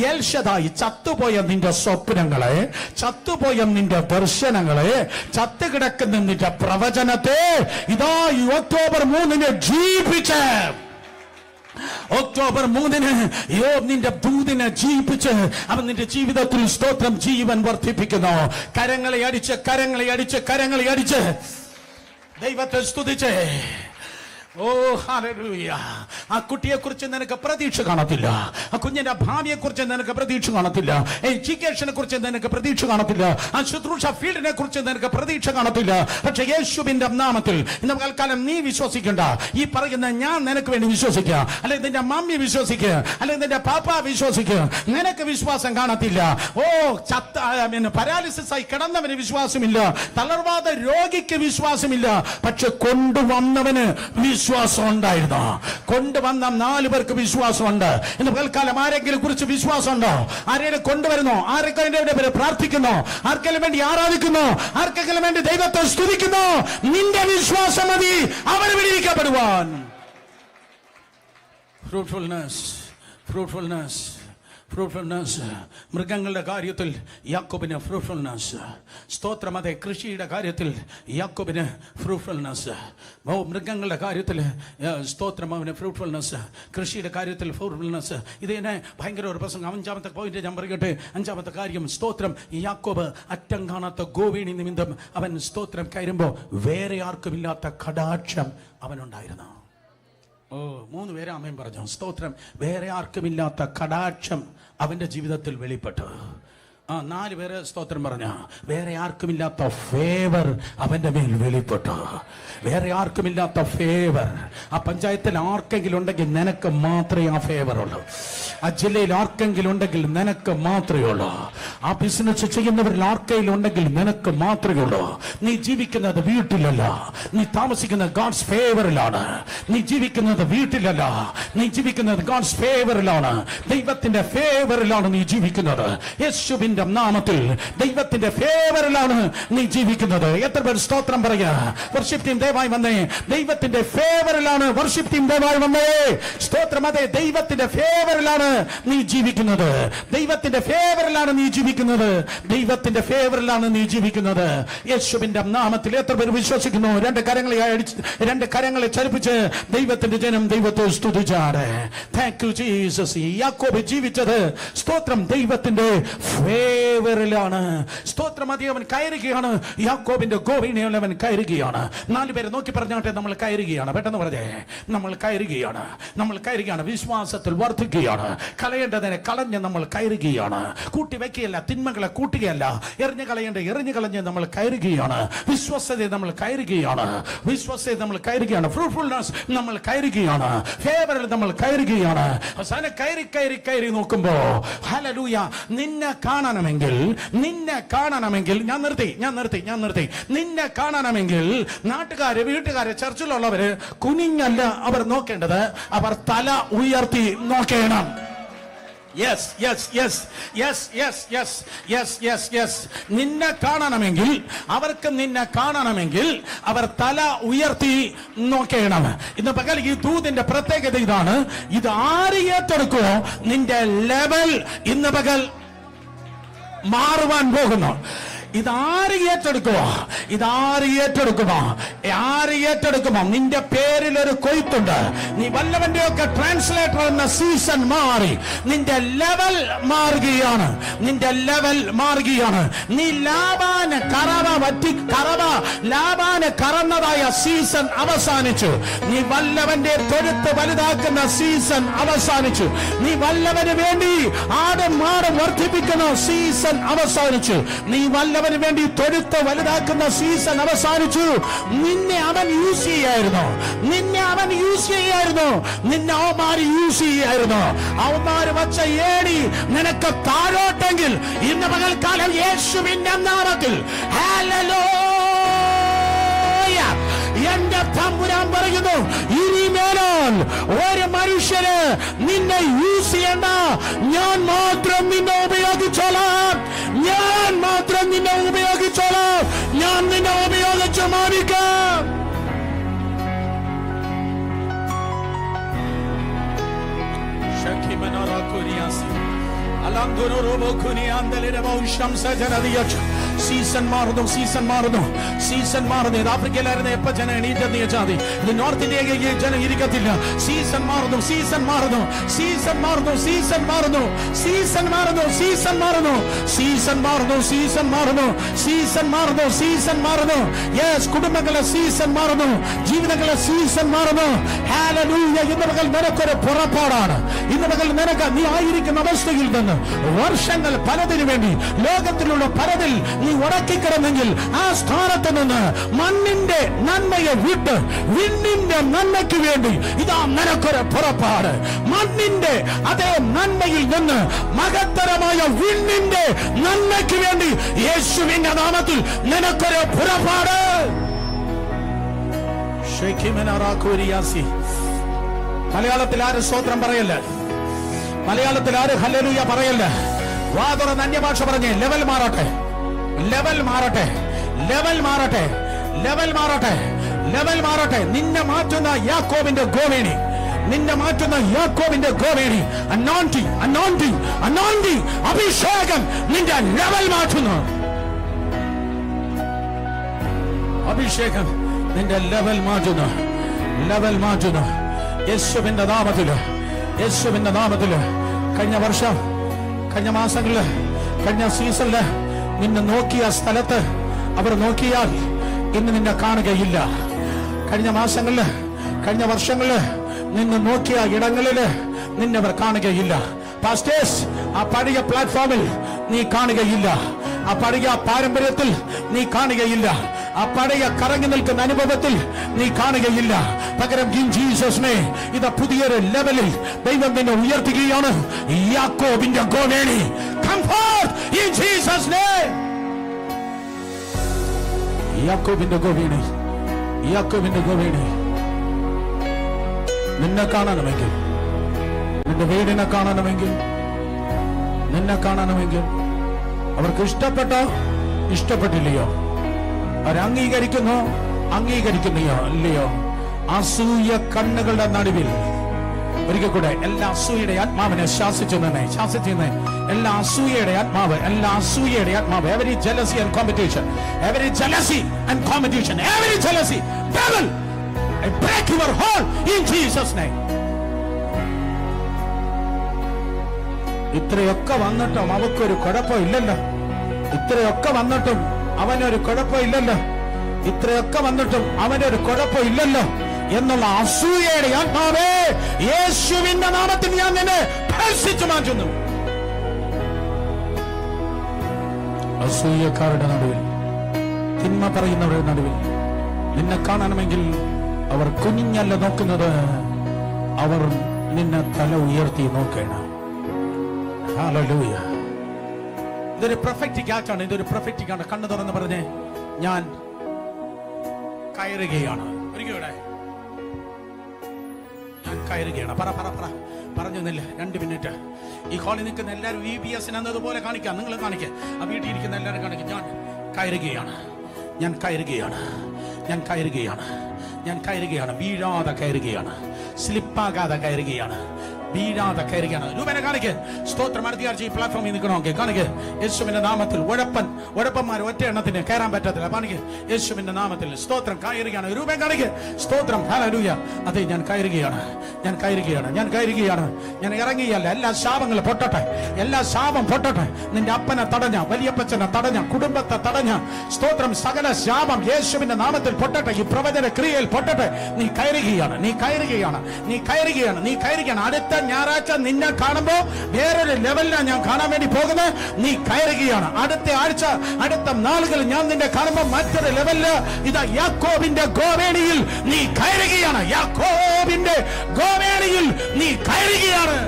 എൽ ശദായി ചത്തുപോയ നിന്റെ സ്വപ്നങ്ങളെ, ചത്തുപോയ നിന്റെ ദർശനങ്ങളെ, ചത്തുകിടക്കുന്ന നിന്റെ പ്രവചനത്തെ ഇതാ ഒക്ടോബർ 3 ജീവിപ്പിച്ച്, ഒക്ടോബർ 3 യോബ് നിന്റെ ദൂതിനെ ജീവിപ്പിച്ച് അവൻ നിന്റെ ജീവിതത്തിൽ സ്തോത്രം ജീവൻ വർദ്ധിപ്പിക്കുന്നു. കരങ്ങളെ അടിച്ച്, കരങ്ങളെ അടിച്ച്, കരങ്ങളെ അടിച്ച് ദൈവത്തെ സ്തുതിച്ചേ. ഓ ഹല്ലേലൂയ. ആ കുട്ടിയെ കുറിച്ച് നിനക്ക് പ്രതീക്ഷ കാണത്തില്ല, ആ കുഞ്ഞിന്റെ ഭാവിയെ കുറിച്ച് നിനക്ക് പ്രതീക്ഷ കാണത്തില്ല, എഡ്യൂക്കേഷനെ കുറിച്ച് നിനക്ക് പ്രതീക്ഷ കാണത്തില്ല, ആ ശുശ്രൂഷ ഫീൽഡിനെ കുറിച്ച് നിനക്ക് പ്രതീക്ഷ കാണത്തില്ല. പക്ഷെ യേശുവിന്റെ നാമത്തിൽ ഇന്ന് തൽക്കാലം നീ വിശ്വസിക്കണ്ട. ഈ പറയുന്ന ഞാൻ നിനക്ക് വേണ്ടി വിശ്വസിക്കുക, അല്ലെങ്കിൽ നിന്റെ മമ്മി വിശ്വസിക്കുക, അല്ലെങ്കിൽ നിന്റെ പാപ്പ വിശ്വസിക്കുക. നിനക്ക് വിശ്വാസം കാണത്തില്ല. ഓ പാരാലിസിസ് ആയി കിടന്നവന് വിശ്വാസമില്ല, തളർവാദ രോഗിക്ക് വിശ്വാസമില്ല. പക്ഷെ കൊണ്ടുവന്നവന് വിശ്വാസം ഉണ്ടായിരുന്നു. കൊണ്ടുവന്ന 4 പേർക്ക് വിശ്വാസമുണ്ട്. ഇന്ന് പൽക്കാലം ആരെങ്കിലും കുറിച്ച് വിശ്വാസമുണ്ടോ? ആരെങ്കിലും കൊണ്ടുവരുന്നോ? ആരെങ്കിലും വേണ്ടി പ്രാർത്ഥിക്കുന്നു? ആർക്കെങ്കിലും വേണ്ടി ആരാധിക്കുന്നു? ആർക്കെങ്കിലും വേണ്ടി ദൈവത്തെ സ്തുതിക്കുന്നു? നിന്റെ വിശ്വാസം മതി അവന് വിടിവിക്കപ്പെടുവാൻ. ഫ്രൂട്ട്ഫുൾനെസ്. മൃഗങ്ങളുടെ കാര്യത്തിൽ യാക്കോബിന് ഫ്രൂട്ട്ഫുൾനെസ്. സ്തോത്രം. അതെ, കൃഷിയുടെ കാര്യത്തിൽ യാക്കോബിന് ഫ്രൂട്ട്ഫുൾനെസ്. മൃഗങ്ങളുടെ കാര്യത്തിൽ സ്തോത്രം അവന് ഫ്രൂട്ട്ഫുൾനെസ്, കൃഷിയുടെ കാര്യത്തിൽ ഫ്രൂട്ട്ഫുൾനെസ്. ഇത് തന്നെ ഭയങ്കര ഒരു പ്രസംഗം. 5ാമത്തെ പോയിന്റ് ഞാൻ പറയട്ടെ. 5ാമത്തെ കാര്യം, സ്തോത്രം. യാക്കോബ് അറ്റം കാണാത്ത ഗോവേണി നിമിത്തം അവൻ സ്തോത്രം കയറുമ്പോൾ വേറെ ആർക്കുമില്ലാത്ത കടാക്ഷം അവനുണ്ടായിരുന്നു. ഓ 3 പേരെ അമ്മയും പറഞ്ഞു. സ്തോത്രം. വേറെ ആർക്കുമില്ലാത്ത കടാക്ഷം അവന്റെ ജീവിതത്തിൽ വെളിപ്പെട്ടു. 4 പേര് സ്തോത്രം പറഞ്ഞ വേറെ ആർക്കുമില്ലാത്ത ഫേവർ അവന്റെ മേൽ വെളിപ്പെട്ടു. വേറെ ആർക്കുമില്ലാത്ത ഫേവർ. ആ പഞ്ചായത്തിൽ ആർക്കെങ്കിലും ഉണ്ടെങ്കിൽ നിനക്ക് മാത്രമേ ആ ഫേവർ ഉള്ളൂ. ആ ജില്ലയിൽ ആർക്കെങ്കിലും ഉണ്ടെങ്കിൽ നിനക്ക് മാത്രമേ ഉള്ളൂ. ആ ബിസിനസ് ചെയ്യുന്നവരിൽ ആർക്കെങ്കിലും ഉണ്ടെങ്കിൽ നിനക്ക് മാത്രമേ ഉള്ളൂ. നീ ജീവിക്കുന്നത് വീട്ടിലല്ല, നീ താമസിക്കുന്നത് ഗോഡ്സ് ഫേവറിലാണ്. നീ ജീവിക്കുന്നത് വീട്ടിലല്ല, നീ ജീവിക്കുന്നത് ഗോഡ്സ് ഫേവറിലാണ്. ദൈവത്തിന്റെ ഫേവറിലാണ് നീ ജീവിക്കുന്നത്. യേശുവിന്റെ നാമത്തിൽ ദൈവത്തിന്റെ ഫേവറിലാണ് നീ ജീവിക്കുന്നത്. എത്ര പേർ സ്തോത്രം പറയുക? വർഷിപ്പ് ടീം ദയവായി വന്നേ. ദൈവത്തിന്റെ ഫേവറിലാണ് വർഷിപ്പ് ടീം ദയവായി വന്നേ. സ്തോത്രം. അതെ, ദൈവത്തിന്റെ ഫേവറിലാണ് നീ ജീവിക്കുന്നത്. ദൈവത്തിന്റെ ഫേവറിലാണ് നീ ജീവിക്കുന്നത്. ദൈവത്തിന്റെ ഫേവറിലാണ് നീ ജീവിക്കുന്നത്. യേശുവിന്റെ നാമത്തിൽ എത്ര പേർ വിശ്വസിക്കുന്നു? 2 കരങ്ങളെ ചലിപ്പിച്ച് ദൈവത്തിന്റെ ജനം ദൈവത്തെ സ്തുതിച്ച God. Thank you, Jesus. യാക്കോബ് ജീവിച്ചത് സ്തോത്രം ദൈവത്തിന്റെ ഫേവറിലാണ്. സ്തോത്രം. അതി അവൻ കയറുകയാണ്. യാക്കോബിന്റെ ഗോവീണിയിൽ അവൻ കയറുകയാണ്. 4 പേരെ നോക്കി പറഞ്ഞാട്ടെ, നമ്മൾ കയറുകയാണ്. പെട്ടെന്ന് പറഞ്ഞേ, നമ്മൾ കയറുകയാണ്. നമ്മൾ കയറുകയാണ്. വിശ്വാസത്തിൽ വർദ്ധിക്കുകയാണ്. കളയേണ്ടതിനെ കളഞ്ഞ് നമ്മൾ കയറുകയാണ്. കൂട്ടി വെക്കുകയല്ല, തിന്മകളെ കൂട്ടുകയല്ല, എറിഞ്ഞു കളഞ്ഞ് നമ്മൾ കയറുകയാണ്. വിശ്വസ്തത നമ്മൾ കയറുകയാണ്. വിശ്വസ്തത നമ്മൾ കയറുകയാണ്. ഫ്രൂട്ട്ഫുൾനെസ് നമ്മൾ കയറുകയാണ്. ഫേവറിൽ നമ്മൾ കയറുകയാണ്. അവസാനം കയറി നോക്കുമ്പോ ഹല്ലേലൂയ, നിന്നെ കാണണമെങ്കിൽ ഞാൻ നിർത്തി നിന്നെ കാണണമെങ്കിൽ നാട്ടുകാര്, വീട്ടുകാര്, ചർച്ചിലുള്ളവര് കുനിഞ്ഞല്ല അവർ നോക്കേണ്ടത്, അവർ തല ഉയർത്തി നോക്കണം. നിന്നെ കാണണമെങ്കിൽ, അവർക്ക് നിന്നെ കാണണമെങ്കിൽ അവർ തല ഉയർത്തി നോക്കണം. ഇന്ന് പകൽ ഈ ദൂതിന്റെ പ്രത്യേകത ഇതാണ്. ഇത് ആര് ഏറ്റെടുക്കുമോ നിന്റെ ലെവൽ ഇന്ന് പകൽ മാറുവാൻ പോകുന്നു. ഇതാര് ഏറ്റെടുക്കുമോ നിന്റെ പേരിൽ ഒരു കൊയ്ത്തുണ്ട്. നീ വല്ലവന്റെ ഒക്കെ ട്രാൻസ്ലേറ്റർ എന്ന സീസൺ മാറി നിന്റെ ലെവൽ മാറുകയാണ്. നീ ലാബാന് കറന്നതായ സീസൺ അവസാനിച്ചു. നീ വല്ലവന്റെ തൊഴുത്ത് വലുതാക്കുന്ന സീസൺ അവസാനിച്ചു. നീ വല്ലവന് വേണ്ടി ആടും മാടും വർദ്ധിപ്പിക്കുന്ന സീസൺ അവസാനിച്ചു. നീ വല്ലവന് വേണ്ടി തൊഴുത്ത് വലുതാക്കുന്ന സീസൺ അവസാനിച്ചു. നിന്നെ അവൻ യൂസ് ചെയ്യായിരുന്നു. നിന്നെ അവന്മാര് യൂസ് ചെയ്യായിരുന്നു. അവന്മാര് വച്ച ഏടി നിനക്ക് താഴോട്ടെങ്കിൽ ഇന്ന് പകൽക്കാലം യേശുവിന്റെ നാമത്തിൽ ഹല്ലേലൂയ, എന്റെ തമ്പുരാൻ പറയുന്നു, ഇനിമേൽ ഒരു മനുഷ്യന് നിന്നെ യൂസ് ചെയ്യണ്ട. ഞാൻ മാത്രം നിന്നെ ഉപയോഗിച്ചോളാം. ഞാൻ നിന്നെ ഉപയോഗിച്ച് മാനിക്കാം. സീസൺ മാറുന്നു. ആഫ്രിക്കയിലായിരുന്നു എപ്പോ ജനം എണീറ്റെന്ന് ചോദിച്ചാൽ മതി. നോർത്ത് ഇന്ത്യയിൽ ജനം ഇരിക്കത്തില്ല. സീസൺ മാറുന്നു. യെസ്, കുടുംബങ്ങളെ സീസൺ മാറുന്നു. ജീവിതങ്ങളെ സീസൺ മാറുന്നു. ഹല്ലേലൂയ. ഇന്ന് പകൽ നിനക്കൊരു പുറപ്പാടാണ്. ഇന്ന് പകൽ നിനക്ക് നീ ആയിരിക്കുന്ന അവസ്ഥയിൽ നിന്ന് വർഷങ്ങൾ പലതിനു വേണ്ടി ലോകത്തിലുള്ള പലതിൽ നീ ഉറക്കിക്കിടന്നെങ്കിൽ ആ സ്ഥാനത്ത് നിന്ന് മണ്ണിന്റെ നന്മയെ വിട്ട് വിണ്ണിന്റെ നന്മയ്ക്ക് വേണ്ടി ഇതാ നിനക്കൊരു പുറപ്പാട്. മണ്ണിന്റെ അതേ നന്മയിൽ നിന്ന് മഹത്തരമായ വിണ്ണിന്റെ നന്മയ്ക്ക് വേണ്ടി യേശുവിന്റെ നാമത്തിൽ നിനക്കൊരു പുറപ്പാട്. മലയാളത്തിൽ ആരും സ്തോത്രം പറയല്ല. മലയാളത്തിൽ ആരും ഹല്ലേലൂയ പറയല്ല. വാ തുറന്ന് അന്യഭാഷ പറഞ്ഞേ, ലെവൽ മാറട്ടെ. നിന്നെ മാറ്റുന്ന യാക്കോബിന്റെ ഗോവേണി, അനോയിന്റിംഗ്, അഭിഷേകം നിന്റെ ലെവൽ മാറ്റുന്നു. അഭിഷേകം നിന്റെ ലെവൽ മാറ്റുന്നു. യേശുവിന്റെ നാമത്തില് കഴിഞ്ഞ വർഷം, കഴിഞ്ഞ മാസങ്ങളില്, കഴിഞ്ഞ സീസണില് നിന്നെ നോക്കിയ സ്ഥലത്ത് അവർ നോക്കിയാൽ ഇന്ന് നിന്നെ കാണുകയില്ല. കഴിഞ്ഞ മാസങ്ങളില്, കഴിഞ്ഞ വർഷങ്ങളില് നിന്നെ നോക്കിയ ഇടങ്ങളില് നിന്നെ അവർ കാണുകയില്ല. പാസ്റ്റേഴ്സ്, ആ പഴയ പ്ലാറ്റ്ഫോമിൽ നീ കാണുകയില്ല. ആ പഴയ പാരമ്പര്യത്തിൽ നീ കാണുകയില്ല. ആ പഴയ കറങ്ങി നിൽക്കുന്ന അനുഭവത്തിൽ നീ കാണുകയില്ല. പകരം ഇൻ ജീസസ് നെയിം ഇത് പുതിയൊരു ലെവലിൽ ദൈവം നിന്നെ ഉയർത്തുകയാണ്. യാക്കോബിന്റെ ഗോവേണി, come forth in Jesus name. യാക്കോബിന്റെ ഗോവേണി നിന്നെ കാണണമെങ്കിൽ, നിന്റെ വീടിനെ കാണണമെങ്കിൽ, നിന്നെ കാണണമെങ്കിൽ അവർക്ക് ഇഷ്ടപ്പെട്ടില്ലയോ? അംഗീകരിക്കുന്നില്ലയോ? ഇല്ലയോ? അസൂയ കണ്ണുകളുടെ നടുവിൽ ഒരിക്കൽ കൂടെ എല്ലാ അസൂയയുടെ ആത്മാവിനെ ശാസിച്ചു എല്ലാ അസൂയയുടെ ആത്മാവ്, every jealousy and competition, devil, I break your hold in Jesus name. ഇത്രയൊക്കെ വന്നിട്ടും അവക്കൊരു കുഴപ്പമില്ലല്ലോ. ഇത്രയൊക്കെ വന്നിട്ടും അവനൊരു കുഴപ്പമില്ലല്ലോ. ഇത്രയൊക്കെ വന്നിട്ടും അവനൊരു കുഴപ്പമില്ലല്ലോ എന്നുള്ള അസൂയയുടെ ആത്മാവേ, യേശുവിന്റെ നാമത്തിൽ ഞാൻ നിന്നെ ഭർഷിച്ചു മാറ്റുന്നു. അസൂയക്കാരുടെ നടുവിൽ, തിന്മ പറയുന്നവരുടെ നടുവിൽ നിന്നെ കാണണമെങ്കിൽ അവർ കുനിഞ്ഞല്ല നോക്കുന്നത്, അവർ നിന്നെ തല ഉയർത്തി നോക്കണം. ഹല്ലേലൂയ. ഇതൊരു പ്രൊഫറ്റിക് ആക്ടാണ്. ഇതൊരു പ്രൊഫറ്റിക് ആണ്. കണ്ണു തുറന്ന് പറഞ്ഞേ, ഞാൻ കയറുകയാണ്. ഒരിക്കലൂടെ ഞാൻ കയറുകയാണ്. പറ പറ പറ പറഞ്ഞൊന്നില്ല. 2 മിനിറ്റ്. ഈ ഹാളിൽ നിൽക്കുന്ന എല്ലാവരും VBS എന്നതുപോലെ കാണിക്കാം. നിങ്ങൾ കാണിക്കുക. ആ വീട്ടിൽ ഇരിക്കുന്ന എല്ലാവരും കാണിക്കുക. ഞാൻ കയറുകയാണ്, ഞാൻ കയറുകയാണ്, ഞാൻ കയറുകയാണ്, ഞാൻ കയറുകയാണ്. വീഴാതെ കയറുകയാണ്, സ്ലിപ്പാകാതെ കയറുകയാണ്, വീഴാതെ കയറുകയാണ്. രൂപനെ കാണിക്ക്. സ്തോത്രം. അടുത്ത പ്ലാറ്റ്ഫോമിൽ നിൽക്കണമെങ്കിൽ കാണിക്ക്. യേശുവിന്റെ നാമത്തിൽ ഉഴപ്പന്മാർ ഒറ്റ എണ്ണത്തിന് കയറാൻ പറ്റത്തില്ല. കാണിക്ക്. യേശുവിന്റെ നാമത്തിൽ സ്തോത്രം. കയറുകയാണ്. രൂപൻ കാണിക്ക്. സ്തോത്രം. ഹല്ലേലൂയ. അതെ, ഞാൻ കയറുകയാണ്, ഞാൻ കയറുകയാണ്, ഞാൻ കയറുകയാണ്. ഞാൻ ഇറങ്ങിയല്ല. എല്ലാ ശാപങ്ങളും പൊട്ടട്ടെ, എല്ലാ ശാപം പൊട്ടട്ടെ. നിന്റെ അപ്പനെ തടഞ്ഞ, വലിയപ്പച്ചനെ തടഞ്ഞ, കുടുംബത്തെ തടഞ്ഞ, സ്തോത്രം, സകല ശാപം യേശുവിന്റെ നാമത്തിൽ പൊട്ടട്ടെ. ഈ പ്രവചന ക്രിയയിൽ പൊട്ടട്ടെ. നീ കയറുകയാണ്, നീ കയറുകയാണ്, നീ കയറുകയാണ്, നീ കയറുകയാണ്. അടുത്ത ഞായറാഴ്ച നിന്നെ കാണുമ്പോ വേറൊരു ലെവലിലാണ് ഞാൻ കാണാൻ വേണ്ടി പോകുന്നത്. നീ കയറുകയാണ്. അടുത്ത ആഴ്ച, അടുത്ത നാളുകൾ ഞാൻ നിന്നെ കാണുമ്പോ മറ്റൊരു ലെവലില്. ഇതാ യാക്കോബിന്റെ ഗോവേണിയിൽ നീ കയറുകയാണ്. യാക്കോബിന്റെ ഗോവേണിയിൽ നീ കയറുകയാണ്.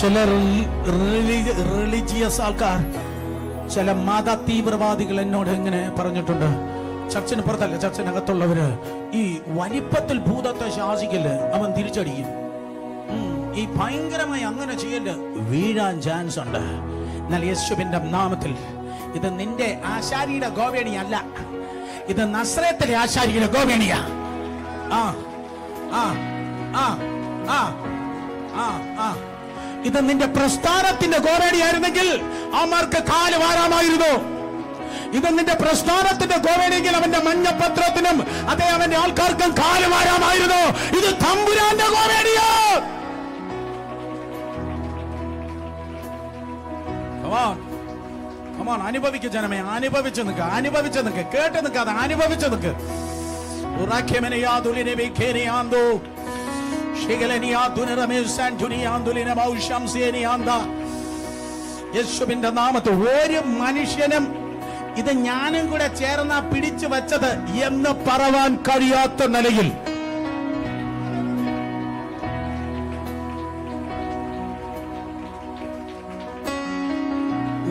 ചില റിലീജിയസ് ആൾക്കാർ, ചില മത തീവ്രവാദികൾ എന്നോട് എങ്ങനെ പറഞ്ഞിട്ടുണ്ട്, ചർച്ചിന് പുറത്തല്ല, ചർച്ചിനകത്തുള്ളവര്, ഈ വലിപ്പത്തിൽ ഭൂതത്തെ ശാസിക്കല് അവൻ തിരിച്ചടിക്കും, ഈ ഭയങ്കരമായി അങ്ങനെ ചെയ്യല്, വീഴാൻ ചാൻസ് ഉണ്ട്. എന്നാൽ യേശുവിന്റെ നാമത്തിൽ ഇത് നിന്റെ ആശാരിയുടെ ഗോവേണിയല്ല, ഇത് നസ്രേത്തിലെ ആശാരിയുടെ ഗോവേണിയാ. ആ ആ ആ ആ ആ ആ ഇത് നിന്റെ പ്രസ്ഥാനത്തിന്റെ ഗോവേണിയായിരുന്നെങ്കിൽ അവർക്ക് കാല് വാരാമായിരുന്നു. ഇത് നിന്റെ പ്രസ്ഥാനത്തിന്റെ ഗോവേണിയെങ്കിൽ അവന്റെ മഞ്ഞപത്രത്തിനും അതേ അവന്റെ ആൾക്കാർക്കും കാല് വാരാമായിരുന്നു. ഇത് തമ്പുരാന്റെ ഗോവേണിയാ. അനുഭവിക്ക ജനമേ, അനുഭവിച്ചു നിൽക്ക, അനുഭവിച്ചു നിൽക്ക, കേട്ട് നിൽക്കാതെ അനുഭവിച്ചു നിൽക്ക്. യേശുവിന്റെ നാമത്തിൽ ഒരു മനുഷ്യനും ഇത് ഞാനും കൂടെ ചേർന്ന പിടിച്ചു വച്ചത് എന്ന് പറവാൻ കഴിയാത്ത നിലയിൽ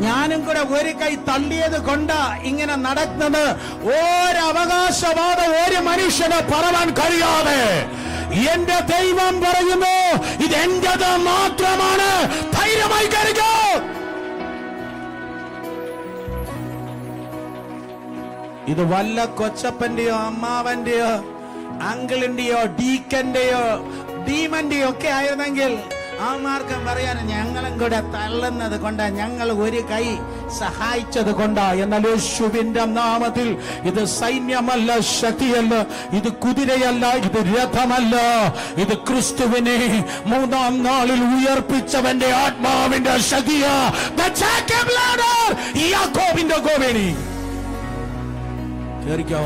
ഞാനും കൂടെ ഒരു കൈ തള്ളിയത് കൊണ്ട് ഇങ്ങനെ നടക്കുന്നത് ഒരവകാശവാദം ഒരു മനുഷ്യന് പറവാൻ കഴിയാതെ എന്റെ ദൈവം പറയുന്നു, ഇത് എന്റേത് മാത്രമാണ്. ധൈര്യമായി കരുക. ഇത് വല്ല കൊച്ചപ്പന്റെയോ അമ്മാവന്റെയോ അങ്കിളിന്റെയോ ഡീക്കന്റെയോ ഡീമന്റെയോ ഒക്കെ ആയിരുന്നെങ്കിൽ ആ മാർഗം പറയാൻ ഞങ്ങളും കൂടെ തള്ളുന്നത് കൊണ്ടാ, ഞങ്ങൾ ഒരു കൈ സഹായിച്ചത് കൊണ്ടാ. എന്നാൽ യേശുവിന്റെ നാമത്തിൽ ഇത് സൈന്യമല്ല, ശക്തിയല്ല, ഇത് കുതിരയല്ല, ഇത് രഥമല്ല, ഇത് ക്രിസ്തുവിനെ 3-ാം നാളിൽ ഉയർപ്പിച്ചവന്റെ ആത്മാവിന്റെ ശക്തിയാ. യാക്കോബിന്റെ ഗോവേണി. കേറിക്കോ,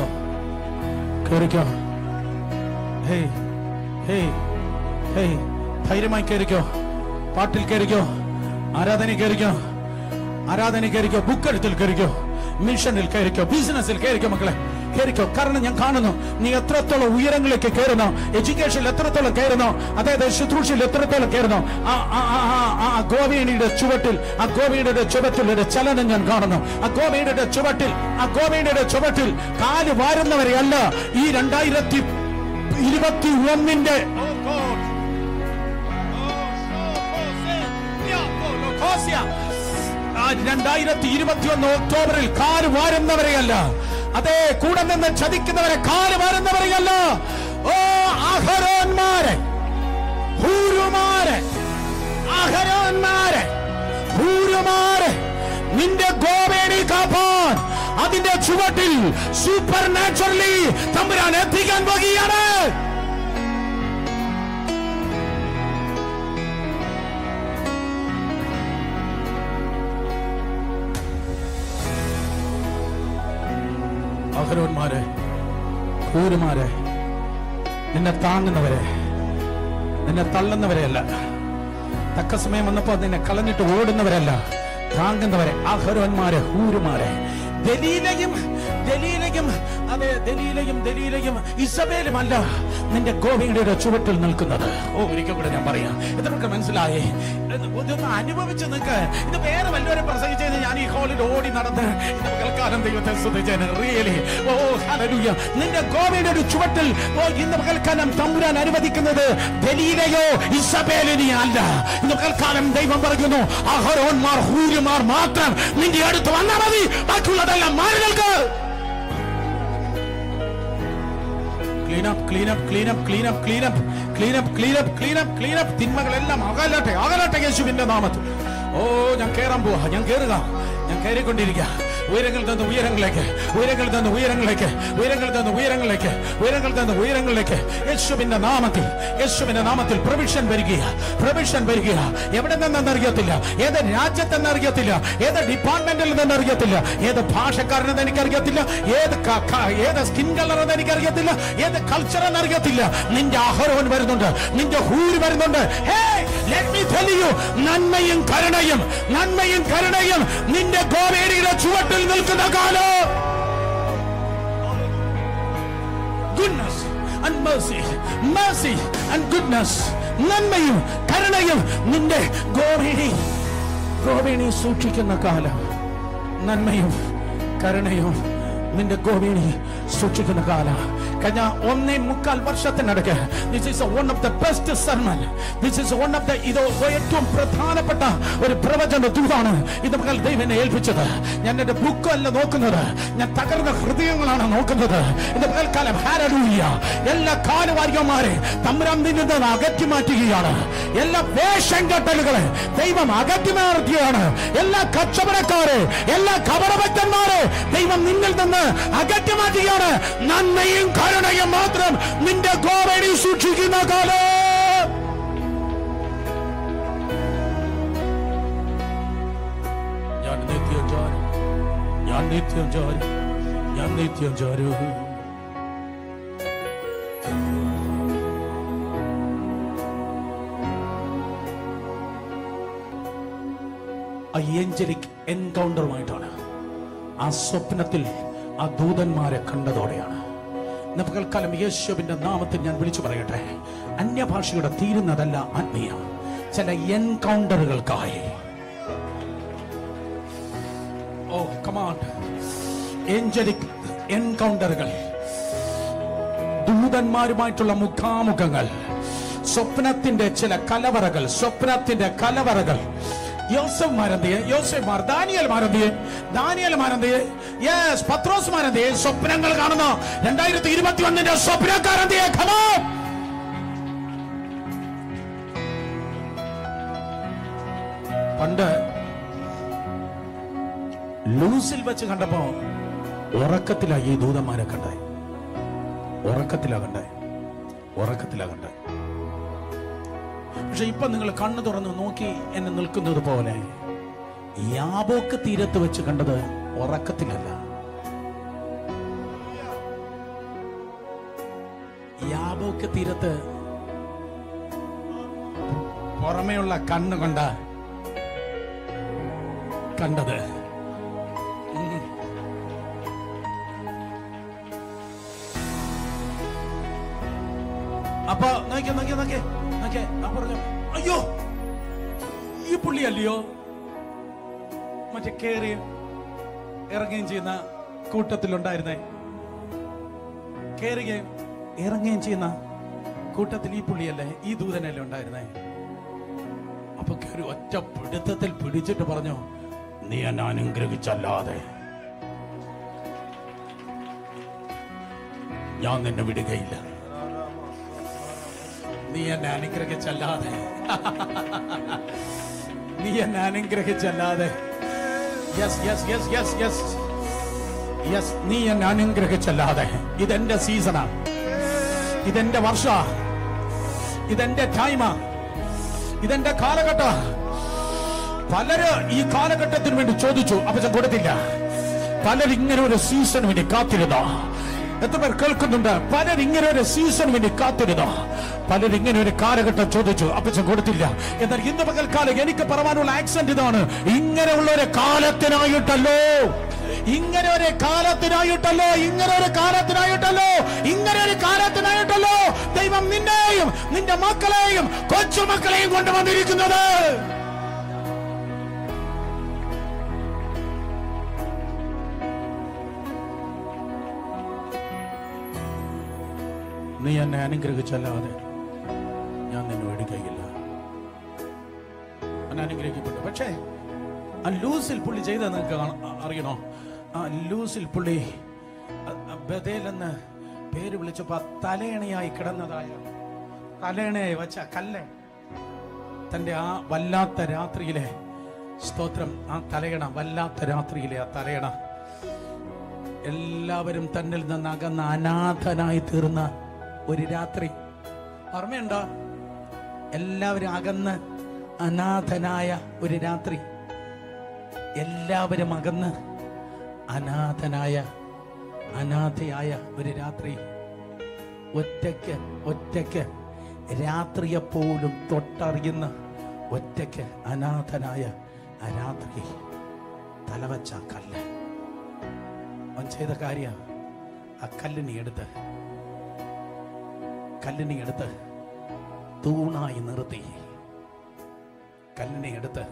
കേറിക്കോ. ഹേയ് ഹേയ് ഹേയ്, ധൈര്യമായി കയറിക്കോ. പാട്ടിൽ കയറിക്കോ, ആരാധന കയറിക്കോ, ആരാധന കയറിക്കോ, ബുക്കെടുത്തിൽ കയറിക്കോ, മിഷനിൽ കയറിക്കോ, ബിസിനസ്സിൽ കയറിക്കോ. മക്കളെ കയറിക്കോ. കാരണം ഞാൻ കാണുന്നു നീ എത്രത്തോളം ഉയരങ്ങളിലേക്ക് കയറുന്നോ, എഡ്യൂക്കേഷനിൽ എത്രത്തോളം കയറുന്നോ, അതായത് ശുശ്രൂഷയിൽ എത്രത്തോളം കയറുന്നോ, ആ ഗോവേണിയുടെ ചുവട്ടിൽ, ആ ഗോവേണിയുടെ ചുവട്ടിൽ ഒരു ചലനം ഞാൻ കാണുന്നു. ആ ഗോവേണിയുടെ ചുവട്ടിൽ, ആ ഗോവേണിയുടെ ചുവട്ടിൽ കാല് വാരുന്നവരെ അല്ല, ഈ 2021 2021 ഒക്ടോബറിൽ കാല് വാരുന്നവരെയല്ല, അതേ കൂടെ നിന്ന് ചതിക്കുന്നവരെ കാല് വാരുന്നവരെയല്ല. ഓ അഹരോന്മാരെ, ഹൂരുമാരെ, അഹരോന്മാരെ, ഹൂരുമാരെ, നിന്റെ ഗോവേണി കാപ്പാൻ, അതിന്റെ ചുവട്ടിൽ സൂപ്പർ നാച്ചുറലി തമ്പുരാൻ എത്തിക്കാൻ പോകുകയാണ്. അഹരോന്മാരെ, കൂരുമാരെ, നിന്നെ താങ്ങുന്നവരെ, നിന്നെ തള്ളുന്നവരെയല്ല, തക്ക സമയം വന്നപ്പോ നിന്നെ കളഞ്ഞിട്ട് ഓടുന്നവരല്ല, താങ്ങുന്നവരെ, അഹരോന്മാരെ, ഹൂരുമാരെ, ദലീലയും അതെ ദലീലയും ഇസബേലും അല്ല നിന്റെ ഗോവിയുടെ ചുവട്ടിൽ നിൽക്കുന്നത്. ഒരിക്കൽ കൂടെ ഞാൻ പറയാം, എത്രയൊക്കെ മനസ്സിലായേ? ഇതൊന്ന് അനുഭവിച്ച് നിൽക്ക്. ഇത് വേറെ വല്ലവരെ പ്രസംഗിച്ചത് ഞാൻ ഈ ഹോളിൽ ഓടി നടന്ന് പകൽക്കാലം ദൈവത്തെ സ്തുതിച്ചേനെ. Really hallelujah. നിന്റെ ഗോവിയുടെ ഒരു ചുവട്ടിൽ ഇന്ന് പകൽക്കാലം തമ്പുരാൻ അനുവദിക്കുന്നത് ദലീലയോ ഇസബേലിനെയോ അല്ല. ഇന്ന് പകൽക്കാലം ദൈവം പറയുന്നു, അഹരോന്മാർ, ഹൂരുമാർ മാത്രം നിന്റെ അടുത്ത് വന്നാൽ മതി, ബാക്കിയുള്ളതെല്ലാം മാറി നിൽക്ക്. തിന്മകളെല്ലാം അകലട്ടെ യേശുവിന്റെ നാമത്തിൽ. ഞാൻ കേറാൻ പോവാ, ഞാൻ കേറുക, ഞാൻ കയറിക്കൊണ്ടിരിക്കുക. ഉയരങ്ങളിൽ നിന്ന് ഉയരങ്ങളിലേക്ക്, ഉയരങ്ങളിൽ നിന്ന് ഉയരങ്ങളിലേക്ക്, ഉയരങ്ങളിൽ നിന്ന് ഉയരങ്ങളിലേക്ക്, ഉയരങ്ങളിൽ നിന്ന് ഉയരങ്ങളിലേക്ക്. യേശുവിന്റെ നാമത്തിൽ പ്രൊവിഷൻ വരിക. എവിടെ നിന്നെന്നറിയത്തില്ല, ഏത് രാജ്യത്തെന്നറിയത്തില്ല, ഏത് ഡിപ്പാർട്ട്മെന്റിൽ നിന്നറിയത്തില്ല, ഏത് ഭാഷക്കാരനെന്ന് എനിക്കറിയത്തില്ല, ഏത് സ്കിൻ കളറെന്ന് എനിക്കറിയത്തില്ല, ഏത് കൾച്ചർ എന്നറിയത്തില്ല. നിന്റെ അഹരോൻ വരുന്നുണ്ട്, നിന്റെ ഹൂർ വരുന്നുണ്ട്. നന്മയും കരുണയും നിന്റെ ഗോവേരിയുടെ ചുവട്ടിൽ നിൽക്കുന്ന കാലം. Goodness and mercy and goodness, നന്മയും കരുണയും നിന്റെ ഗോവേണി സൂക്ഷിക്കുന്ന കാലം. നന്മയും കരുണയും നിന്റെ ഗോവേണി സൂക്ഷിക്കുന്ന കാലം. കഴിഞ്ഞ 1.25 വർഷത്തിനിടയ്ക്ക് this is one of the best sermon. This is one of the ഏറ്റവും പ്രധാനപ്പെട്ട ഒരു പ്രവചന ദൂതാണ് ഇത് മകൾ ദൈവം എന്നെ ഏൽപ്പിച്ചത്. ഞാൻ എന്റെ ബുക്കല്ല നോക്കുന്നത്, ഞാൻ തകർന്ന ഹൃദയങ്ങളാണ് നോക്കുന്നത്. ഇന്ന് പകൽക്കാലം ഹല്ലേലൂയ. എല്ലാ കാലുവാരികന്മാരെ തമ്പുരാൻ നിന്ന് അകറ്റി മാറ്റുകയാണ്. എല്ലാ വേഷം കെട്ടലുകളെ ദൈവം അകറ്റി മാറ്റുകയാണ്. എല്ലാ കച്ചവടക്കാരെ, എല്ലാ കപടഭക്തന്മാരെ ദൈവം നിന്നിൽ നിന്ന് അകറ്റി മാറ്റുകയാണ്. നന്മയും കരുണയും മാത്രം നിന്റെ ഗോവേണി സൂക്ഷിക്കുന്ന കാലം. ഞാൻ നിത്യം ചാരും. ഏഞ്ചലിക് എൻകൗണ്ടറുമായിട്ടാണ്, ആ സ്വപ്നത്തിൽ ആ ദൂതന്മാരെ കണ്ടതോടെയാണ്. പകൽക്കാലം യേശുവിന്റെ നാമത്തിൽ ഞാൻ വിളിച്ചു പറയട്ടെ, അന്യഭാഷയുടെ തീരുന്നതല്ല ആത്മീയ ചില എൻകൗണ്ടറുകൾക്കായി. ഏഞ്ചലിക് എൻകൗണ്ടറുകൾ, ദൂതന്മാരുമായിട്ടുള്ള മുഖാമുഖങ്ങൾ, സ്വപ്നത്തിന്റെ ചില കലവറകൾ, യോസേഫ്മാർ, ദാനിയേൽമാരെന്തിയെ, യെസ്, പത്രോസ്മാരെന്തിയെ, സ്വപ്നങ്ങൾ കാണുന്ന 2021 സ്വപ്നക്കാരെന്തിയെ. പണ്ട് ലൂസിൽ വെച്ച് കണ്ടപ്പോ ഉറക്കത്തിലാ ഈ ദൂതന്മാരെ കണ്ടേ, ഉറക്കത്തിലാ കണ്ടേ. പക്ഷെ ഇപ്പൊ നിങ്ങൾ കണ്ണു തുറന്ന് നോക്കി എന്നെ നിൽക്കുന്നത് പോലെ യാബോക്ക് തീരത്ത് വെച്ച് കണ്ടത് ഉറക്കത്തിലല്ല. യാബോക്ക് തീരത്ത് പുറമെയുള്ള കണ്ണുകൊണ്ട കണ്ടത്. അപ്പൊ നോക്കിയേ പറഞ്ഞു, അയ്യോ ഈ പുള്ളിയല്ലയോ മറ്റേ കേറി ഇറങ്ങുകയും ചെയ്യുന്ന കൂട്ടത്തിലുണ്ടായിരുന്നേ, കേറുകയും ഇറങ്ങുകയും ചെയ്യുന്ന കൂട്ടത്തിൽ ഈ പുള്ളിയല്ലേ, ഈ ദൂതനല്ലേ ഉണ്ടായിരുന്നേ. അപ്പൊ കേറി ഒറ്റ പിടുത്തത്തിൽ പിടിച്ചിട്ട് പറഞ്ഞു, നീ എന്നെ അനുഗ്രഹിച്ചല്ലാതെ ഞാൻ നിന്നെ വിടുകയില്ല. നീ എന്നെ അനുഗ്രഹിച്ചല്ലാതെ യെസ്, നീ എന്നെ അനുഗ്രഹിച്ചല്ലാതെ ഇതെന്റെ സീസണാ, ഇതെന്റെ വർഷ, ഇതെന്റെ ടൈമാ, ഇതെന്റെ കാലഘട്ട. പലര് ഈ കാലഘട്ടത്തിന് വേണ്ടി ചോദിച്ചു, അപ്പച്ചൻ കൊടുത്തില്ല. പലർ ഇങ്ങനെ ഒരു സീസൺ വേണ്ടി കാത്തിരുന്നു. എത്ര പേർ കേൾക്കുന്നുണ്ട്? പലർ ഇങ്ങനെ ഒരു സീസൺ വേണ്ടി കാത്തിരുന്നു. പലർ ഇങ്ങനെ ഒരു കാലഘട്ടം ചോദിച്ചു, അപ്പച്ചൻ കൊടുത്തില്ല. എന്നാൽ ഇന്ന് പകൽക്കാലം എനിക്ക് പറയാനുള്ള ആക്സെന്റ് ഇതാണ്: ഇങ്ങനെയുള്ള ഒരു കാലത്തിനായിട്ടല്ലോ, ഇങ്ങനെ ഒരു കാലത്തിനായിട്ടല്ലോ, ഇങ്ങനെ ഒരു കാലത്തിനായിട്ടല്ലോ, ഇങ്ങനെ ഒരു കാലത്തിനായിട്ടല്ലോ ദൈവം നിന്നെയും നിന്റെ മക്കളെയും കൊച്ചുമക്കളെയും കൊണ്ടുവന്നിരിക്കുന്നത്. നീ എന്നെ അനുഗ്രഹിച്ചല്ലാതെ ഞാൻ നിന്നെ എടുക്കുകയില്ല. എന്നെ അനുഗ്രഹിക്കപ്പെട്ടു. പക്ഷേ ആ ലൂസിൽ പുള്ളി ചെയ്ത നിങ്ങൾക്ക് അറിയണോ? ആ ലൂസിൽ പുള്ളി ബഥേൽ എന്ന് പേര് വിളിച്ചപ്പോ തലയണയായി കിടന്നതായ, തലയണയായി വച്ച കല്ല്, തന്റെ ആ വല്ലാത്ത രാത്രിയിലെ, സ്തോത്രം, ആ തലയണ, വല്ലാത്ത രാത്രിയിലെ ആ തലയണ, എല്ലാവരും തന്നിൽ നിന്ന് അകന്ന അനാഥനായി തീർന്ന ഒരു രാത്രി ഓർമ്മയുണ്ടോ? എല്ലാവരും അകന്ന് അനാഥനായ ഒരു രാത്രി, എല്ലാവരും അകന്ന് അനാഥയായ ഒരു രാത്രി, ഒറ്റയ്ക്ക് രാത്രിയെപ്പോലും തൊട്ടറിയുന്ന ഒറ്റയ്ക്ക് അനാഥനായ ആ രാത്രി തലവച്ച കല്ല്. അവൻ ചെയ്ത കാര്യം, ആ കല്ലിനെ എടുത്ത് തൂണായി നിർത്തി. കല്ലിനെ എടുത്ത്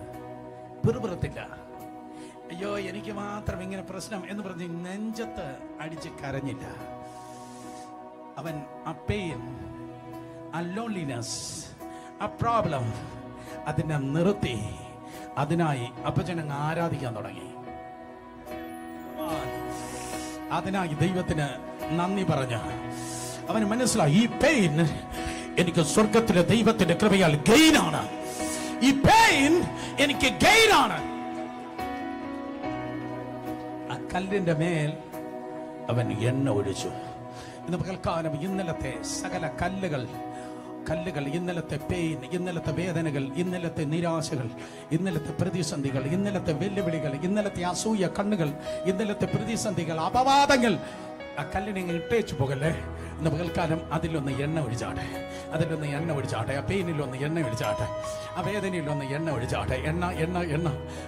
പിറുപിറുത്തില്ല. അയ്യോ എനിക്ക് മാത്രം ഇങ്ങനെ പ്രശ്നം എന്ന് പറഞ്ഞ് നെഞ്ചത്ത് അടിച്ച് കരഞ്ഞില്ല. അവൻ ആ പെയിൻ, ആ ലോൺലിനെസ്, ആ പ്രോബ്ലം അതിനെ നിർത്തി. അതിനായി അപ്പച്ചനങ്ങ് ആരാധിക്കാൻ തുടങ്ങി. അതിനായി ദൈവത്തിന് നന്ദി പറഞ്ഞ അവന് മനസ്സിലായി, ഈ പെയിൻ എനിക്ക് സ്വർഗത്തിലെ ദൈവത്തിന്റെ കൃപയാൽ ഗെയിനാണ്. ഈ പെയിൻ എനിക്ക് ഗെയിനാണ്. ആ കല്ലിന്റെ മേൽ അവൻ എണ്ണ ഒഴിച്ചു. ഇന്ന് പകൽക്കാലം ഇന്നലത്തെ സകല കല്ലുകൾ, ഇന്നലത്തെ പെയിൻ, ഇന്നലത്തെ വേദനകൾ, ഇന്നലത്തെ നിരാശകൾ, ഇന്നലത്തെ പ്രതിസന്ധികൾ, ഇന്നലത്തെ വെല്ലുവിളികൾ, ഇന്നലത്തെ അസൂയ കണ്ണുകൾ, ഇന്നലത്തെ പ്രതിസന്ധികൾ, അപവാദങ്ങൾ, ആ കല്ലിനെ ഇട്ടേച്ചു പോകല്ലേ. ഇന്ന് പകൽക്കാലം അതിലൊന്ന് എണ്ണ ഒഴിച്ചാട്ടെ, ആ പെയിനിലൊന്ന് എണ്ണ ഒഴിച്ചാട്ടെ, ആ വേദനയിലൊന്ന് എണ്ണ ഒഴിച്ചാട്ടെ. എണ്ണ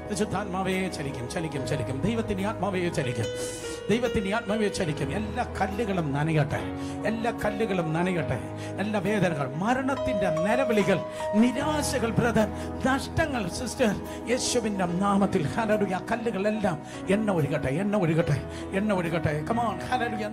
പരിശുദ്ധാത്മാവേ ചലിക്കും. ദൈവത്തിന്റെ ആത്മാവേ ചലിക്കും. എല്ലാ കല്ലുകളും നനയട്ടെ, എല്ലാ വേദനകൾ, മരണത്തിന്റെ നിലവിളികൾ, നിരാശകൾ, ബ്രദർ, നഷ്ടങ്ങൾ, സിസ്റ്റർ, യേശുവിന്റെ നാമത്തിൽ ഹല്ലേലൂയ. കല്ലുകളെല്ലാം എണ്ണ ഒഴുകട്ടെ. Come on hallelujah.